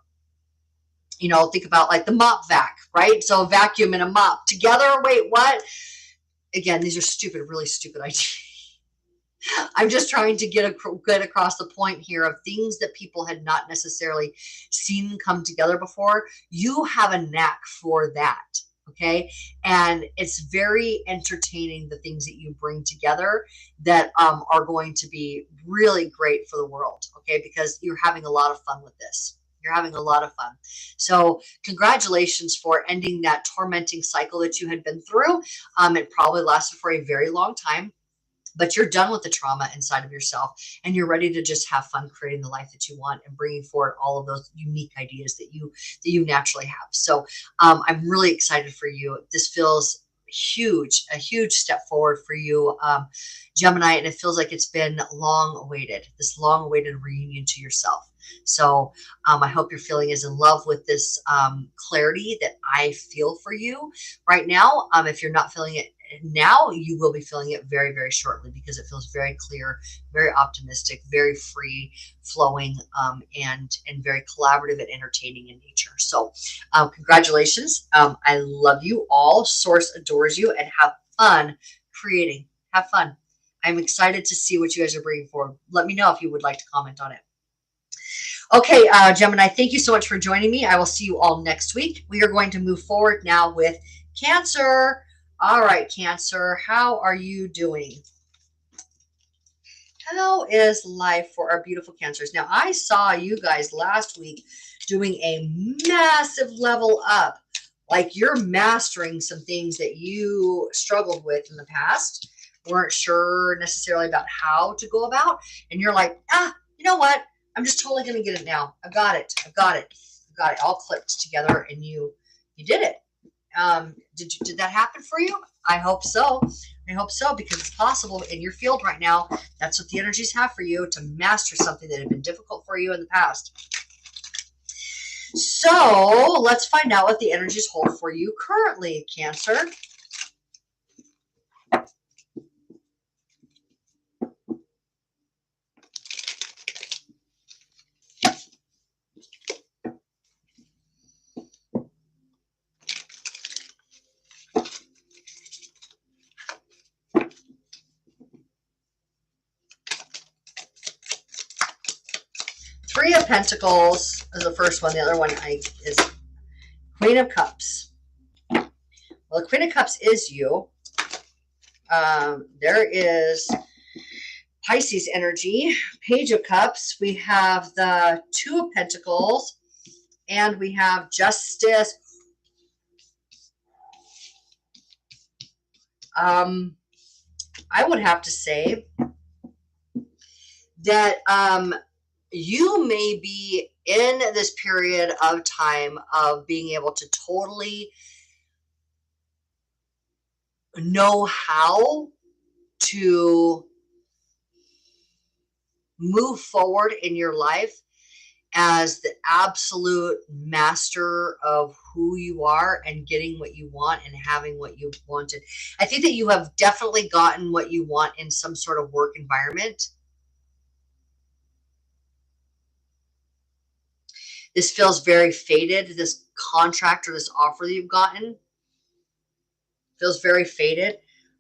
Think about like the mop vac, right? So a vacuum and a mop together. Wait, what? Again, these are really stupid ideas. I'm just trying to get across the point here of things that people had not necessarily seen come together before. You have a knack for that, okay? And it's very entertaining, the things that you bring together that are going to be really great for the world, okay? Because you're having a lot of fun with this. You're having a lot of fun. So congratulations for ending that tormenting cycle that you had been through. It probably lasted for a very long time. But you're done with the trauma inside of yourself, and you're ready to just have fun creating the life that you want and bringing forward all of those unique ideas that you naturally have. So I'm really excited for you. This feels a huge step forward for you, Gemini, and it feels like it's been this long awaited reunion to yourself. So I hope you're feeling as in love with this clarity that I feel for you right now. If you're not feeling it now, you will be feeling it very, very shortly, because it feels very clear, very optimistic, very free flowing, and very collaborative and entertaining in nature. So congratulations. I love you all. Source adores you, and have fun creating. Have fun. I'm excited to see what you guys are bringing forward. Let me know if you would like to comment on it. Okay, Gemini, thank you so much for joining me. I will see you all next week. We are going to move forward now with Cancer. All right, Cancer, how are you doing? How is life for our beautiful Cancers? Now, I saw you guys last week doing a massive level up. Like you're mastering some things that you struggled with in the past, weren't sure necessarily about how to go about. And you're like, you know what? I'm just totally going to get it now. I've got it. All clipped together, and you did it. Did that happen for you? I hope so. Because it's possible in your field right now. That's what the energies have for you, to master something that had been difficult for you in the past. So let's find out what the energies hold for you currently, Cancer. Three of Pentacles is the first one. The other one is Queen of Cups. Well, the Queen of Cups is you. There is Pisces energy, Page of Cups. We have the Two of Pentacles, and we have Justice. I would have to say that you may be in this period of time of being able to totally know how to move forward in your life as the absolute master of who you are and getting what you want and having what you wanted. I think that you have definitely gotten what you want in some sort of work environment. This feels very fated. This contract or this offer that you've gotten feels very fated.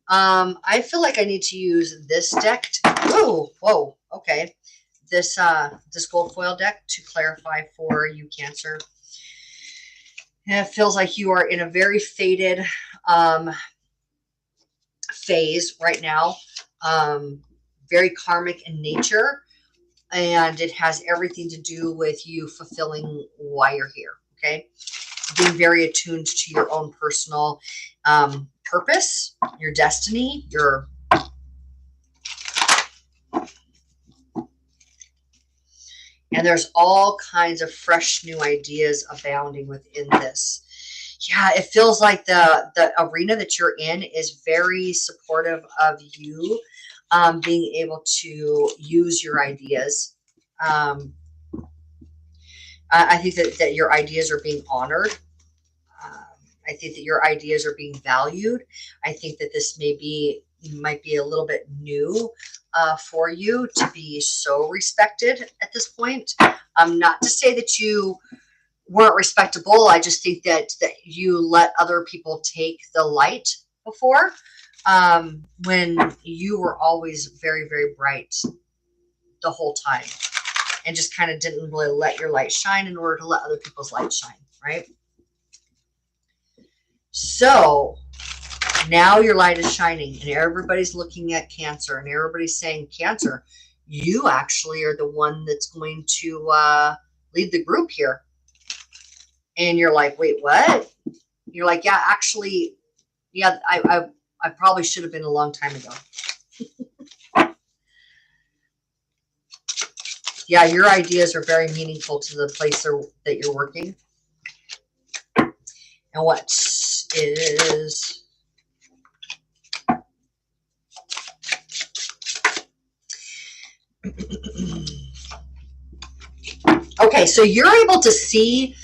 I feel like I need to use this deck. Whoa, okay. This gold foil deck to clarify for you, Cancer. And it feels like you are in a very fated phase right now, very karmic in nature, and it has everything to do with you fulfilling why you're here. Okay, being very attuned to your own personal purpose, your destiny, your and there's all kinds of fresh new ideas abounding within this. Yeah, it feels like the arena that you're in is very supportive of you being able to use your ideas. I think that your ideas are being honored. I think that your ideas are being valued. I think that this might be a little bit new for you to be so respected at this point. Not to say that you weren't respectable. I just think that you let other people take the light before, when you were always very, very bright the whole time and just kind of didn't really let your light shine in order to let other people's light shine, right? So now your light is shining and everybody's looking at Cancer and everybody's saying, Cancer, you actually are the one that's going to lead the group here. And you're like, wait, what? You're like, yeah, actually, yeah, I probably should have been a long time ago. Yeah, your ideas are very meaningful to the place that you're working. And what is... Okay, so you're able to see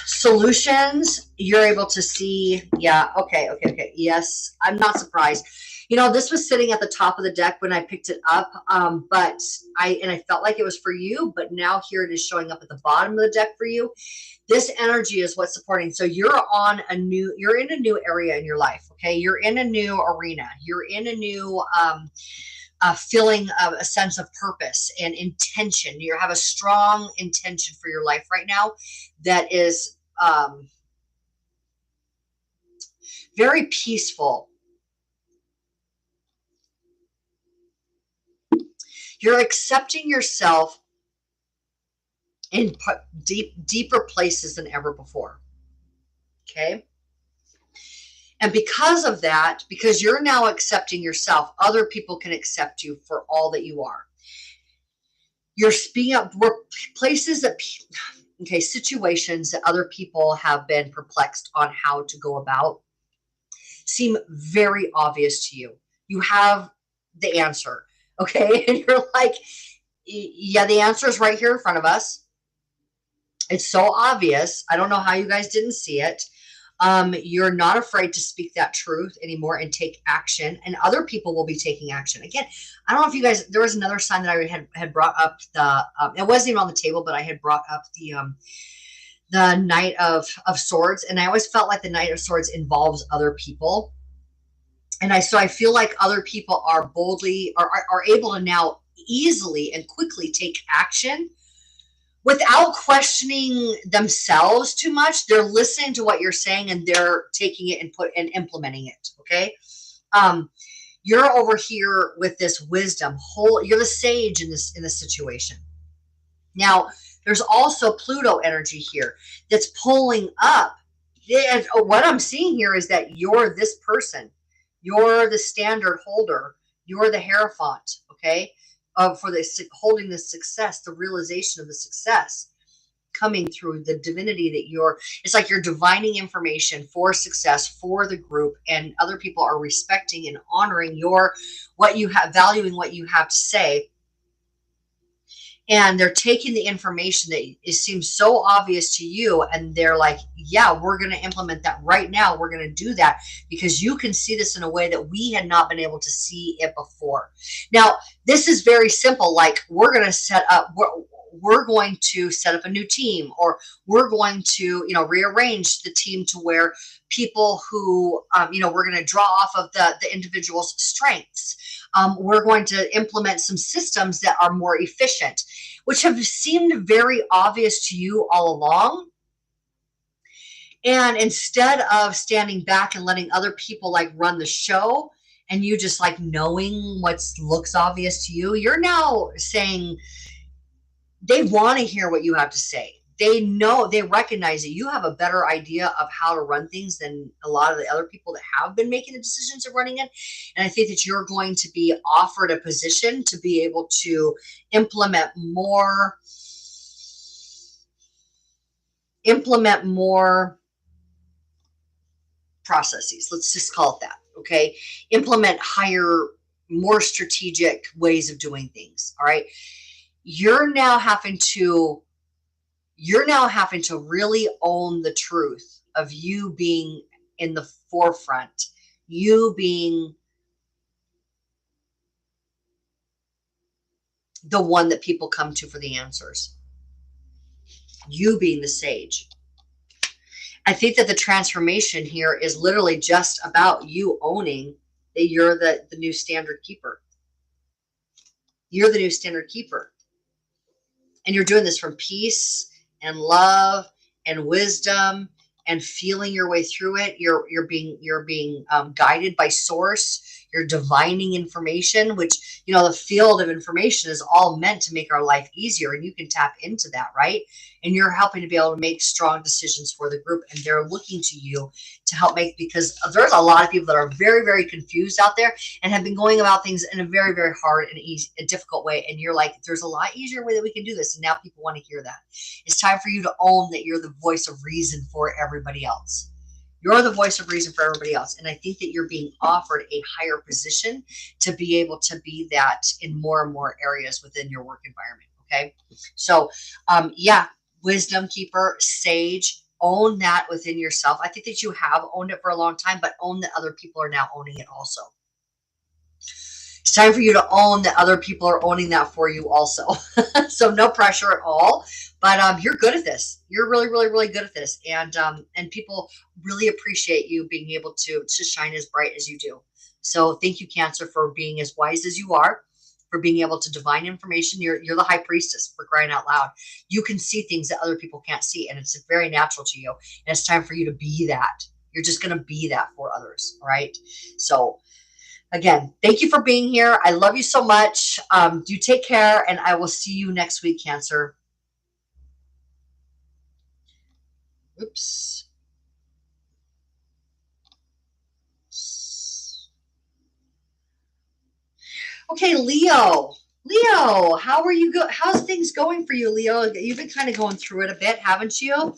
solutions. You're able to see, yeah, okay. Yes, I'm not surprised. You know, this was sitting at the top of the deck when I picked it up, but I felt like it was for you, but now here it is showing up at the bottom of the deck for you. This energy is what's supporting. So you're in a new area in your life, okay? You're in a new arena. You're in a new feeling of a sense of purpose and intention. You have a strong intention for your life right now that is very peaceful. You're accepting yourself in deeper places than ever before. Okay. And because of that, because you're now accepting yourself, other people can accept you for all that you are. You're speaking up places that, okay, situations that other people have been perplexed on how to go about seem very obvious to you. You have the answer, okay? And you're like, yeah, the answer is right here in front of us. It's so obvious. I don't know how you guys didn't see it. You're not afraid to speak that truth anymore and take action, and other people will be taking action. Again, I don't know if you guys, there was another sign that I had brought up it wasn't even on the table, but I had brought up the Knight of Swords, and I always felt like the Knight of Swords involves other people. And so I feel like other people are boldly, are able to now easily and quickly take action without questioning themselves too much. They're listening to what you're saying and they're taking it and implementing it. Okay. You're over here with this wisdom. You're the sage in this situation. Now, there's also Pluto energy here that's pulling up. What I'm seeing here is that you're this person. You're the standard holder. You're the Hierophant. okay? For the holding the success, the realization of the success coming through the divinity that it's like you're divining information for success for the group, and other people are respecting and honoring what you have, valuing what you have to say. And they're taking the information that it seems so obvious to you, and they're like, yeah, we're going to implement that right now. We're going to do that because you can see this in a way that we had not been able to see it before. Now, this is very simple. Like, we're going to set up a new team, or we're going to, rearrange the team to where people who, we're going to draw off of the individual's strengths. We're going to implement some systems that are more efficient, which have seemed very obvious to you all along. And instead of standing back and letting other people like run the show, and you just like knowing what looks obvious to you, you're now saying they want to hear what you have to say. They know, they recognize that you have a better idea of how to run things than a lot of the other people that have been making the decisions of running it. And I think that you're going to be offered a position to be able to implement more processes. Let's just call it that. Okay. Implement higher, more strategic ways of doing things. All right. You're now having to really own the truth of you being in the forefront, you being the one that people come to for the answers, you being the sage. I think that the transformation here is literally just about you owning that you're the new standard keeper. You're the new standard keeper. And you're doing this from peace and love and wisdom and feeling your way through it. You're being guided by source. You're divining information, which, the field of information is all meant to make our life easier, and you can tap into that, right? And you're helping to be able to make strong decisions for the group, and they're looking to you to help make, because there's a lot of people that are very, very confused out there and have been going about things in a very, very hard and a difficult way. And you're like, there's a lot easier way that we can do this. And now people want to hear that. It's time for you to own that you're the voice of reason for everybody else. You're the voice of reason for everybody else. And I think that you're being offered a higher position to be able to be that in more and more areas within your work environment. Okay. So, wisdom keeper, sage, own that within yourself. I think that you have owned it for a long time, but own that other people are now owning it also. It's time for you to own that other people are owning that for you also. So no pressure at all, but you're good at this. You're really, really, really good at this. And people really appreciate you being able to shine as bright as you do. So thank you, Cancer, for being as wise as you are, for being able to divine information. You're the high priestess, for crying out loud. You can see things that other people can't see, and it's very natural to you. And it's time for you to be that. You're just going to be that for others. All right. So again, thank you for being here. I love you so much. Do take care, and I will see you next week, Cancer. Oops. Okay, Leo. Leo, how are you how's things going for you, Leo? You've been kind of going through it a bit, haven't you?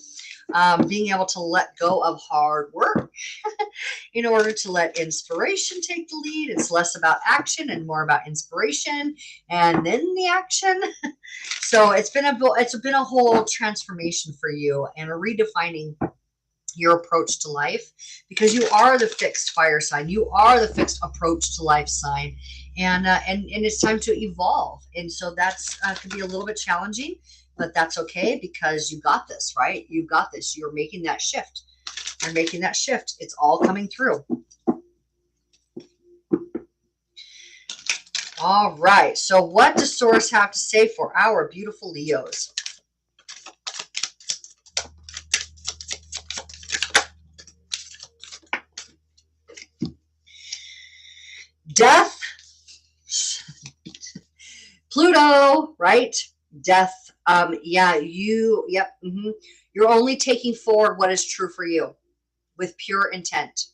Being able to let go of hard work in order to let inspiration take the lead. It's less about action and more about inspiration and then the action. So it's been a whole transformation for you, and a redefining your approach to life, because you are the fixed fire sign. You are the fixed approach to life sign, and it's time to evolve. And so that's can be a little bit challenging, but that's okay, because you got this, right? You got this. You're making that shift. You're making that shift. It's all coming through. All right. So what does Source have to say for our beautiful Leos? Death, Pluto, right? Death. You're only taking forward what is true for you with pure intent.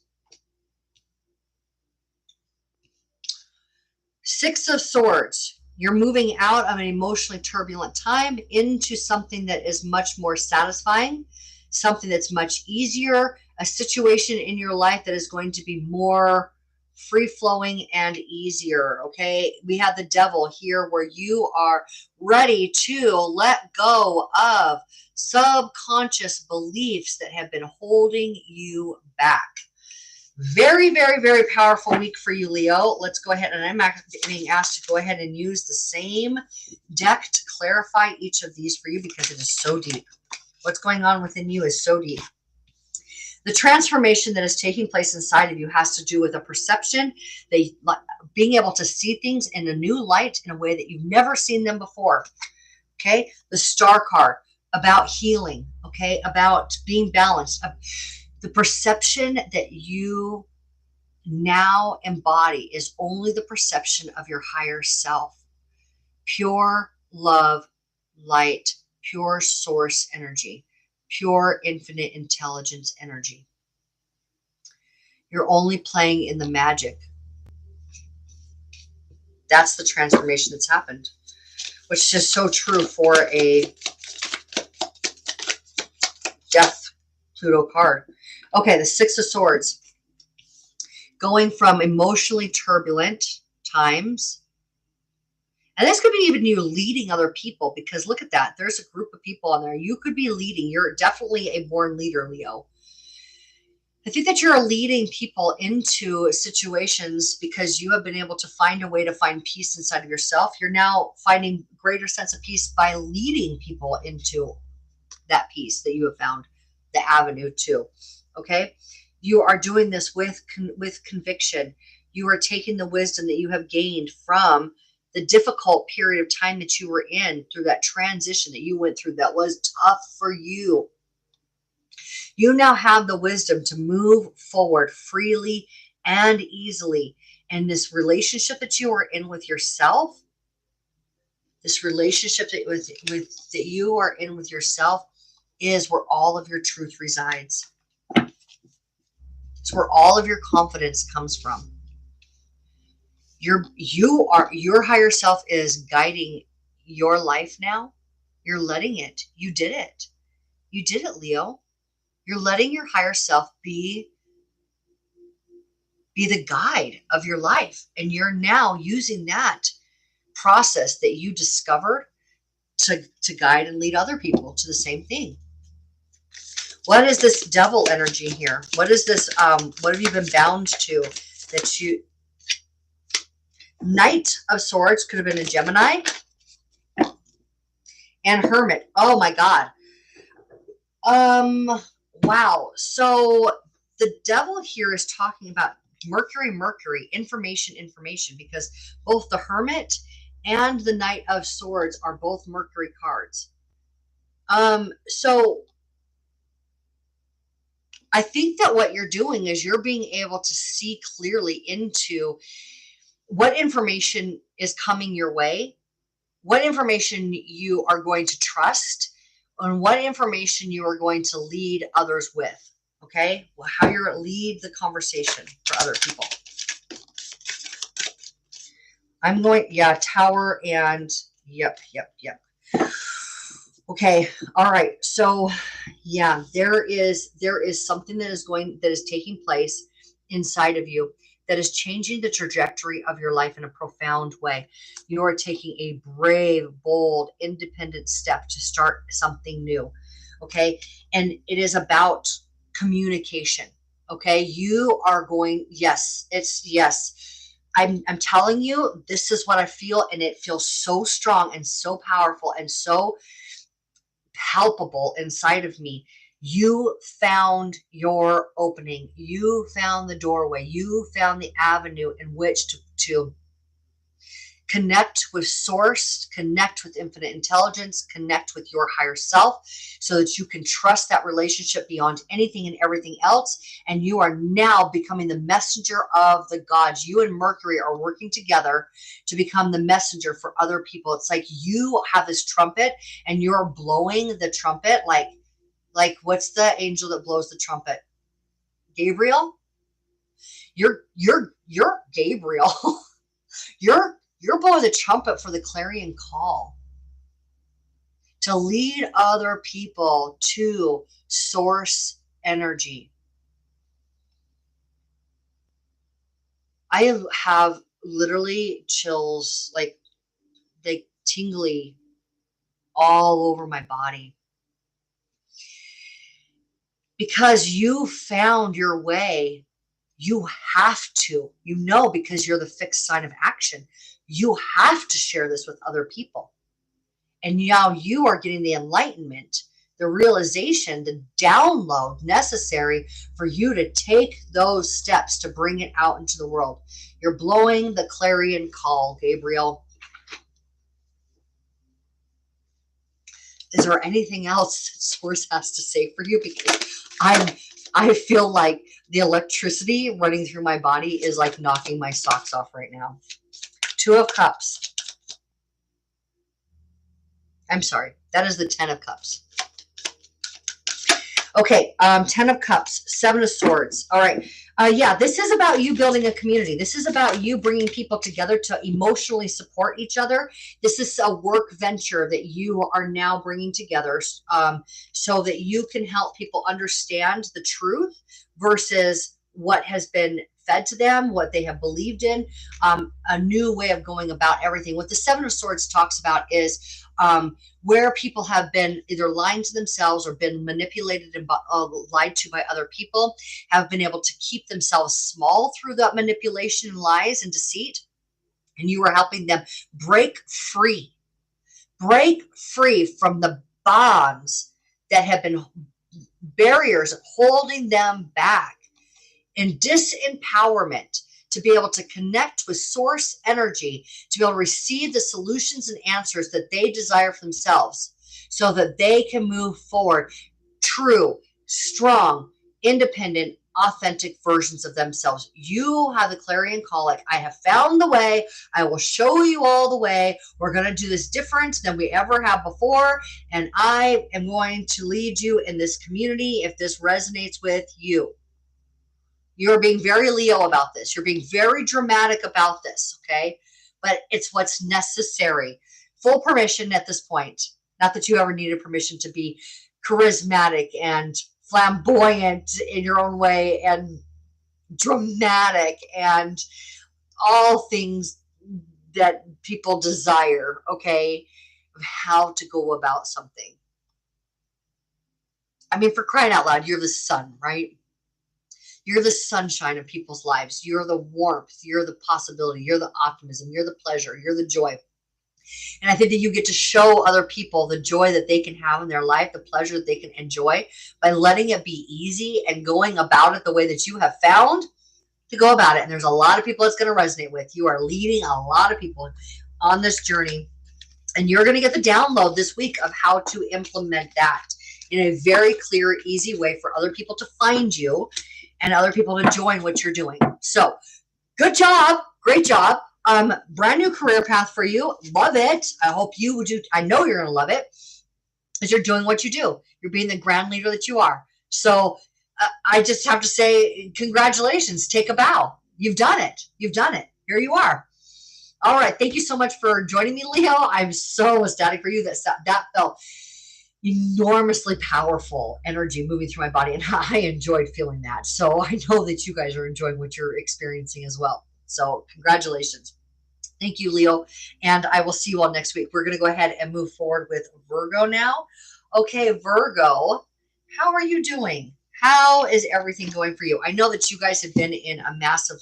Six of Swords. You're moving out of an emotionally turbulent time into something that is much more satisfying, something that's much easier, a situation in your life that is going to be more free-flowing and easier. Okay, we have the Devil here, where you are ready to let go of subconscious beliefs that have been holding you back. Very, very, very powerful week for you, Leo. Let's go ahead, and I'm being asked to go ahead and use the same deck to clarify each of these for you, because it is so deep. What's going on within you is so deep. The transformation that is taking place inside of you has to do with a perception, being able to see things in a new light in a way that you've never seen them before. Okay, the Star card, about healing, okay, about being balanced. The perception that you now embody is only the perception of your higher self. Pure love, light, pure source energy, pure infinite intelligence energy. You're only playing in the magic. That's the transformation that's happened, which is so true for a Death Pluto card. Okay, the Six of Swords. Going from emotionally turbulent times. And this could be even you leading other people, because look at that. There's a group of people on there. You could be leading. You're definitely a born leader, Leo. I think that you're leading people into situations because you have been able to find a way to find peace inside of yourself. You're now finding greater sense of peace by leading people into that peace that you have found, the avenue to. Okay, you are doing this with conviction. You are taking the wisdom that you have gained from the difficult period of time that you were in, through that transition that you went through that was tough for you. You now have the wisdom to move forward freely and easily. And this relationship that you are in with yourself, this relationship that you are in with yourself, is where all of your truth resides. It's where all of your confidence comes from. Your higher self is guiding your life now. You're letting it. You did it. You did it, Leo. You're letting your higher self be the guide of your life. And you're now using that process that you discovered to guide and lead other people to the same thing. What is this Devil energy here? What is this? What have you been bound to? That you... Knight of Swords could have been a Gemini. And Hermit. Oh my God. Wow. So the Devil here is talking about Mercury, information, because both the Hermit and the Knight of Swords are both Mercury cards. So I think that what you're doing is you're being able to see clearly into what information is coming your way, what information you are going to trust, and what information you are going to lead others with. Okay, well, how you're going to lead the conversation for other people. I'm going, yeah, Tower and yep. Okay, all right. So yeah, there is something that is taking place inside of you that is changing the trajectory of your life in a profound way. You are taking a brave, bold, independent step to start something new. Okay, and it is about communication. Okay, you are going, yes. I'm telling you, this is what I feel, and it feels so strong and so powerful and so palpable inside of me. You found your opening. You found the doorway. You found the avenue in which to connect with source, connect with infinite intelligence, connect with your higher self, so that you can trust that relationship beyond anything and everything else. And you are now becoming the messenger of the gods. You and Mercury are working together to become the messenger for other people. It's like you have this trumpet and you're blowing the trumpet like what's the angel that blows the trumpet? Gabriel? You're Gabriel. You're You're blowing the trumpet for the clarion call to lead other people to source energy. I have literally chills, like they tingly all over my body. Because you found your way, you have to, because you're the fixed sign of action. You have to share this with other people. And now you are getting the enlightenment, the realization, the download necessary for you to take those steps to bring it out into the world. You're blowing the clarion call, Gabriel. Is there anything else that Source has to say for you? Because I feel like the electricity running through my body is like knocking my socks off right now. 2 of Cups. I'm sorry. That is the 10 of Cups. Okay, 10 of Cups, 7 of Swords. All right. Yeah, this is about you building a community. This is about you bringing people together to emotionally support each other. This is a work venture that you are now bringing together so that you can help people understand the truth versus what has been fed to them, what they have believed in, a new way of going about everything. What the 7 of Swords talks about is where people have been either lying to themselves or been manipulated and lied to by other people, have been able to keep themselves small through that manipulation and lies and deceit. And you are helping them break free from the bonds that have been barriers holding them back, and disempowerment, to be able to connect with source energy, to be able to receive the solutions and answers that they desire for themselves so that they can move forward true, strong, independent, authentic versions of themselves. You have the clarion call, like, I have found the way. I will show you all the way. We're going to do this different than we ever have before. And I am going to lead you in this community if this resonates with you. You're being very Leo about this. You're being very dramatic about this, okay? But it's what's necessary. Full permission at this point. Not that you ever needed permission to be charismatic and flamboyant in your own way and dramatic and all things that people desire, okay? Of how to go about something. I mean, for crying out loud, you're the sun, right? You're the sunshine of people's lives. You're the warmth. You're the possibility. You're the optimism. You're the pleasure. You're the joy. And I think that you get to show other people the joy that they can have in their life, the pleasure that they can enjoy by letting it be easy and going about it the way that you have found to go about it. And there's a lot of people it's going to resonate with. You are leading a lot of people on this journey. And you're going to get the download this week of how to implement that in a very clear, easy way for other people to find you and other people to join what you're doing. So good job. Great job. Brand new career path for you. Love it. I hope you would do. I know you're going to love it because you're doing what you do. You're being the grand leader that you are. So I just have to say, congratulations. Take a bow. You've done it. You've done it. Here you are. All right. Thank you so much for joining me, Leo. I'm so ecstatic for you. That felt enormously powerful energy moving through my body, and I enjoyed feeling that. So I know that you guys are enjoying what you're experiencing as well. So congratulations. Thank you, Leo. And I will see you all next week. We're going to go ahead and move forward with Virgo now. Okay, Virgo, how are you doing? How is everything going for you? I know that you guys have been in a massive,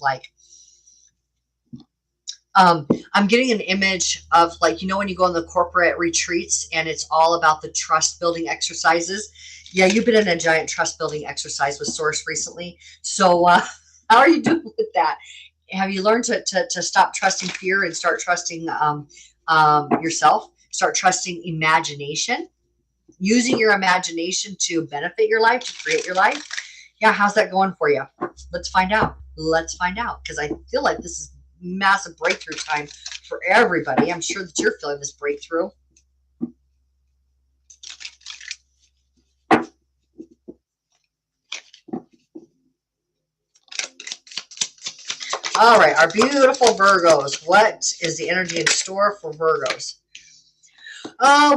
I'm getting an image of, like, when you go on the corporate retreats and it's all about the trust building exercises. Yeah, you've been in a giant trust building exercise with Source recently. So how are you doing with that? Have you learned to stop trusting fear and start trusting yourself? Start trusting imagination, using your imagination to benefit your life, to create your life. Yeah, how's that going for you? Let's find out. Let's find out, because I feel like this is massive breakthrough time for everybody. I'm sure that you're feeling this breakthrough. All right, our beautiful Virgos. What is the energy in store for Virgos?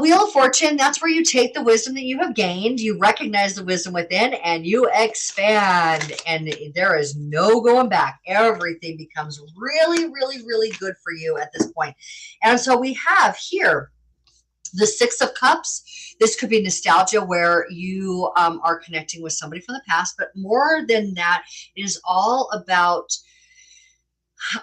Wheel of Fortune, that's where you take the wisdom that you have gained, you recognize the wisdom within, and you expand. And there is no going back. Everything becomes really, really, really good for you at this point. And so we have here the Six of Cups. This could be nostalgia where you are connecting with somebody from the past, but more than that, it is all about,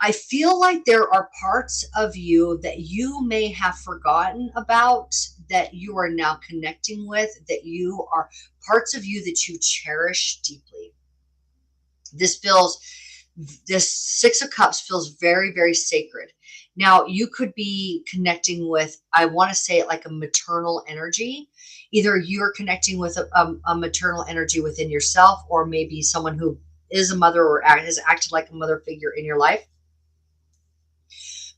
I feel like there are parts of you that you may have forgotten about that you are now connecting with, that you are parts of you that you cherish deeply. This Six of Cups feels very, very sacred. Now, you could be connecting with, I want to say it like a maternal energy. Either you're connecting with a maternal energy within yourself, or maybe someone who is a mother or has acted like a mother figure in your life.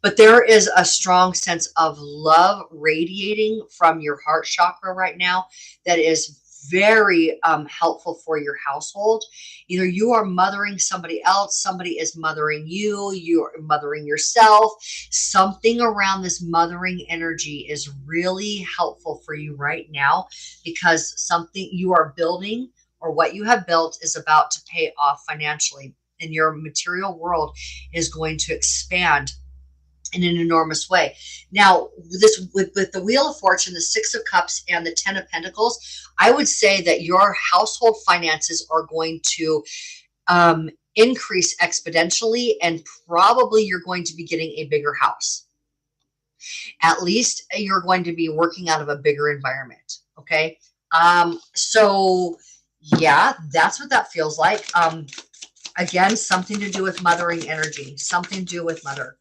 But there is a strong sense of love radiating from your heart chakra right now that is very helpful for your household. Either you are mothering somebody else, somebody is mothering you, you're mothering yourself. Something around this mothering energy is really helpful for you right now, because something you are building or what you have built is about to pay off financially, and your material world is going to expand in an enormous way. Now, this with the Wheel of Fortune, the Six of Cups, and the Ten of Pentacles, I would say that your household finances are going to increase exponentially, and probably you're going to be getting a bigger house. At least you're going to be working out of a bigger environment. Okay. So yeah, that's what that feels like. Again, something to do with mothering energy, something to do with mother.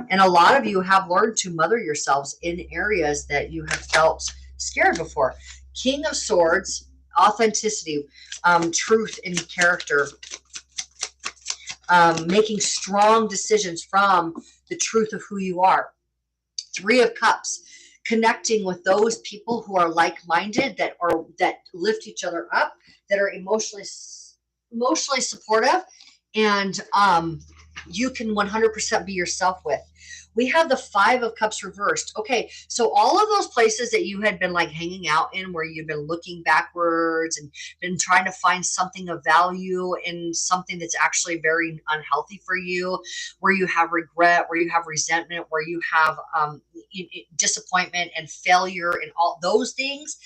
And a lot of you have learned to mother yourselves in areas that you have felt scared before. King of Swords, authenticity, truth in character, making strong decisions from the truth of who you are. Three of Cups, connecting with those people who are like-minded, that lift each other up, that are emotionally supportive, and you can 100% be yourself with. We have the Five of Cups reversed. Okay, so all of those places that you had been like hanging out in, where you've been looking backwards and been trying to find something of value in something that's actually very unhealthy for you, where you have regret, where you have resentment, where you have disappointment and failure and all those things,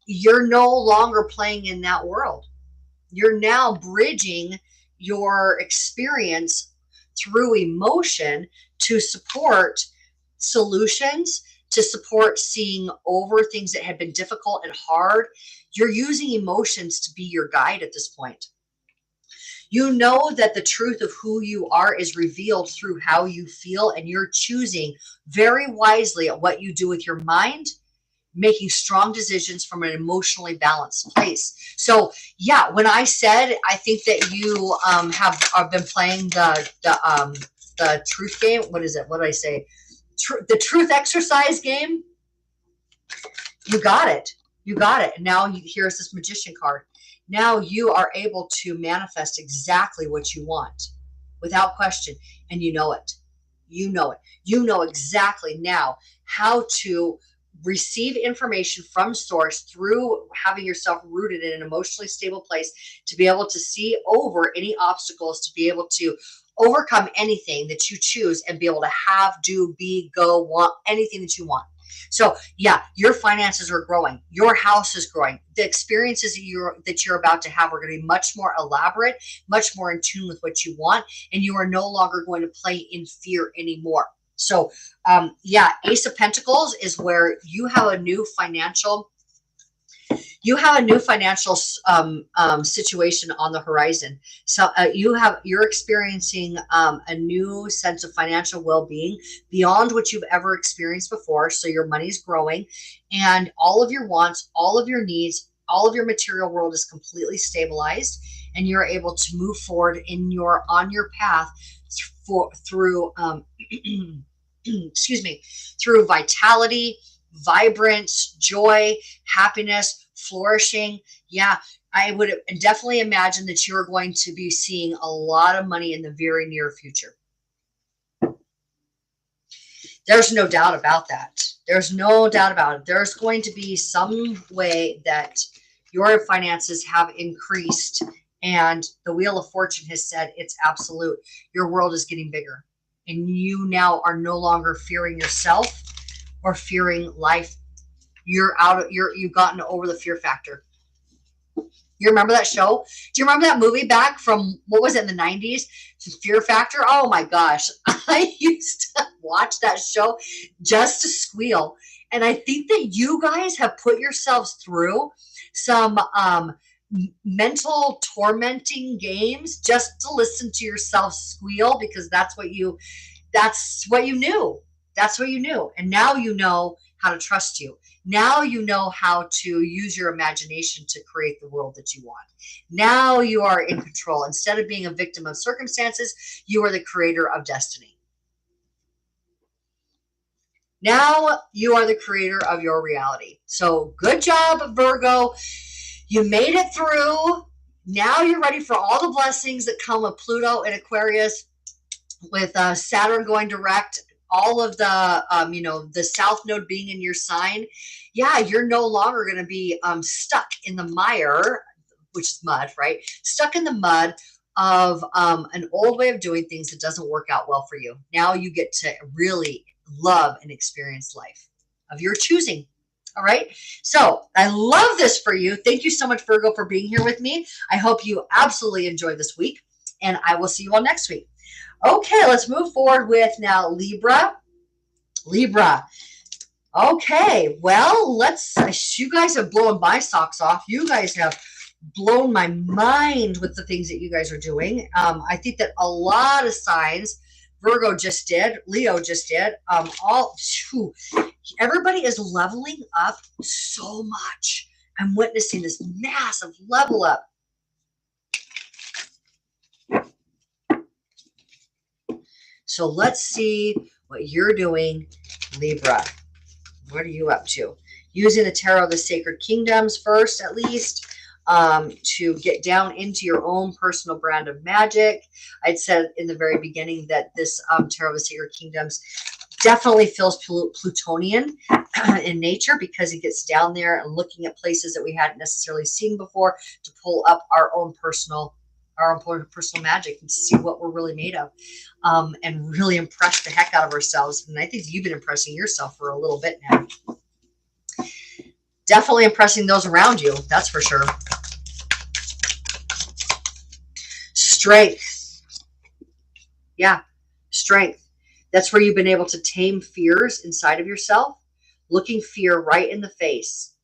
you're no longer playing in that world. You're now bridging your experience through emotion to support solutions, to support seeing over things that have been difficult and hard. You're using emotions to be your guide at this point. You know that the truth of who you are is revealed through how you feel, and you're choosing very wisely at what you do with your mind, making strong decisions from an emotionally balanced place. So yeah, when I said, I think that you have been playing the truth game. What is it? What did I say? The truth exercise game. You got it. You got it. And now here's this Magician card. Now you are able to manifest exactly what you want without question. And you know it. You know it. You know exactly now how to receive information from source through having yourself rooted in an emotionally stable place, to be able to see over any obstacles, to be able to overcome anything that you choose, and be able to have, do, be, go, want anything that you want. So yeah, your finances are growing. Your house is growing. The experiences that you're about to have are going to be much more elaborate, much more in tune with what you want, and you are no longer going to play in fear anymore. So yeah, Ace of Pentacles is where you have a new financial situation on the horizon. So you're experiencing a new sense of financial well-being beyond what you've ever experienced before. So your money's growing, and all of your wants, all of your needs, all of your material world is completely stabilized, and you're able to move forward on your path through excuse me, through vitality, vibrance, joy, happiness, flourishing. Yeah, I would definitely imagine that you're going to be seeing a lot of money in the very near future. There's no doubt about that. There's no doubt about it. There's going to be some way that your finances have increased, and the Wheel of Fortune has said it's absolute. Your world is getting bigger, and you now are no longer fearing yourself or fearing life. You've gotten over the fear factor. You remember that show? Do you remember that movie back from, what was it, in the 90s? Fear Factor? Oh my gosh. I used to watch that show just to squeal. And I think that you guys have put yourselves through some mental tormenting games just to listen to yourself squeal, because that's what you knew. That's what you knew. And now you know how to trust you. Now you know how to use your imagination to create the world that you want. Now you are in control. Instead of being a victim of circumstances, you are the creator of destiny. Now you are the creator of your reality. So good job, Virgo. You made it through. Now you're ready for all the blessings that come with Pluto and Aquarius, with Saturn going direct, all of the, the South Node being in your sign. Yeah, you're no longer going to be stuck in the mire, which is mud, right? Stuck in the mud of an old way of doing things that doesn't work out well for you. Now you get to really love and experience life of your choosing. All right. So I love this for you. Thank you so much, Virgo, for being here with me. I hope you absolutely enjoyed this week, and I will see you all next week. Okay, let's move forward with now Libra. Libra. Okay, well, you guys have blown my socks off. You guys have blown my mind with the things that you guys are doing. I think that a lot of signs, Virgo just did, Leo just did, everybody is leveling up so much. I'm witnessing this massive level up. So let's see what you're doing, Libra. What are you up to? Using the Tarot of the Sacred Kingdoms first, at least, to get down into your own personal brand of magic. I'd said in the very beginning that this Tarot of the Sacred Kingdoms definitely feels Plutonian in nature, because it gets down there and looking at places that we hadn't necessarily seen before to pull up our own personal magic and see what we're really made of, and really impress the heck out of ourselves. And I think you've been impressing yourself for a little bit now. Definitely impressing those around you, that's for sure. Strength. Yeah, strength. That's where you've been able to tame fears inside of yourself, looking fear right in the face,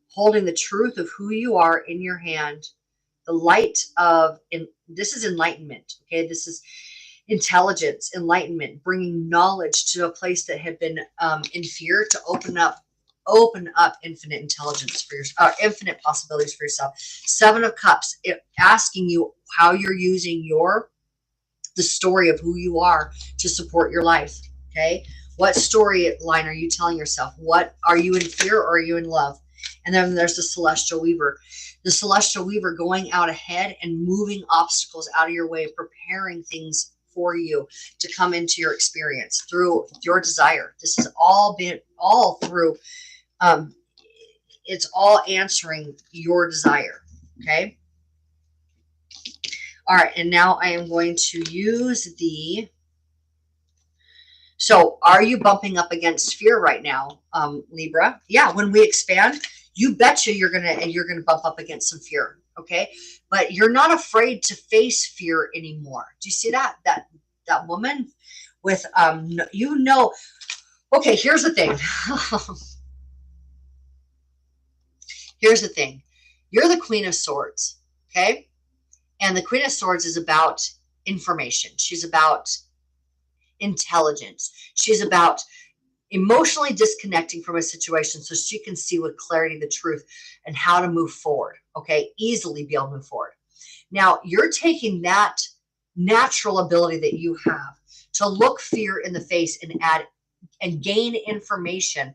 holding the truth of who you are in your hand. The light of, this is enlightenment, okay? This is intelligence, enlightenment, bringing knowledge to a place that had been in fear, to open up infinite intelligence for yourself, infinite possibilities for yourself. Seven of Cups, asking you how you're using the story of who you are to support your life, okay? What storyline are you telling yourself? What, are you in fear or are you in love? And then there's the Celestial Weaver. The Celestial Weaver going out ahead and moving obstacles out of your way, preparing things for you to come into your experience through your desire. This has all through, it's all answering your desire, okay? All right, and now I am going to use so are you bumping up against fear right now, Libra? Yeah, when we expand, you betcha you're gonna bump up against some fear, okay? But you're not afraid to face fear anymore. Do you see that woman with okay, here's the thing. Here's the thing. You're the Queen of Swords, okay? And the Queen of Swords is about information. She's about intelligence. She's about emotionally disconnecting from a situation so she can see with clarity the truth and how to move forward, okay? Easily be able to move forward. Now, you're taking that natural ability that you have to look fear in the face and gain information.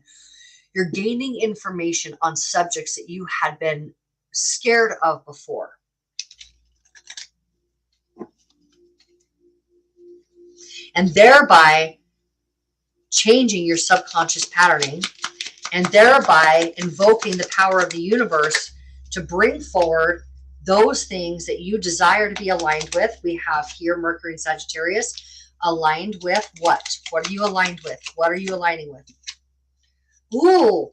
You're gaining information on subjects that you had been scared of before. And thereby changing your subconscious patterning, and thereby invoking the power of the universe to bring forward those things that you desire to be aligned with. We have here Mercury and Sagittarius aligned with what? What are you aligned with? What are you aligning with? Ooh,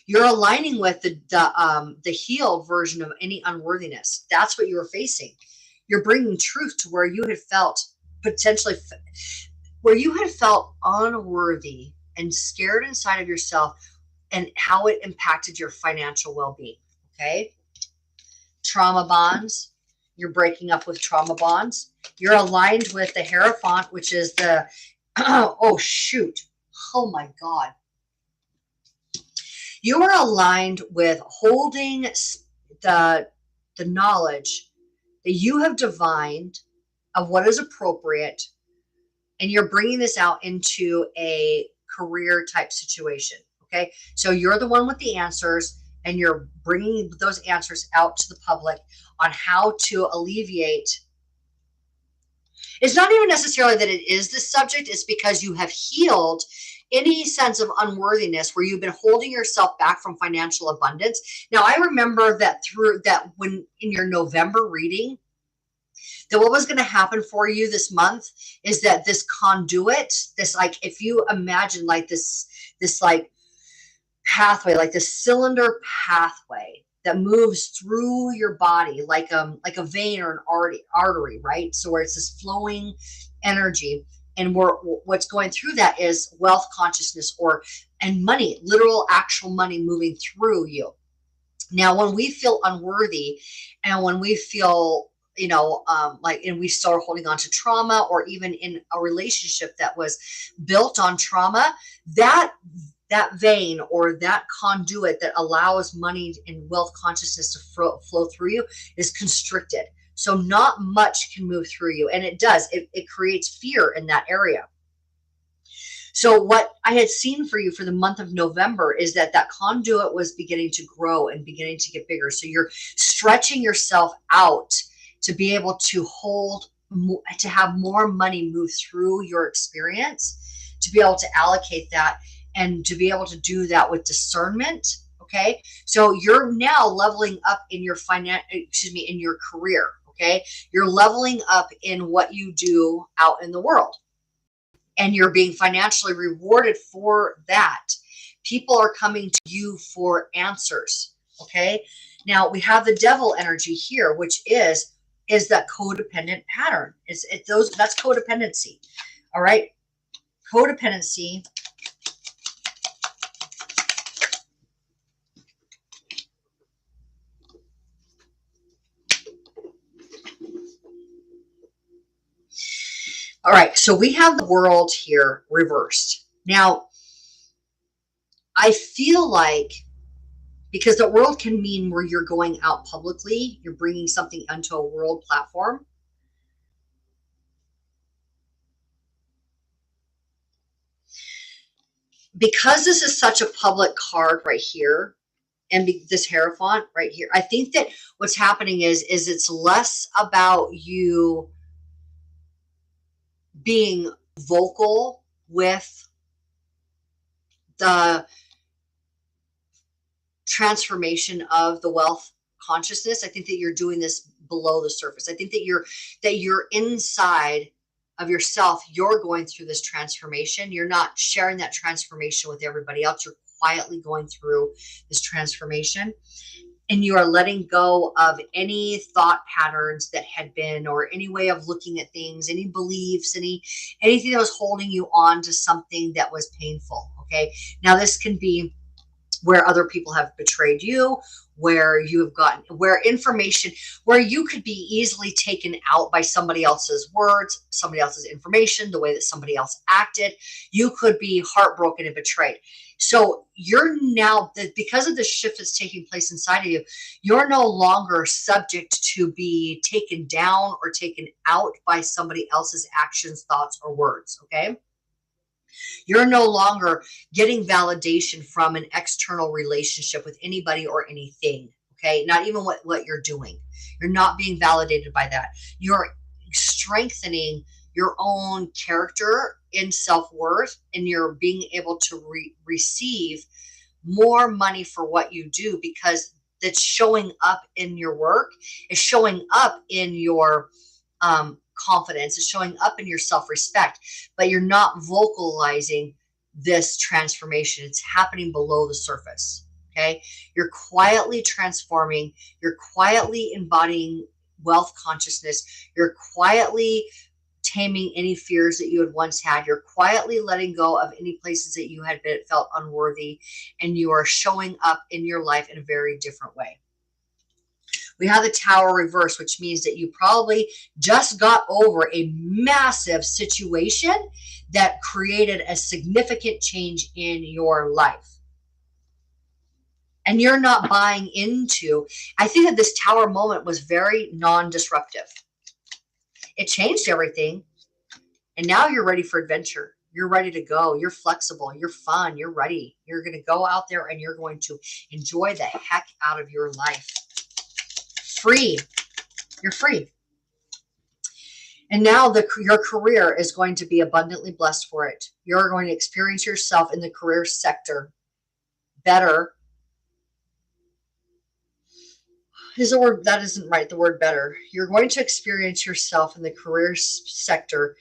you're aligning with the healed version of any unworthiness. That's what you were facing. You're bringing truth to where you had felt potentially, where you had felt unworthy and scared inside of yourself, and how it impacted your financial well-being. Okay. Trauma bonds. You're breaking up with trauma bonds. You're aligned with the Hierophant, which is the, oh, shoot. Oh my God. You are aligned with holding the knowledge that you have divined of what is appropriate, and you're bringing this out into a career type situation. Okay. So you're the one with the answers, and you're bringing those answers out to the public on how to alleviate. It's not even necessarily that it is this subject. It's because you have healed any sense of unworthiness where you've been holding yourself back from financial abundance. Now, I remember that through that when in your November reading, that what was going to happen for you this month is that this conduit, this, like, if you imagine like this like pathway, like this cylinder pathway that moves through your body like a vein or an artery, right? So where it's this flowing energy, and what's going through that is wealth consciousness and money, literal actual money moving through you. Now, when we feel unworthy, and when we feel, and we start holding on to trauma, or even in a relationship that was built on trauma, that vein or that conduit that allows money and wealth consciousness to flow through you is constricted. So not much can move through you. And it does. It creates fear in that area. So what I had seen for you for the month of November is that conduit was beginning to grow and beginning to get bigger. So you're stretching yourself out to be able to to have more money move through your experience, to be able to allocate that, and to be able to do that with discernment. Okay. So you're now leveling up in your in your career. Okay. You're leveling up in what you do out in the world, and you're being financially rewarded for that. People are coming to you for answers. Okay. Now we have the devil energy here, which is that codependent pattern. That's codependency. All right. Codependency. All right, so we have the world here reversed. Now, I feel like, because the world can mean where you're going out publicly, you're bringing something onto a world platform. Because this is such a public card right here, and this Hierophant right here, I think that what's happening is it's less about you being vocal with the transformation of the wealth consciousness. I think that you're doing this below the surface. I think that you're inside of yourself. You're going through this transformation. You're not sharing that transformation with everybody else. You're quietly going through this transformation. And you are letting go of any thought patterns that had been, or any way of looking at things, any beliefs, anything that was holding you on to something that was painful. Okay. Now this can be where other people have betrayed you, where you have gotten, where you could be easily taken out by somebody else's words, somebody else's information, the way that somebody else acted. You could be heartbroken and betrayed. So you're now, because of the shift that's taking place inside of you, you're no longer subject to be taken down or taken out by somebody else's actions, thoughts, or words. Okay. You're no longer getting validation from an external relationship with anybody or anything. Okay. Not even what you're doing. You're not being validated by that. You're strengthening your own character in self-worth, and you're being able to receive more money for what you do, because that's showing up in your work. It's showing up in your confidence. It's showing up in your self-respect, but you're not vocalizing this transformation. It's happening below the surface. Okay. You're quietly transforming. You're quietly embodying wealth consciousness. You're quietly taming any fears that you had once had. You're quietly letting go of any places that you had felt unworthy, and you are showing up in your life in a very different way. We have the Tower reverse, which means that you probably just got over a massive situation that created a significant change in your life. And you're not buying into, I think that this Tower moment was very non-disruptive. It changed everything. And now you're ready for adventure. You're ready to go. You're flexible. You're fun. You're ready. You're going to go out there and you're going to enjoy the heck out of your life. Free. You're free. And now your career is going to be abundantly blessed for it. You're going to experience yourself in the career sector better. Is the word, that isn't right, the word better. You're going to experience yourself in the career sector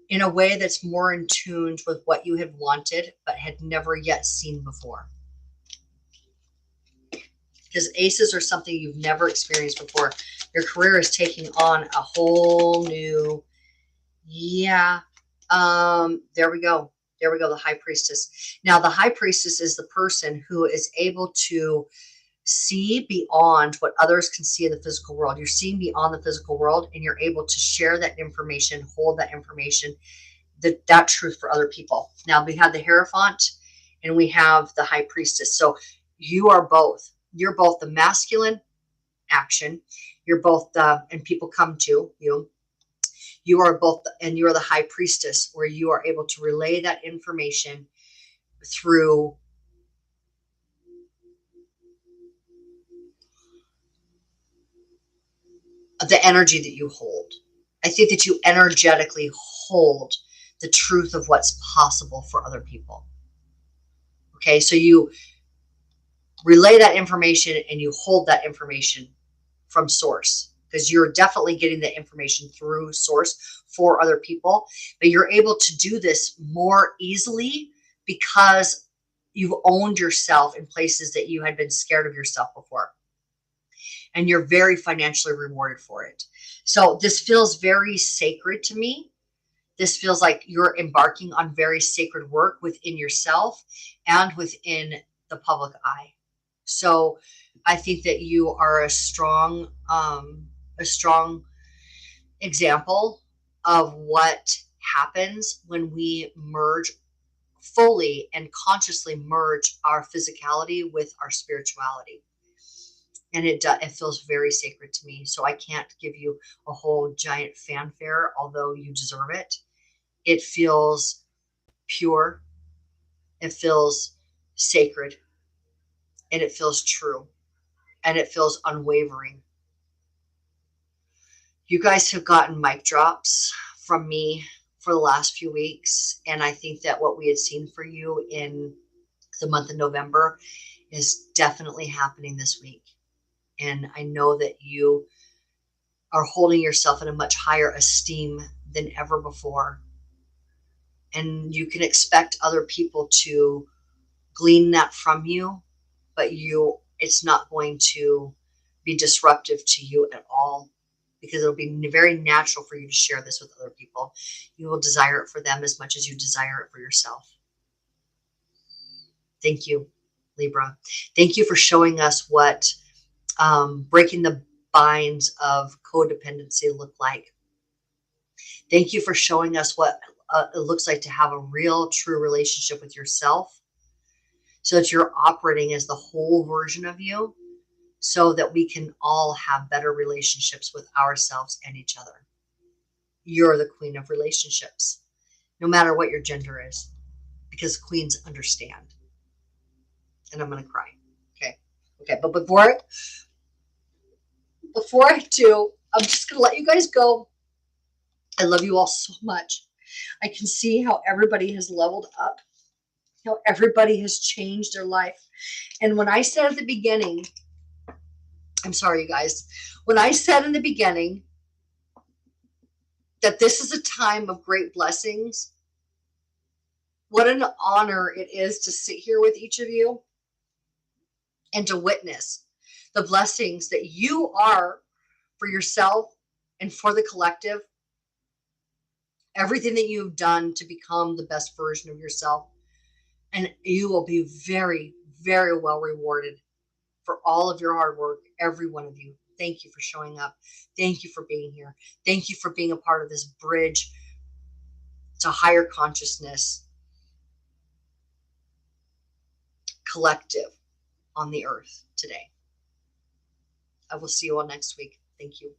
in a way that's more in tune with what you had wanted, but had never yet seen before. Because aces are something you've never experienced before. Your career is taking on a whole new, there we go. There we go, the High Priestess. Now, the High Priestess is the person who is able to see beyond what others can see in the physical world. You're seeing beyond the physical world, and you're able to share that information, hold that information, that truth for other people. Now, we have the Hierophant and we have the High Priestess. So you are both. You're both the masculine action. You're both and people come to you. You are both, and you are the High Priestess, where you are able to relay that information through the energy that you hold. I think that you energetically hold the truth of what's possible for other people. Okay, so you relay that information and you hold that information from source, because you're definitely getting the information through source for other people, but you're able to do this more easily because you've owned yourself in places that you had been scared of yourself before. And you're very financially rewarded for it. So this feels very sacred to me. This feels like you're embarking on very sacred work within yourself and within the public eye. So I think that you are a strong example of what happens when we merge fully and consciously merge our physicality with our spirituality. And it feels very sacred to me. So I can't give you a whole giant fanfare, although you deserve it. It feels pure. It feels sacred. And it feels true. And it feels unwavering. You guys have gotten mic drops from me for the last few weeks. And I think that what we had seen for you in the month of November is definitely happening this week. And I know that you are holding yourself in a much higher esteem than ever before. And you can expect other people to glean that from you, but it's not going to be disruptive to you at all, because it'll be very natural for you to share this with other people. You will desire it for them as much as you desire it for yourself. Thank you, Libra. Thank you for showing us what breaking the binds of codependency look like. Thank you for showing us what it looks like to have a real, true relationship with yourself, so that you're operating as the whole version of you, so that we can all have better relationships with ourselves and each other. You're the queen of relationships, no matter what your gender is, because queens understand. And I'm going to cry. Okay. But before before I do, I'm just going to let you guys go. I love you all so much. I can see how everybody has leveled up, how everybody has changed their life. And when I said at the beginning, I'm sorry, you guys, when I said in the beginning that this is a time of great blessings, what an honor it is to sit here with each of you and to witness the blessings that you are for yourself and for the collective. Everything that you've done to become the best version of yourself. And you will be very, very well rewarded for all of your hard work, every one of you. Thank you for showing up. Thank you for being here. Thank you for being a part of this bridge to higher consciousness collective on the earth today. I will see you all next week. Thank you.